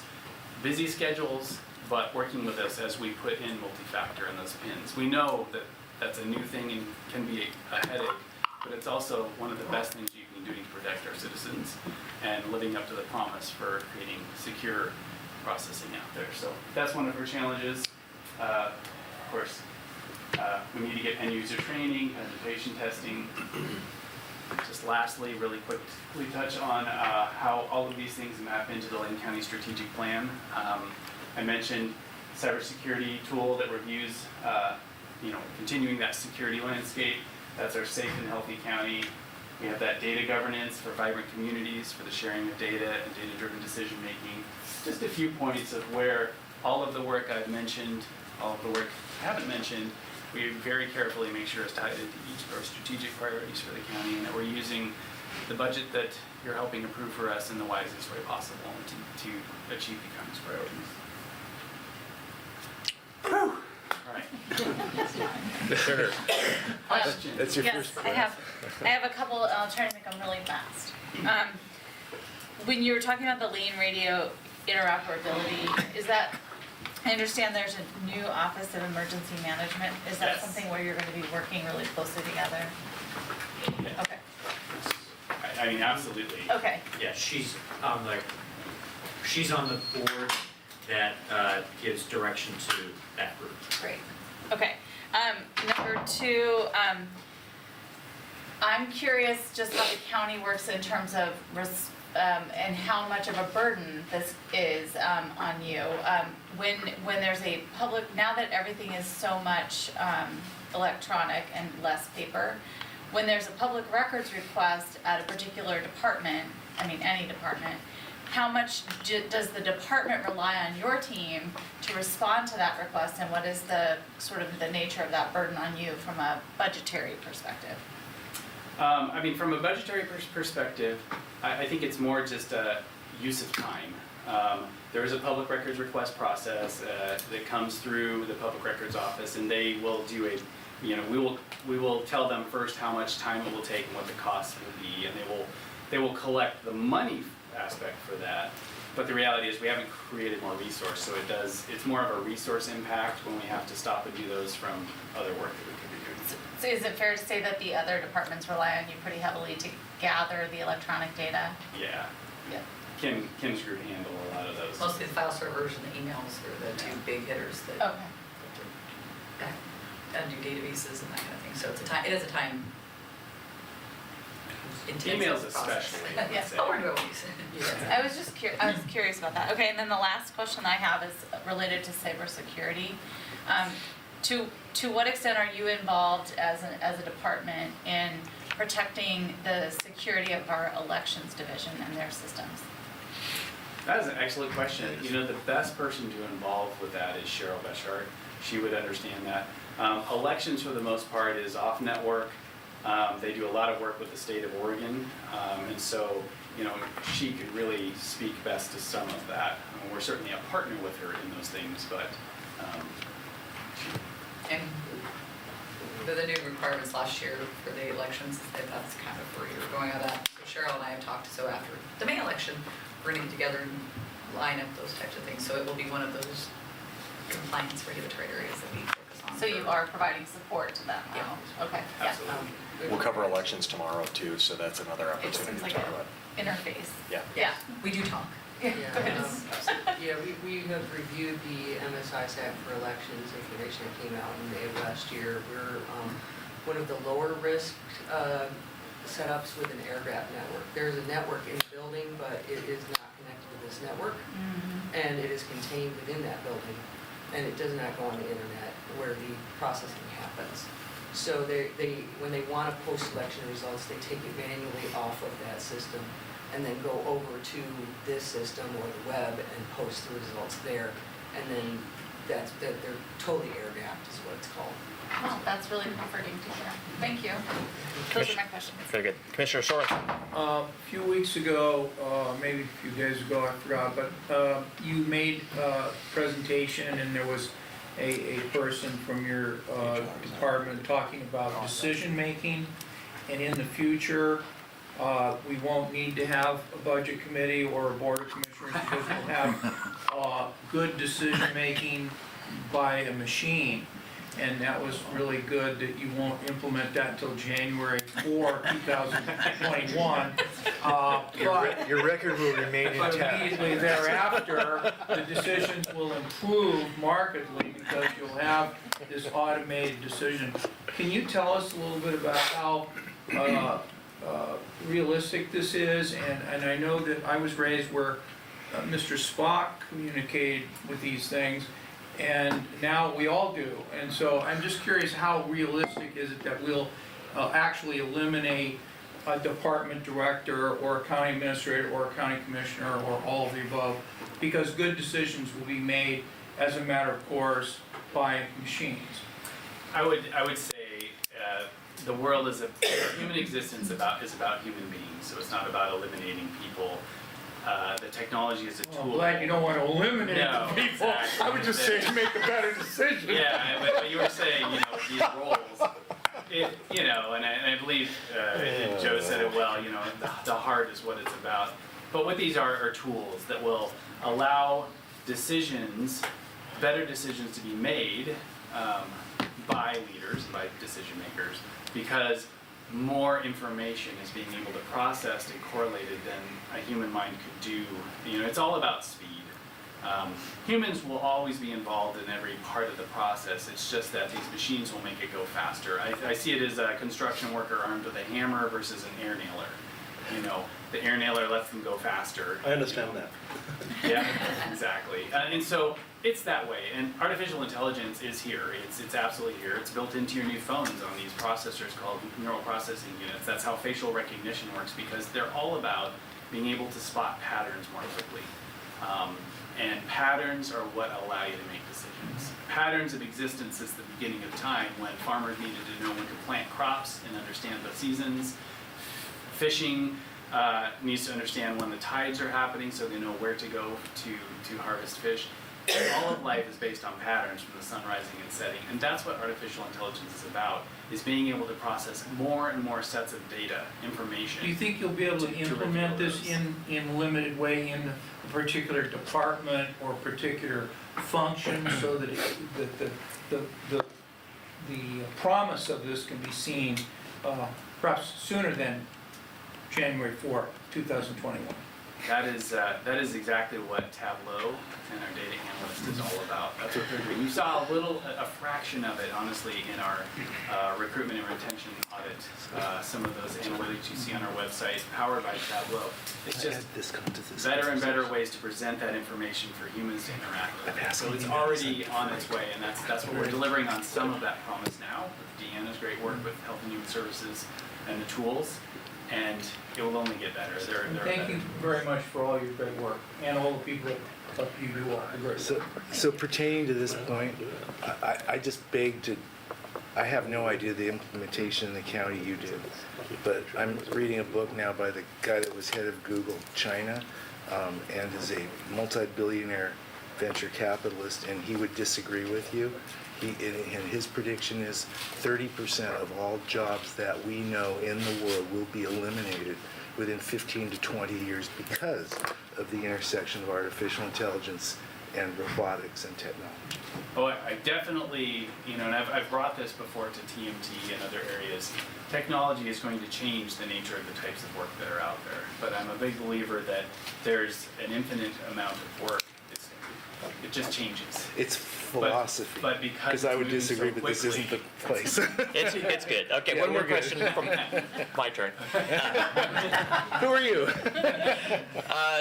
Busy schedules, but working with us as we put in multi-factor in those pins. We know that that's a new thing and can be a headache, but it's also one of the best things you can do to protect our citizens and living up to the promise for creating secure processing out there. So that's one of our challenges. Of course, we need to get end user training, penetration testing. Just lastly, really quickly touch on how all of these things map into the Lane County strategic plan. I mentioned cybersecurity tool that reviews, continuing that security landscape. That's our safe and healthy county. We have that data governance for vibrant communities, for the sharing of data and data-driven decision-making. Just a few points of where all of the work I've mentioned, all of the work I haven't mentioned, we very carefully make sure it's tied into each of our strategic priorities for the county, and that we're using the budget that you're helping approve for us in the wisest way possible to achieve the county's priorities. Whew. All right. Sure. Question. That's your Yes, first I have a couple, I'll try to make them really fast. When you were talking about the Lean radio interoperability, is that, I understand there's a new Office of Emergency Management. Is that Yes. something where you're going to be working really closely together? Yeah. Okay. I mean, absolutely. Okay. Yeah, she's on the board that gives direction to that group. Great. Okay. Number two, I'm curious just how the county works in terms of and how much of a burden this is on you. When there's a public, now that everything is so much electronic and less paper, when there's a public records request at a particular department, I mean any department, how much does the department rely on your team to respond to that request, and what is the sort of the nature of that burden on you from a budgetary perspective? I mean, from a budgetary perspective, I think it's more just a use of time. There is a public records request process that comes through the public records office, and they will do a, you know, we will tell them first how much time it will take and what the cost will be, and they will collect the money aspect for that. But the reality is we haven't created more resource, so it's more of a resource impact when we have to stop and do those from other work that we could be doing. So is it fair to say that the other departments rely on you pretty heavily to gather the electronic data? Yeah. Yeah. Kim's group handle a lot of those. Mostly the file servers and the emails are the two big hitters that Okay. and do databases and that kind of thing. So it is a time intensive Emails process. especially, I would Yes. say. Oh, we're always. I was just I was curious about that. Okay, and then the last question I have is related to cybersecurity. To what extent are you involved as a department in protecting the security of our elections division and their systems? That is an excellent question. You know, the best person to involve with that is Cheryl Beshart. She would understand that. Elections, for the most part, is off network. They do a lot of work with the state of Oregon, and so, you know, she could really speak best to some of that. We're certainly a partner with her in those things, but And the new requirements last year for the elections, that's kind of where you're going on that. So Cheryl and I have talked, so after the May election, we're gonna get together and line up those types of things. So it will be one of those compliance regulatory areas that we focus on. So you are providing support to that now? Okay, yeah. absolutely. We'll cover elections tomorrow too, so that's another It just opportunity seems to like talk about. an interface. Yeah. Yeah. We do talk. Yeah, Yeah, good. yeah, we have reviewed the MSISAC for elections information that came out in May of last year. We're one of the lower risk setups with an air gap network. There's a network in the building, but it is not connected to this network, and it is contained within that building, and it does not go on the internet where the processing happens. So when they want to post election results, they take it manually off of that system and then go over to this system or the web and post the results there. And then they're totally air gapped is what it's called. Oh, that's really comforting to hear. Thank you. Those are my questions. Very good. Commissioner Sorensen? A few weeks ago, maybe a few days ago, I forgot, but you made a presentation and there was a person from your department talking about decision-making. And in the future, we won't need to have a budget committee or a board of commissioners because we'll have good decision-making by a machine. And that was really good that you won't implement that until January 4, 2021. Your record will remain But intact. immediately thereafter, the decisions will improve markedly because you'll have this automated decision. Can you tell us a little bit about how realistic this is? And I know that I was raised where Mr. Spock communicated with these things, and now we all do. And so I'm just curious, how realistic is it that we'll actually eliminate a department director or a county administrator or a county commissioner or all of the above? Because good decisions will be made as a matter of course by machines. I would say the world is human existence is about human beings, so it's not about eliminating people. The technology is a tool. I'm glad you don't want to eliminate No, the people. exactly. I would just say to make a better decision. Yeah, but you were saying, you know, these roles, you know, and I believe Joe said it well, you know, the heart is what it's about. But what these are tools that will allow decisions, better decisions to be made by leaders, by decision makers, because more information is being able to process and correlated than a human mind could do. You know, it's all about speed. Humans will always be involved in every part of the process. It's just that these machines will make it go faster. I see it as a construction worker armed with a hammer versus an air nailer. you know, the air nailer lets them go faster. I understand that. Yeah, exactly. And so it's that way. And artificial intelligence is here. It's absolutely here. It's built into your new phones on these processors called neural processing units. That's how facial recognition works, because they're all about being able to spot patterns more quickly. And patterns are what allow you to make decisions. Patterns have existed since the beginning of time, when farmers needed to know when to plant crops and understand the seasons. Fishing needs to understand when the tides are happening, so they know where to go to harvest fish. All of life is based on patterns from the sun rising and setting, and that's what artificial intelligence is about, is being able to process more and more sets of data, information. Do you think you'll be able to to implement reveal this those. in a limited way in a particular department or particular function, so that the promise of this can be seen perhaps sooner than January 4, 2021? That is exactly what Tableau and our data analyst is all about. That's what they're doing. You saw a fraction of it, honestly, in our recruitment and retention audit. Some of those analytics you see on our website, powered by Tableau. It's just better and better ways to present that information for humans to interact with. So it's already on its way, and that's what we're delivering on some of that promise now. With Deanna's great work with Health and Human Services and the tools. And it will only get better. Thank you very much for all your great work, and all the people that help you do all the great work. So pertaining to this point, I just beg to, I have no idea the implementation in the county you do, but I'm reading a book now by the guy that was head of Google China, and is a multi-billionaire venture capitalist, and he would disagree with you. And his prediction is 30% of all jobs that we know in the world will be eliminated within 15 to 20 years because of the intersection of artificial intelligence and robotics and technology. Oh, I definitely, and I've brought this before to TMT and other areas. Technology is going to change the nature of the types of work that are out there, but I'm a big believer that there's an infinite amount of work. It just changes. It's philosophy. But because I would it's moving disagree, so but this isn't the quickly. place. It's good. Okay, Yeah, one more we're good. question from my turn. Who are you?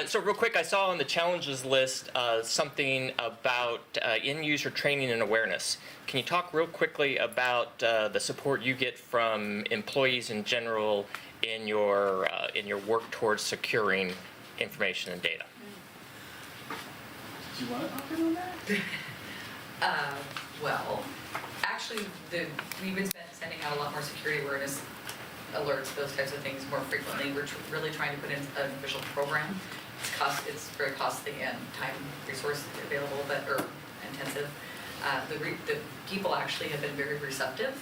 So real quick, I saw on the challenges list something about end-user training and awareness. Can you talk real quickly about the support you get from employees in general in your work towards securing information and data? Do you want to open on that? Well, actually, we've been sending out a lot more security awareness alerts, those types of things more frequently. We're really trying to put in an official program. It's very costly and time resource available, or intensive. The people actually have been very receptive,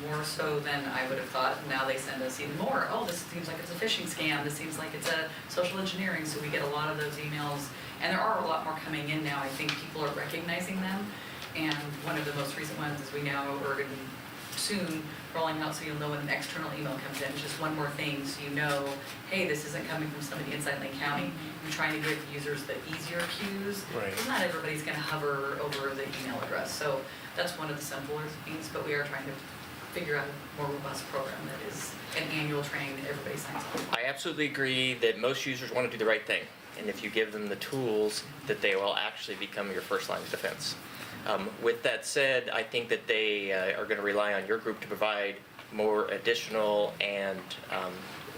more so than I would have thought. Now they send us even more. Oh, this seems like it's a phishing scam. This seems like it's a social engineering. So we get a lot of those emails. And there are a lot more coming in now. I think people are recognizing them. And one of the most recent ones is we now are going to be soon rolling out, so you'll know when an external email comes in. Just one more thing, so you know, hey, this isn't coming from somebody inside Lane County. You're trying to give users the easier cues. Right. Because not everybody's going to hover over the email address. So that's one of the simpler things, but we are trying to figure out a more robust program that is an annual training that everybody signs up for. I absolutely agree that most users want to do the right thing. And if you give them the tools, that they will actually become your first line of defense. With that said, I think that they are going to rely on your group to provide more additional and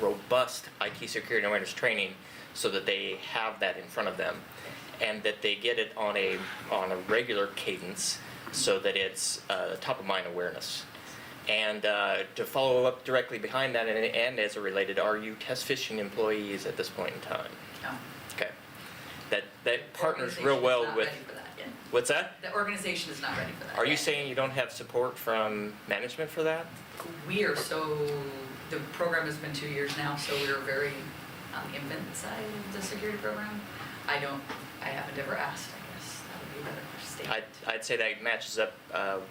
robust IT security and awareness training so that they have that in front of them and that they get it on a regular cadence so that it's top of mind awareness. And to follow up directly behind that and as a related, are you test phishing employees at this point in time? No. Okay. That partners real well with. Ready for that yet. What's that? The organization is not ready for that Are you yet. saying you don't have support from management for that? We are the program has been 2 years now, so we're very on the infant side of the security program. I haven't ever asked, I guess. That would be a better statement. I'd say that matches up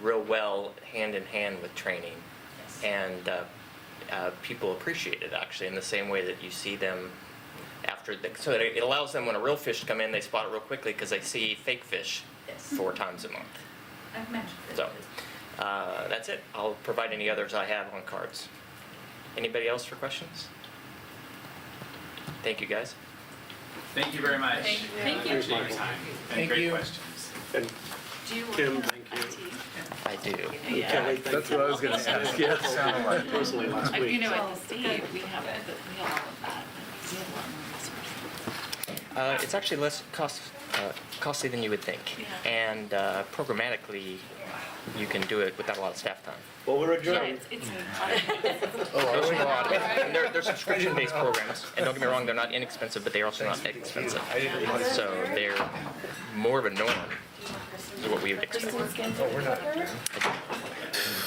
real well hand in hand with training. Yes. And people appreciate it actually in the same way that you see them so that it allows them when a real fish come in, they spot it real quickly because they see fake fish Yes. 4 times a month. I've mentioned it. So that's it. I'll provide any others I have on cards. Anybody else for questions? Thank you, guys. Thank you very much. Thank you. Thank you. Appreciate your time and Thank great you. questions. And Do you Kim, want thank you. I do. And Kelly, thank That's what I was gonna ask, yes. Personally last week. You know, at the state, we have it, but we have all of that, but we have a lot more resources. It's actually less costly than you would think. Yeah. And programmatically, you can do it without a lot of staff time. Well, we're Yeah, adjourned. it's There's a lot of it. And they're subscription-based programs. And don't get me wrong, they're not inexpensive, but they're also not expensive. So they're more of a norm than what we would expect.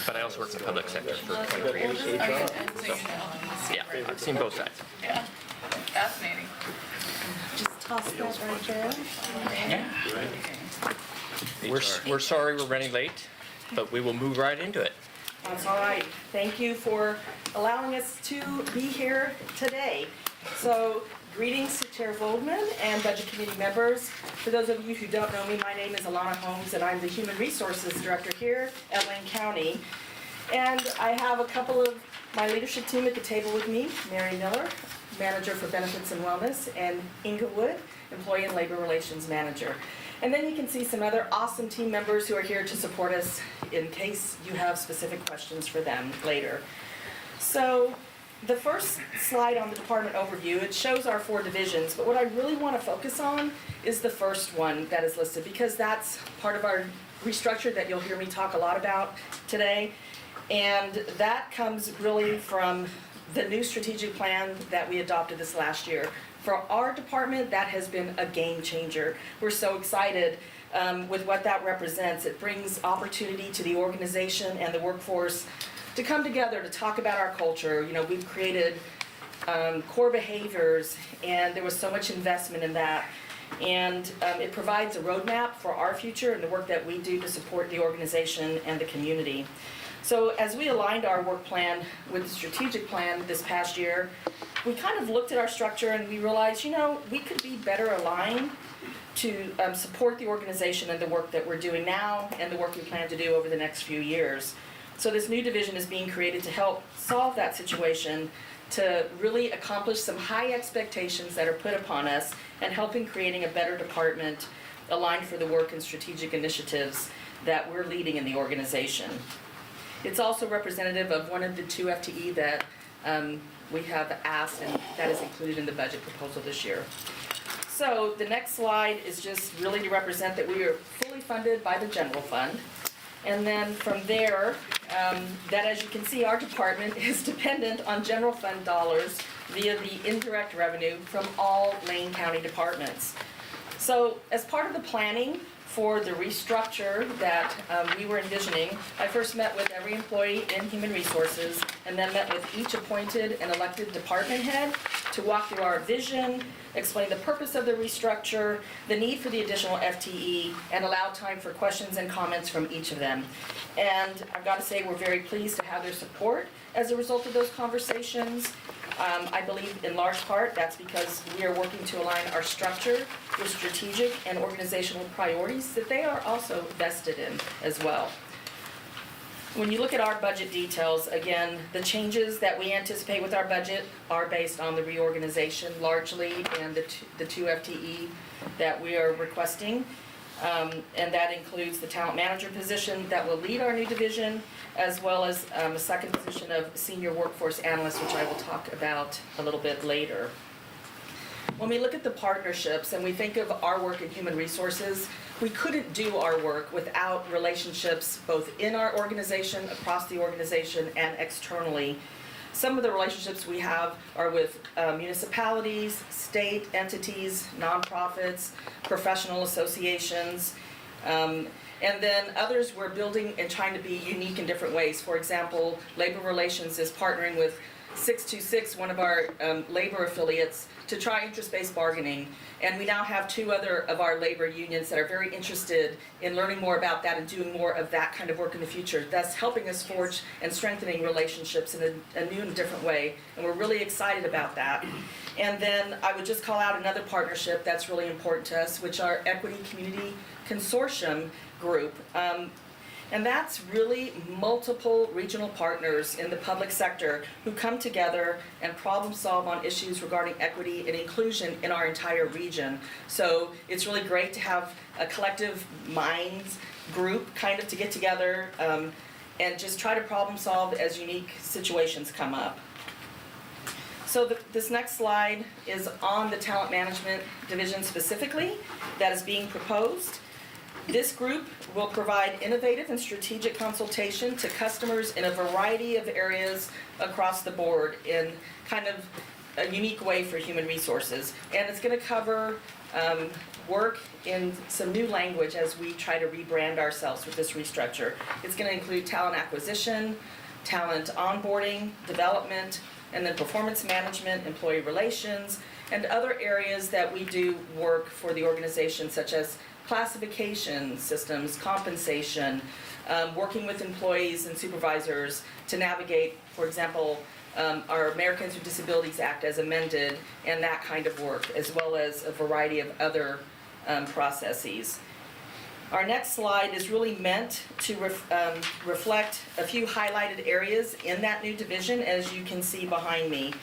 But I also work in the public sector for 23 years. So you know. Yeah, I've seen both sides. Yeah, fascinating. Just toss that right there. We're sorry we're running late, but we will move right into it. That's all right. Thank you for allowing us to be here today. So greetings to Chair Voldman and Budget Committee members. For those of you who don't know me, my name is Alana Holmes and I'm the Human Resources Director here at Lane County. And I have a couple of my leadership team at the table with me, Mary Miller, Manager for Benefits and Wellness, and Inga Wood, Employee and Labor Relations Manager. And then you can see some other awesome team members who are here to support us in case you have specific questions for them later. So the first slide on the department overview, it shows our 4 divisions, but what I really want to focus on is the first one that is listed because that's part of our restructure that you'll hear me talk a lot about today. And that comes really from the new strategic plan that we adopted this last year. For our department, that has been a game changer. We're so excited with what that represents. It brings opportunity to the organization and the workforce to come together to talk about our culture. You know, we've created core behaviors, and there was so much investment in that. And it provides a roadmap for our future and the work that we do to support the organization and the community. So as we aligned our work plan with the strategic plan this past year, we kind of looked at our structure and we realized, you know, we could be better aligned to support the organization and the work that we're doing now and the work we plan to do over the next few years. So this new division is being created to help solve that situation, to really accomplish some high expectations that are put upon us and helping creating a better department aligned for the work and strategic initiatives that we're leading in the organization. It's also representative of one of the 2 FTE that we have asked, and that is included in the budget proposal this year. So the next slide is just really to represent that we are fully funded by the general fund. And then from there, that as you can see, our department is dependent on general fund dollars via the indirect revenue from all Lane County departments. So as part of the planning for the restructure that we were envisioning, I first met with every employee in Human Resources and then met with each appointed and elected department head to walk through our vision, explain the purpose of the restructure, the need for the additional FTE, and allow time for questions and comments from each of them. And I've got to say, we're very pleased to have their support as a result of those conversations. I believe in large part that's because we are working to align our structure with strategic and organizational priorities that they are also vested in as well. When you look at our budget details, again, the changes that we anticipate with our budget are based on the reorganization largely and the 2 FTE that we are requesting. And that includes the talent manager position that will lead our new division, as well as a second position of senior workforce analyst, which I will talk about a little bit later. When we look at the partnerships and we think of our work in human resources, we couldn't do our work without relationships both in our organization, across the organization, and externally. Some of the relationships we have are with municipalities, state entities, nonprofits, professional associations, and then others we're building and trying to be unique in different ways. For example, Labor Relations is partnering with 626, one of our labor affiliates, to try interest-based bargaining. And we now have 2 other of our labor unions that are very interested in learning more about that and doing more of that kind of work in the future. That's helping us forge and strengthening relationships in a new and different way. And we're really excited about that. And then I would just call out another partnership that's really important to us, which are Equity Community Consortium Group. And that's really multiple regional partners in the public sector who come together and problem solve on issues regarding equity and inclusion in our entire region. So it's really great to have a collective minds group kind of to get together and just try to problem solve as unique situations come up. So this next slide is on the talent management division specifically that is being proposed. This group will provide innovative and strategic consultation to customers in a variety of areas across the board in kind of a unique way for human resources. And it's going to cover work in some new language as we try to rebrand ourselves with this restructure. It's going to include talent acquisition, talent onboarding, development, and then performance management, employee relations, and other areas that we do work for the organization, such as classification systems, compensation, working with employees and supervisors to navigate, for example, our Americans with Disabilities Act as amended, and that kind of work, as well as a variety of other processes. Our next slide is really meant to reflect a few highlighted areas in that new division, as you can see behind me.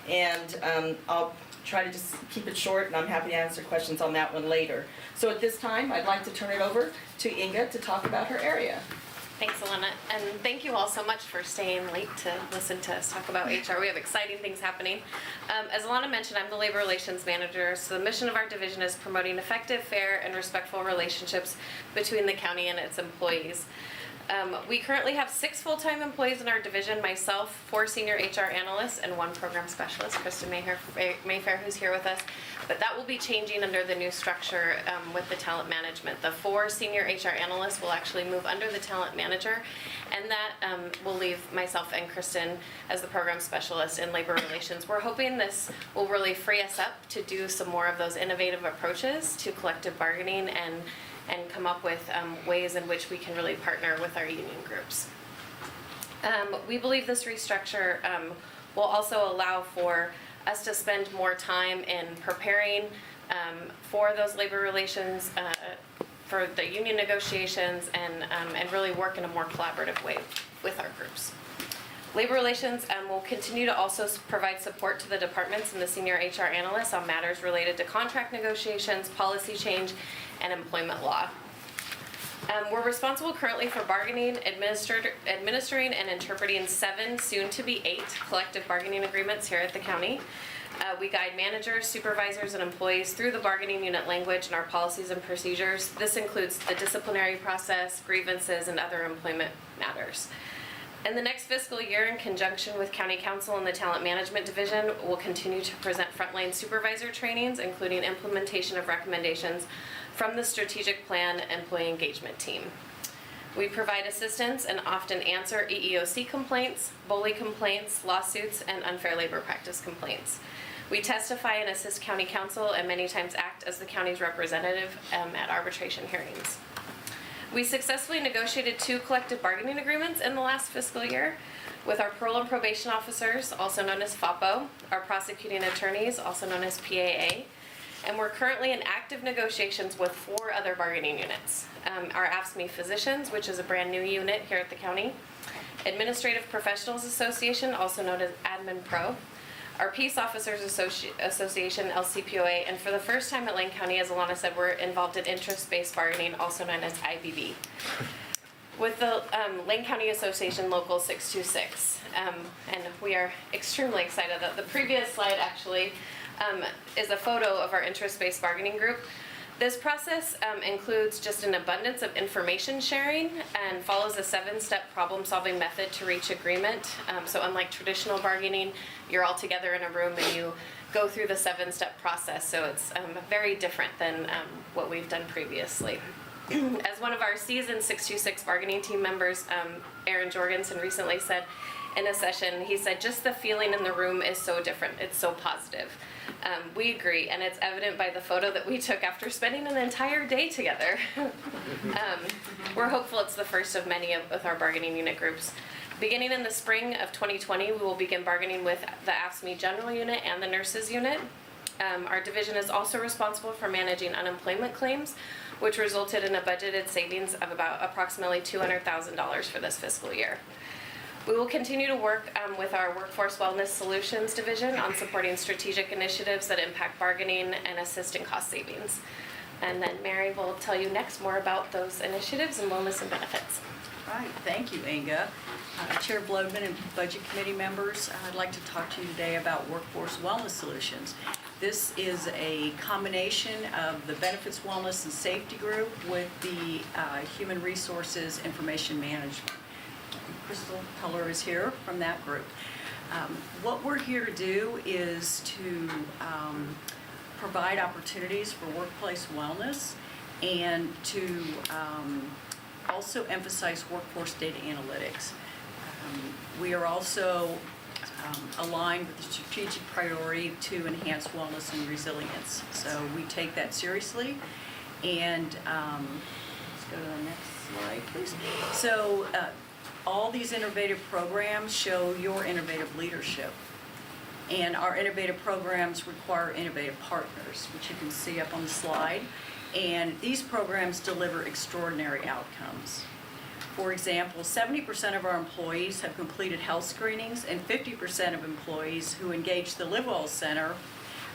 And I'll try to just keep it short, and I'm happy to answer questions on that one later. So at this time, I'd like to turn it over to Inga to talk about her area. Thanks, Alana, and thank you all so much for staying late to listen to us talk about HR. We have exciting things happening. As Alana mentioned, I'm the Labor Relations Manager, so the mission of our division is promoting effective, fair, and respectful relationships between the county and its employees. We currently have 6 full-time employees in our division, myself, 4 senior HR analysts, and 1 program specialist, Kristen Mayfair, who's here with us. But that will be changing under the new structure with the talent management. The 4 senior HR analysts will actually move under the talent manager, and that will leave myself and Kristen as the program specialist in labor relations. We're hoping this will really free us up to do some more of those innovative approaches to collective bargaining and come up with ways in which we can really partner with our union groups. We believe this restructure will also allow for us to spend more time in preparing for those labor relations, for the union negotiations, and really work in a more collaborative way with our groups. Labor Relations will continue to also provide support to the departments and the senior HR analysts on matters related to contract negotiations, policy change, and employment law. We're responsible currently for bargaining, administering, and interpreting 7, soon to be 8, collective bargaining agreements here at the county. We guide managers, supervisors, and employees through the bargaining unit language and our policies and procedures. This includes the disciplinary process, grievances, and other employment matters. In the next fiscal year, in conjunction with County Council and the Talent Management Division, we'll continue to present frontline supervisor trainings, including implementation of recommendations from the Strategic Plan Employee Engagement Team. We provide assistance and often answer EEOC complaints, bully complaints, lawsuits, and unfair labor practice complaints. We testify and assist County Council and many times act as the county's representative at arbitration hearings. We successfully negotiated 2 collective bargaining agreements in the last fiscal year with our parole and probation officers, also known as FOPO, our prosecuting attorneys, also known as PAA, and we're currently in active negotiations with 4 other bargaining units. Our AFSCME Physicians, which is a brand new unit here at the county, Administrative Professionals Association, also known as Admin Pro, our Peace Officers Association, LCPOA, and for the first time at Lane County, as Alana said, we're involved in interest-based bargaining, also known as IBB. With the Lane County Association Local 626. And we are extremely excited that the previous slide actually is a photo of our interest-based bargaining group. This process includes just an abundance of information sharing and follows a 7-step problem-solving method to reach agreement. So unlike traditional bargaining, you're all together in a room and you go through the 7-step process. So it's very different than what we've done previously. As one of our seasoned 626 bargaining team members, Aaron Jorgensen, recently said in a session, he said, just the feeling in the room is so different. It's so positive. We agree, and it's evident by the photo that we took after spending an entire day together. We're hopeful it's the first of many with our bargaining unit groups. Beginning in the spring of 2020, we will begin bargaining with the AFSCME General Unit and the Nurses Unit. Our division is also responsible for managing unemployment claims, which resulted in a budgeted savings of about approximately $200,000 for this fiscal year. We will continue to work with our Workforce Wellness Solutions division on supporting strategic initiatives that impact bargaining and assist in cost savings. And then Mary will tell you next more about those initiatives and wellness and benefits. All right, thank you, Inga. Chair Blodman and Budget Committee members, I'd like to talk to you today about Workforce Wellness Solutions. This is a combination of the Benefits, Wellness, and Safety Group with the Human Resources Information Management. Crystal Keller is here from that group. What we're here to do is to provide opportunities for workplace wellness and to also emphasize workforce data analytics. We are also aligned with the strategic priority to enhance wellness and resilience. So we take that seriously. And let's go to the next slide, please. So all these innovative programs show your innovative leadership. And our innovative programs require innovative partners, which you can see up on the slide. And these programs deliver extraordinary outcomes. For example, 70% of our employees have completed health screenings, and 50% of employees who engage the LiveWell Center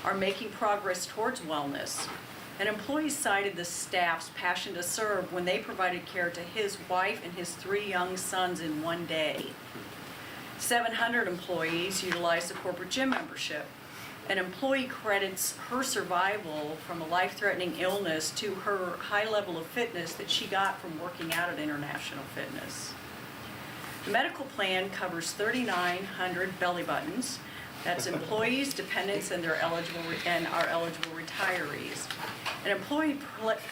are making progress towards wellness. An employee cited the staff's passion to serve when they provided care to his wife and his 3 young sons in one day. 700 employees utilized the corporate gym membership. An employee credits her survival from a life-threatening illness to her high level of fitness that she got from working out at International Fitness. The medical plan covers 3,900 belly buttons. That's employees, dependents, and our eligible retirees. An employee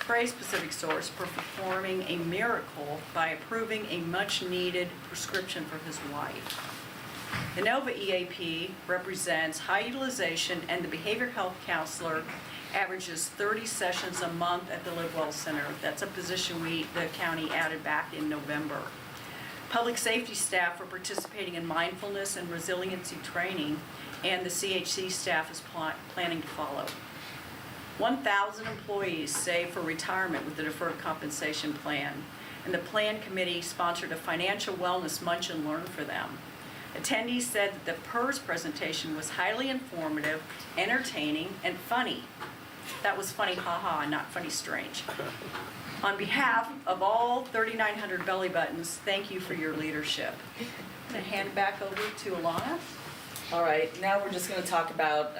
praised Pacific Source for performing a miracle by approving a much-needed prescription for his wife. The NOVA EAP represents high utilization, and the behavior health counselor averages 30 sessions a month at the LiveWell Center. That's a position the county added back in November. Public safety staff are participating in mindfulness and resiliency training, and the CHC staff is planning to follow. 1,000 employees save for retirement with the deferred compensation plan, and the plan committee sponsored a financial wellness munch and learn for them. Attendees said that the PERS presentation was highly informative, entertaining, and funny. That was funny, haha, not funny, strange. On behalf of all 3,900 belly buttons, thank you for your leadership. I'm going to hand it back over to Alana. All right, now we're just going to talk about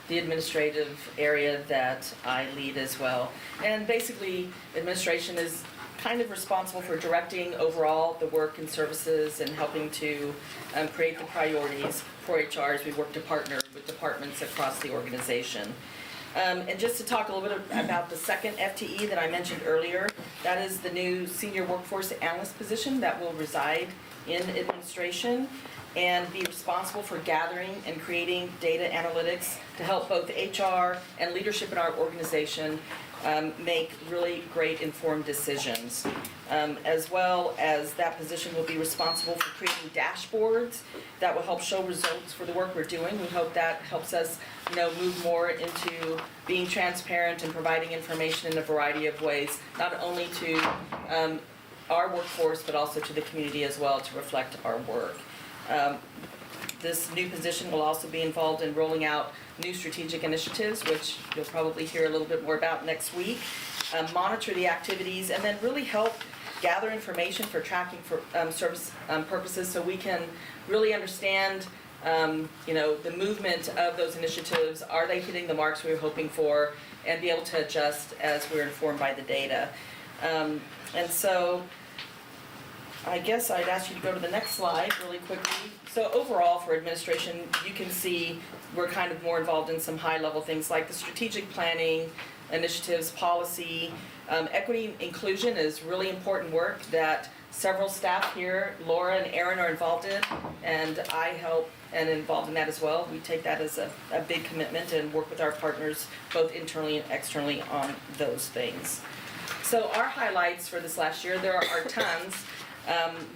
the administrative area that I lead as well. And basically, administration is kind of responsible for directing overall the work and services and helping to create the priorities for HR as we work to partner with departments across the organization. And just to talk a little bit about the second FTE that I mentioned earlier, that is the new senior workforce analyst position that will reside in administration and be responsible for gathering and creating data analytics to help both HR and leadership in our organization make really great informed decisions. As well as that position will be responsible for creating dashboards that will help show results for the work we're doing. We hope that helps us, move more into being transparent and providing information in a variety of ways, not only to our workforce, but also to the community as well to reflect our work. This new position will also be involved in rolling out new strategic initiatives, which you'll probably hear a little bit more about next week, monitor the activities, and then really help gather information for tracking for service purposes so we can really understand the movement of those initiatives. Are they hitting the marks we were hoping for, and be able to adjust as we're informed by the data. And so I guess I'd ask you to go to the next slide really quickly. So overall for administration, you can see we're kind of more involved in some high-level things like the strategic planning, initiatives, policy. Equity inclusion is really important work that several staff here, Laura and Aaron, are involved in, and I help and involved in that as well. We take that as a big commitment and work with our partners both internally and externally on those things. So our highlights for this last year, there are tons,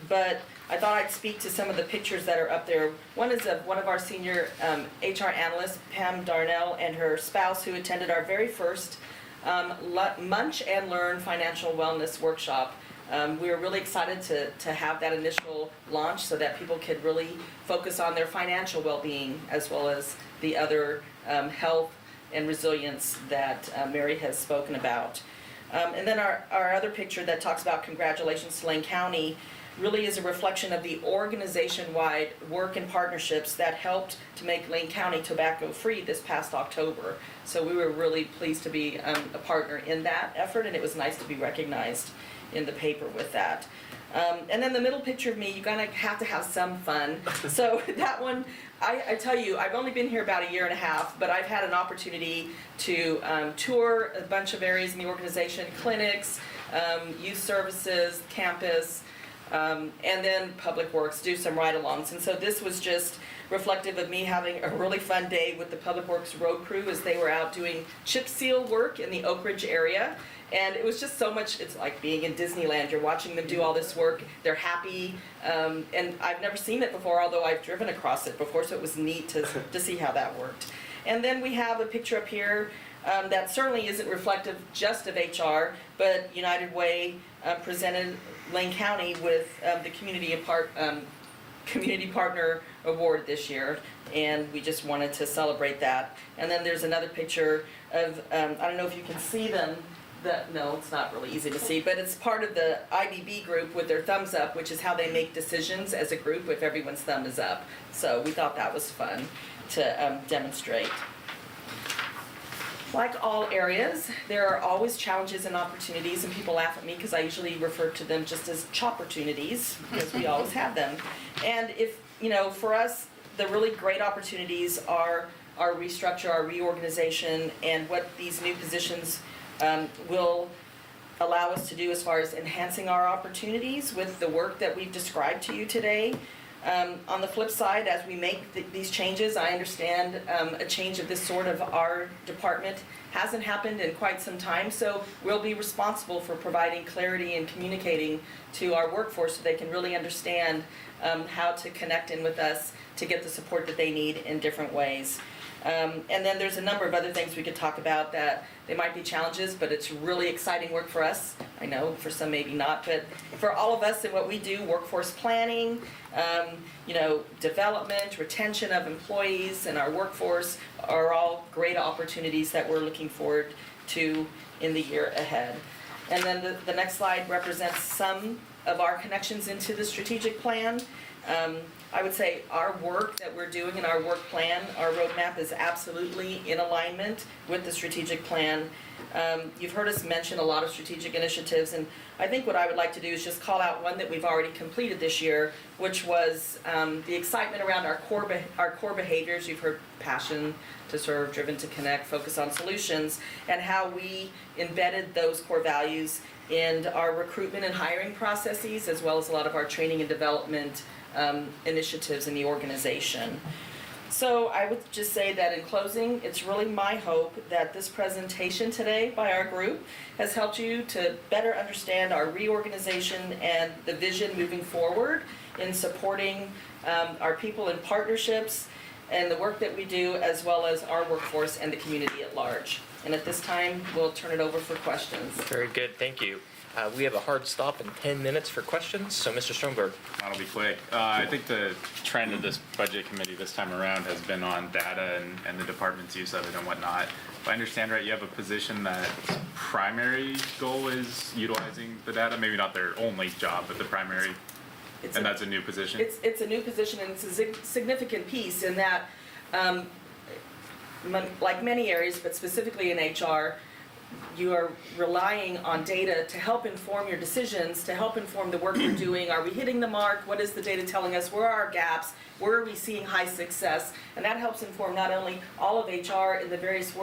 but I thought I'd speak to some of the pictures that are up there. One is of one of our senior HR analysts, Pam Darnell, and her spouse, who attended our very first Munch and Learn Financial Wellness Workshop. We were really excited to have that initial launch so that people could really focus on their financial well-being as well as the other health and resilience that Mary has spoken about. And then our other picture that talks about congratulations to Lane County really is a reflection of the organization-wide work and partnerships that helped to make Lane County tobacco-free this past October. So we were really pleased to be a partner in that effort, and it was nice to be recognized in the paper with that. And then the middle picture of me, you're gonna have to have some fun. So that one, I tell you, I've only been here about a year and a half, but I've had an opportunity to tour a bunch of areas in the organization, clinics, youth services, campus, and then Public Works, do some ride-alongs. And so this was just reflective of me having a really fun day with the Public Works road crew as they were out doing chip seal work in the Oak Ridge area. And it was just so much, it's like being in Disneyland. You're watching them do all this work. They're happy. And I've never seen it before, although I've driven across it before, so it was neat to see how that worked. And then we have a picture up here that certainly isn't reflective just of HR, but United Way presented Lane County with the Community Partner Award this year, and we just wanted to celebrate that. And then there's another picture of, I don't know if you can see them, no, it's not really easy to see, but it's part of the IBB group with their thumbs up, which is how they make decisions as a group if everyone's thumb is up. So we thought that was fun to demonstrate. Like all areas, there are always challenges and opportunities, and people laugh at me because I usually refer to them just as chopportunities, because we always have them. And if, for us, the really great opportunities are our restructure, our reorganization, and what these new positions will allow us to do as far as enhancing our opportunities with the work that we've described to you today. On the flip side, as we make these changes, I understand a change of this sort of our department hasn't happened in quite some time, so we'll be responsible for providing clarity and communicating to our workforce so they can really understand how to connect in with us to get the support that they need in different ways. And then there's a number of other things we could talk about that they might be challenges, but it's really exciting work for us. I know for some maybe not, but for all of us in what we do, workforce planning, development, retention of employees and our workforce are all great opportunities that we're looking forward to in the year ahead. And then the next slide represents some of our connections into the strategic plan. I would say our work that we're doing in our work plan, our roadmap is absolutely in alignment with the strategic plan. You've heard us mention a lot of strategic initiatives, and I think what I would like to do is just call out one that we've already completed this year, which was the excitement around our core behaviors. You've heard passion to serve, driven to connect, focus on solutions, and how we embedded those core values in our recruitment and hiring processes, as well as a lot of our training and development initiatives in the organization. So I would just say that in closing, it's really my hope that this presentation today by our group has helped you to better understand our reorganization and the vision moving forward in supporting our people in partnerships and the work that we do, as well as our workforce and the community at large. And at this time, we'll turn it over for questions. Very good, thank you. We have a hard stop in 10 minutes for questions, so Mr. Stronberg. That'll be quick. I think the trend of this budget committee this time around has been on data and the department's use of it and whatnot. If I understand right, you have a position that primary goal is utilizing the data, maybe not their only job, but the primary, and that's a new position? It's a new position, and it's a significant piece in that, like many areas, but specifically in HR, you are relying on data to help inform your decisions, to help inform the work you're doing. Are we hitting the mark? What is the data telling us? Where are our gaps? Where are we seeing high success? And that helps inform not only all of HR in the various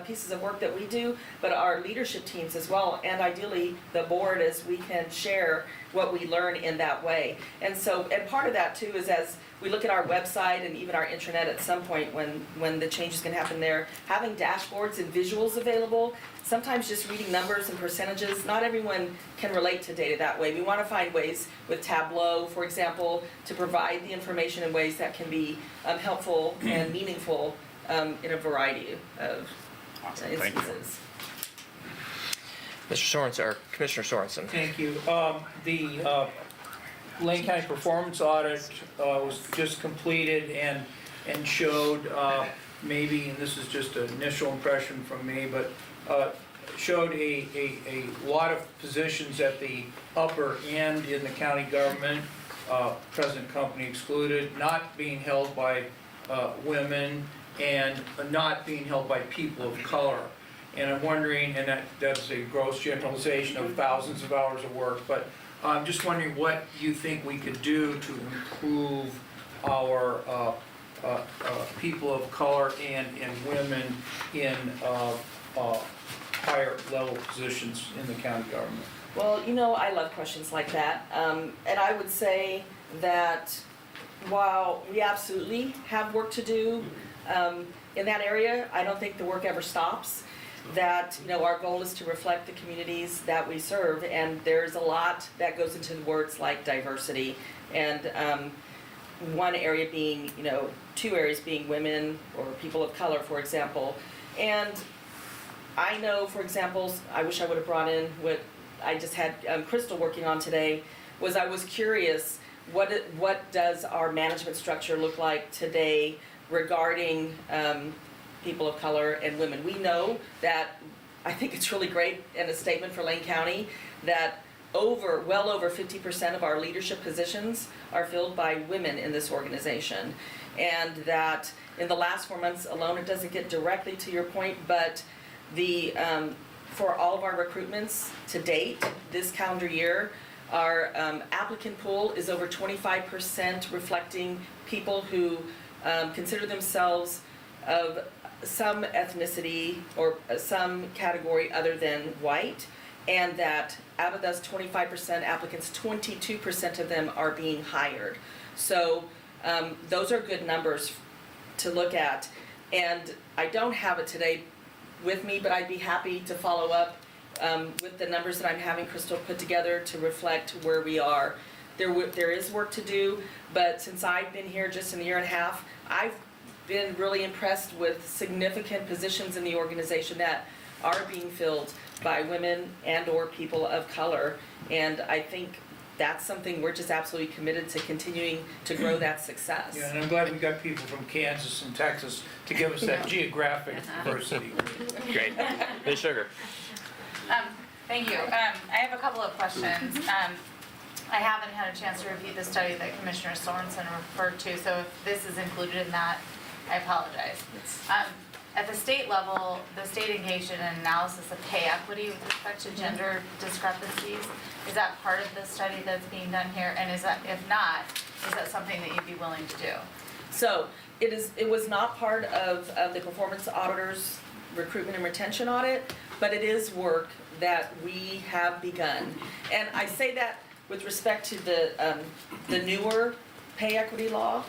pieces of work that we do, but our leadership teams as well, and ideally the board, as we can share what we learn in that way. And so, and part of that too is as we look at our website and even our intranet at some point when the changes can happen there, having dashboards and visuals available, sometimes just reading numbers and percentages, not everyone can relate to data that way. We want to find ways with Tableau, for example, to provide the information in ways that can be helpful and meaningful in a variety of Awesome, thank you. instances. Mr. Sorensen, or Commissioner Sorensen. Thank you. The Lane County performance audit was just completed and showed maybe, and this is just an initial impression from me, but showed a lot of positions at the upper end in the county government, present company excluded, not being held by women and not being held by people of color. And I'm wondering, and that's a gross generalization of thousands of hours of work, but I'm just wondering what you think we could do to improve our people of color and women in higher level positions in the county government. Well, you know, I love questions like that. And I would say that while we absolutely have work to do in that area, I don't think the work ever stops. That, you know, our goal is to reflect the communities that we serve, and there's a lot that goes into words like diversity, and one area being, you know, two areas being women or people of color, for example. And I know, for example, I wish I would have brought in what I just had Crystal working on today, was I was curious, what does our management structure look like today regarding people of color and women? We know that, I think it's really great and a statement for Lane County, that well over 50% of our leadership positions are filled by women in this organization. And that in the last 4 months alone, it doesn't get directly to your point, but for all of our recruitments to date this calendar year, our applicant pool is over 25% reflecting people who consider themselves of some ethnicity or some category other than white, and that out of those 25% applicants, 22% of them are being hired. So those are good numbers to look at. And I don't have it today with me, but I'd be happy to follow up with the numbers that I'm having Crystal put together to reflect where we are. There is work to do, but since I've been here just in a year and a half, I've been really impressed with significant positions in the organization that are being filled by women and or people of color. And I think that's something we're just absolutely committed to continuing to grow that success. Yeah, and I'm glad we got people from Kansas and Texas to give us that geographic diversity. Great. Ms. Sugar. Thank you. I have a couple of questions. I haven't had a chance to review the study that Commissioner Sorensen referred to, so if this is included in that, I apologize. At the state level, the state engaged in an analysis of pay equity with respect to gender discrepancies. Is that part of the study that's being done here? And is that, if not, is that something that you'd be willing to do? So it was not part of the performance auditor's recruitment and retention audit, but it is work that we have begun. And I say that with respect to the newer pay equity law.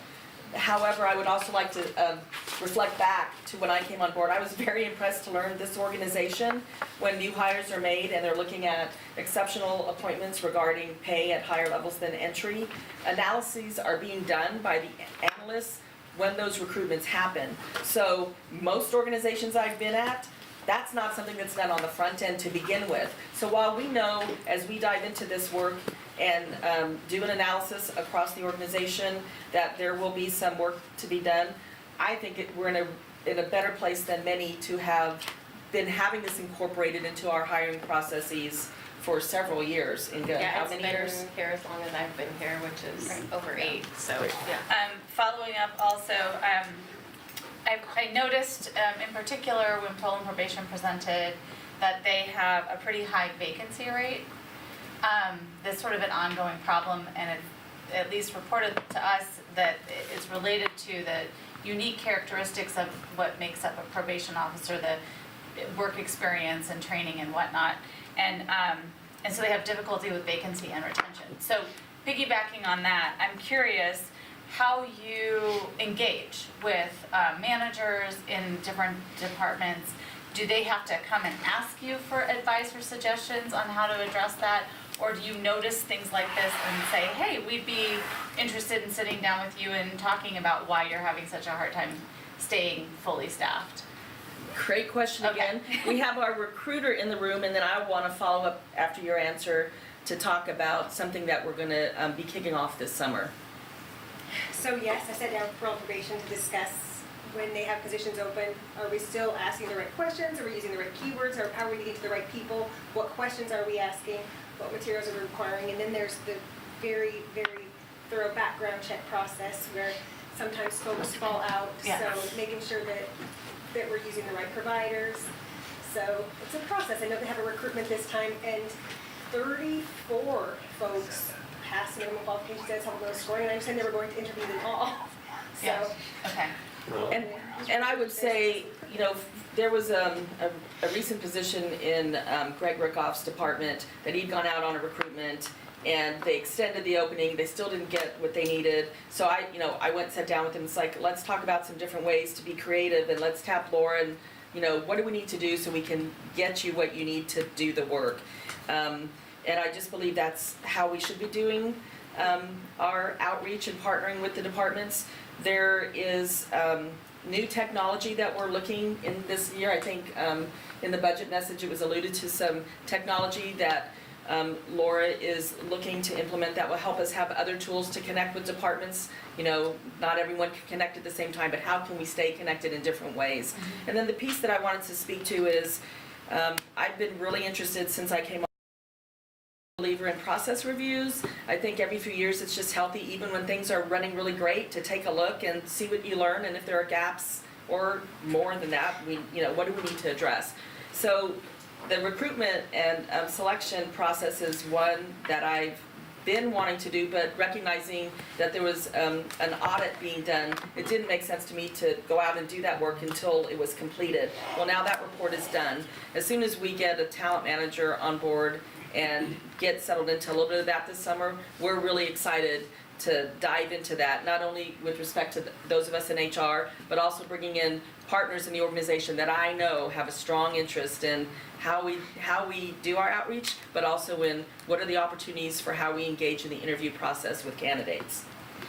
However, I would also like to reflect back to when I came on board. I was very impressed to learn this organization, when new hires are made and they're looking at exceptional appointments regarding pay at higher levels than entry, analyses are being done by the analysts when those recruitments happen. So most organizations I've been at, that's not something that's done on the front end to begin with. So while we know, as we dive into this work and do an analysis across the organization, that there will be some work to be done, I think we're in a better place than many to have been having this incorporated into our hiring processes for several years. Inga, how many years? Yeah, it's been here as long as I've been here, which is over 8, so, yeah. Following up also, I noticed in particular when Parole and Probation presented that they have a pretty high vacancy rate. That's sort of an ongoing problem, and it at least reported to us that it's related to the unique characteristics of what makes up a probation officer, the work experience and training and whatnot. And and so they have difficulty with vacancy and retention. So piggybacking on that, I'm curious how you engage with managers in different departments. Do they have to come and ask you for advice or suggestions on how to address that? Or do you notice things like this and say, hey, we'd be interested in sitting down with you and talking about why you're having such a hard time staying fully staffed? Great question again. We have our recruiter in the room, and then I want to follow up after your answer to talk about something that we're going to be kicking off this summer. So yes, I sat down with parole probation to discuss when they have positions open. Are we still asking the right questions? Are we using the right keywords? Or how are we getting to the right people? What questions are we asking? What materials are we requiring? And then there's the very, very thorough background check process where sometimes folks fall out. Yeah. So making sure that we're using the right providers. So it's a process. I know they have a recruitment this time, and 34 folks passed minimum qualification status, have a low scoring, and I understand they were going to interview them all. So. Yes. Okay. And I would say, you know, there was a recent position in Greg Rickoff's department that he'd gone out on a recruitment, and they extended the opening. They still didn't get what they needed. So I went and sat down with him. It's like, let's talk about some different ways to be creative, and let's tap Laura and, you know, what do we need to do so we can get you what you need to do the work. And I just believe that's how we should be doing our outreach and partnering with the departments. There is new technology that we're looking in this year. I think in the budget message it was alluded to some technology that Laura is looking to implement that will help us have other tools to connect with departments. You know, not everyone can connect at the same time, but how can we stay connected in different ways? Mm-hmm. And then the piece that I wanted to speak to is I've been really interested since I came on. Believer in process reviews. I think every few years it's just healthy, even when things are running really great, to take a look and see what you learn, and if there are gaps or more than that, what do we need to address? So the recruitment and selection process is one that I've been wanting to do, but recognizing that there was an audit being done, it didn't make sense to me to go out and do that work until it was completed. Well, now that report is done. As soon as we get a talent manager on board and get settled into a little bit of that this summer, we're really excited to dive into that, not only with respect to those of us in HR, but also bringing in partners in the organization that I know have a strong interest in how we do our outreach, but also in what are the opportunities for how we engage in the interview process with candidates.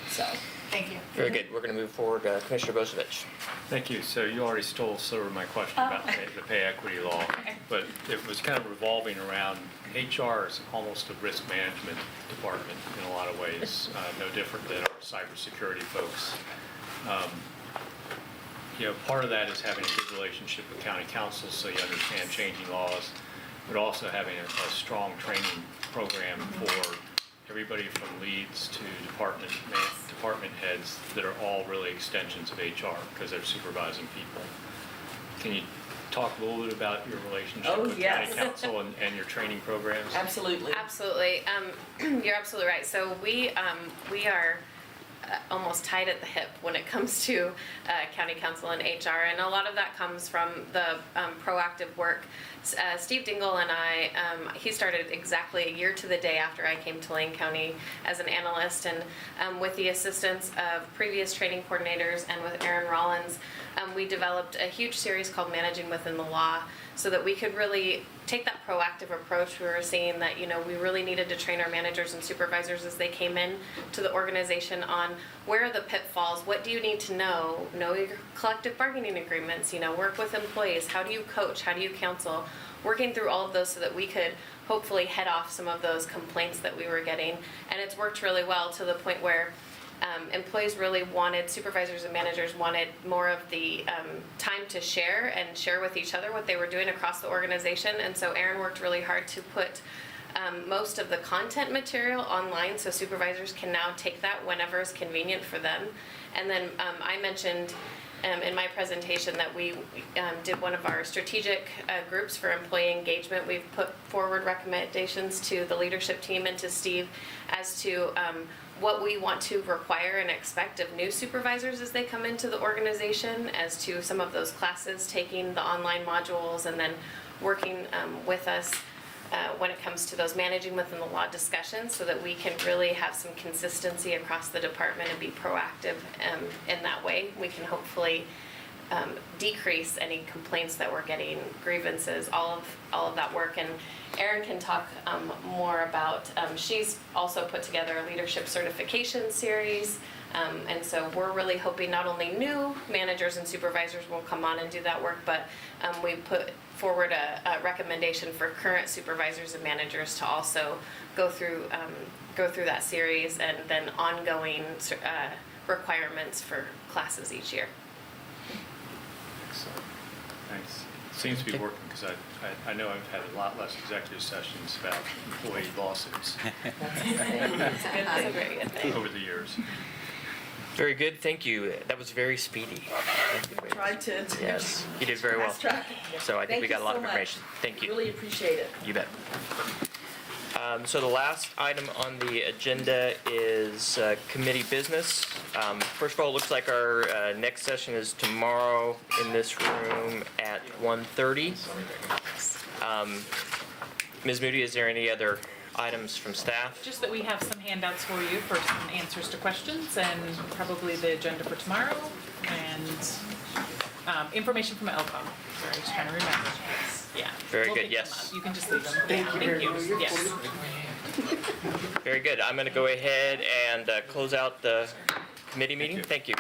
So. Thank you. Very good. We're going to move forward. Commissioner Bozovich. Thank you. So you already stole sort of my question about the pay equity law, but it was kind of revolving around HR is almost a risk management department in a lot of ways, no different than our cybersecurity folks. Part of that is having a good relationship with county councils so you understand changing laws, but also having a strong training program for everybody from leads to department heads that are all really extensions of HR because they're supervising people. Can you talk a little bit about your relationship with county council and your training programs? Absolutely. Absolutely. You're absolutely right. So we are almost tied at the hip when it comes to county council and HR, and a lot of that comes from the proactive work. Steve Dingle and I, he started exactly a year to the day after I came to Lane County as an analyst, and with the assistance of previous training coordinators and with Aaron Rollins, we developed a huge series called Managing Within the Law so that we could really take that proactive approach. We were seeing that, we really needed to train our managers and supervisors as they came in to the organization on where are the pitfalls, what do you need to know your collective bargaining agreements, work with employees, how do you coach, how do you counsel, working through all of those so that we could hopefully head off some of those complaints that we were getting. And it's worked really well to the point where employees really wanted, supervisors and managers wanted more of the time to share with each other what they were doing across the organization. And so Aaron worked really hard to put most of the content material online so supervisors can now take that whenever is convenient for them. And then I mentioned in my presentation that we did one of our strategic groups for employee engagement. We've put forward recommendations to the leadership team and to Steve as to what we want to require and expect of new supervisors as they come into the organization, as to some of those classes, taking the online modules and then working with us when it comes to those managing within the law discussions, so that we can really have some consistency across the department and be proactive in that way. We can hopefully decrease any complaints that we're getting, grievances, all of that work. And Erin can talk more about, she's also put together a leadership certification series. And so we're really hoping not only new managers and supervisors will come on and do that work, but we put forward a recommendation for current supervisors and managers to also go through that series, and then ongoing requirements for classes each year. Excellent. Thanks. Seems to be working, because I know I've had a lot less executive sessions about employee lawsuits That's a very good thing. over the years. Very good, thank you. That was very speedy. Thank you very much. Tried to. Yes, you did very well. Fast track. So I think we Thank got you a lot so of much. information. Thank you. Really appreciate it. You bet. So the last item on the agenda is committee business. First of all, it looks like our next session is tomorrow in this room at 1:30. Ms. Moody, is there any other items from staff? Just that we have some handouts for you for some answers to questions, and probably the agenda for tomorrow, and information from LCOM. Sorry, I was trying to remember. Yeah. Very We'll good, pick them yes. up. You can just leave them. Thank you very much. Yes. Very good. I'm going to go ahead and close out the committee meeting. Thank you.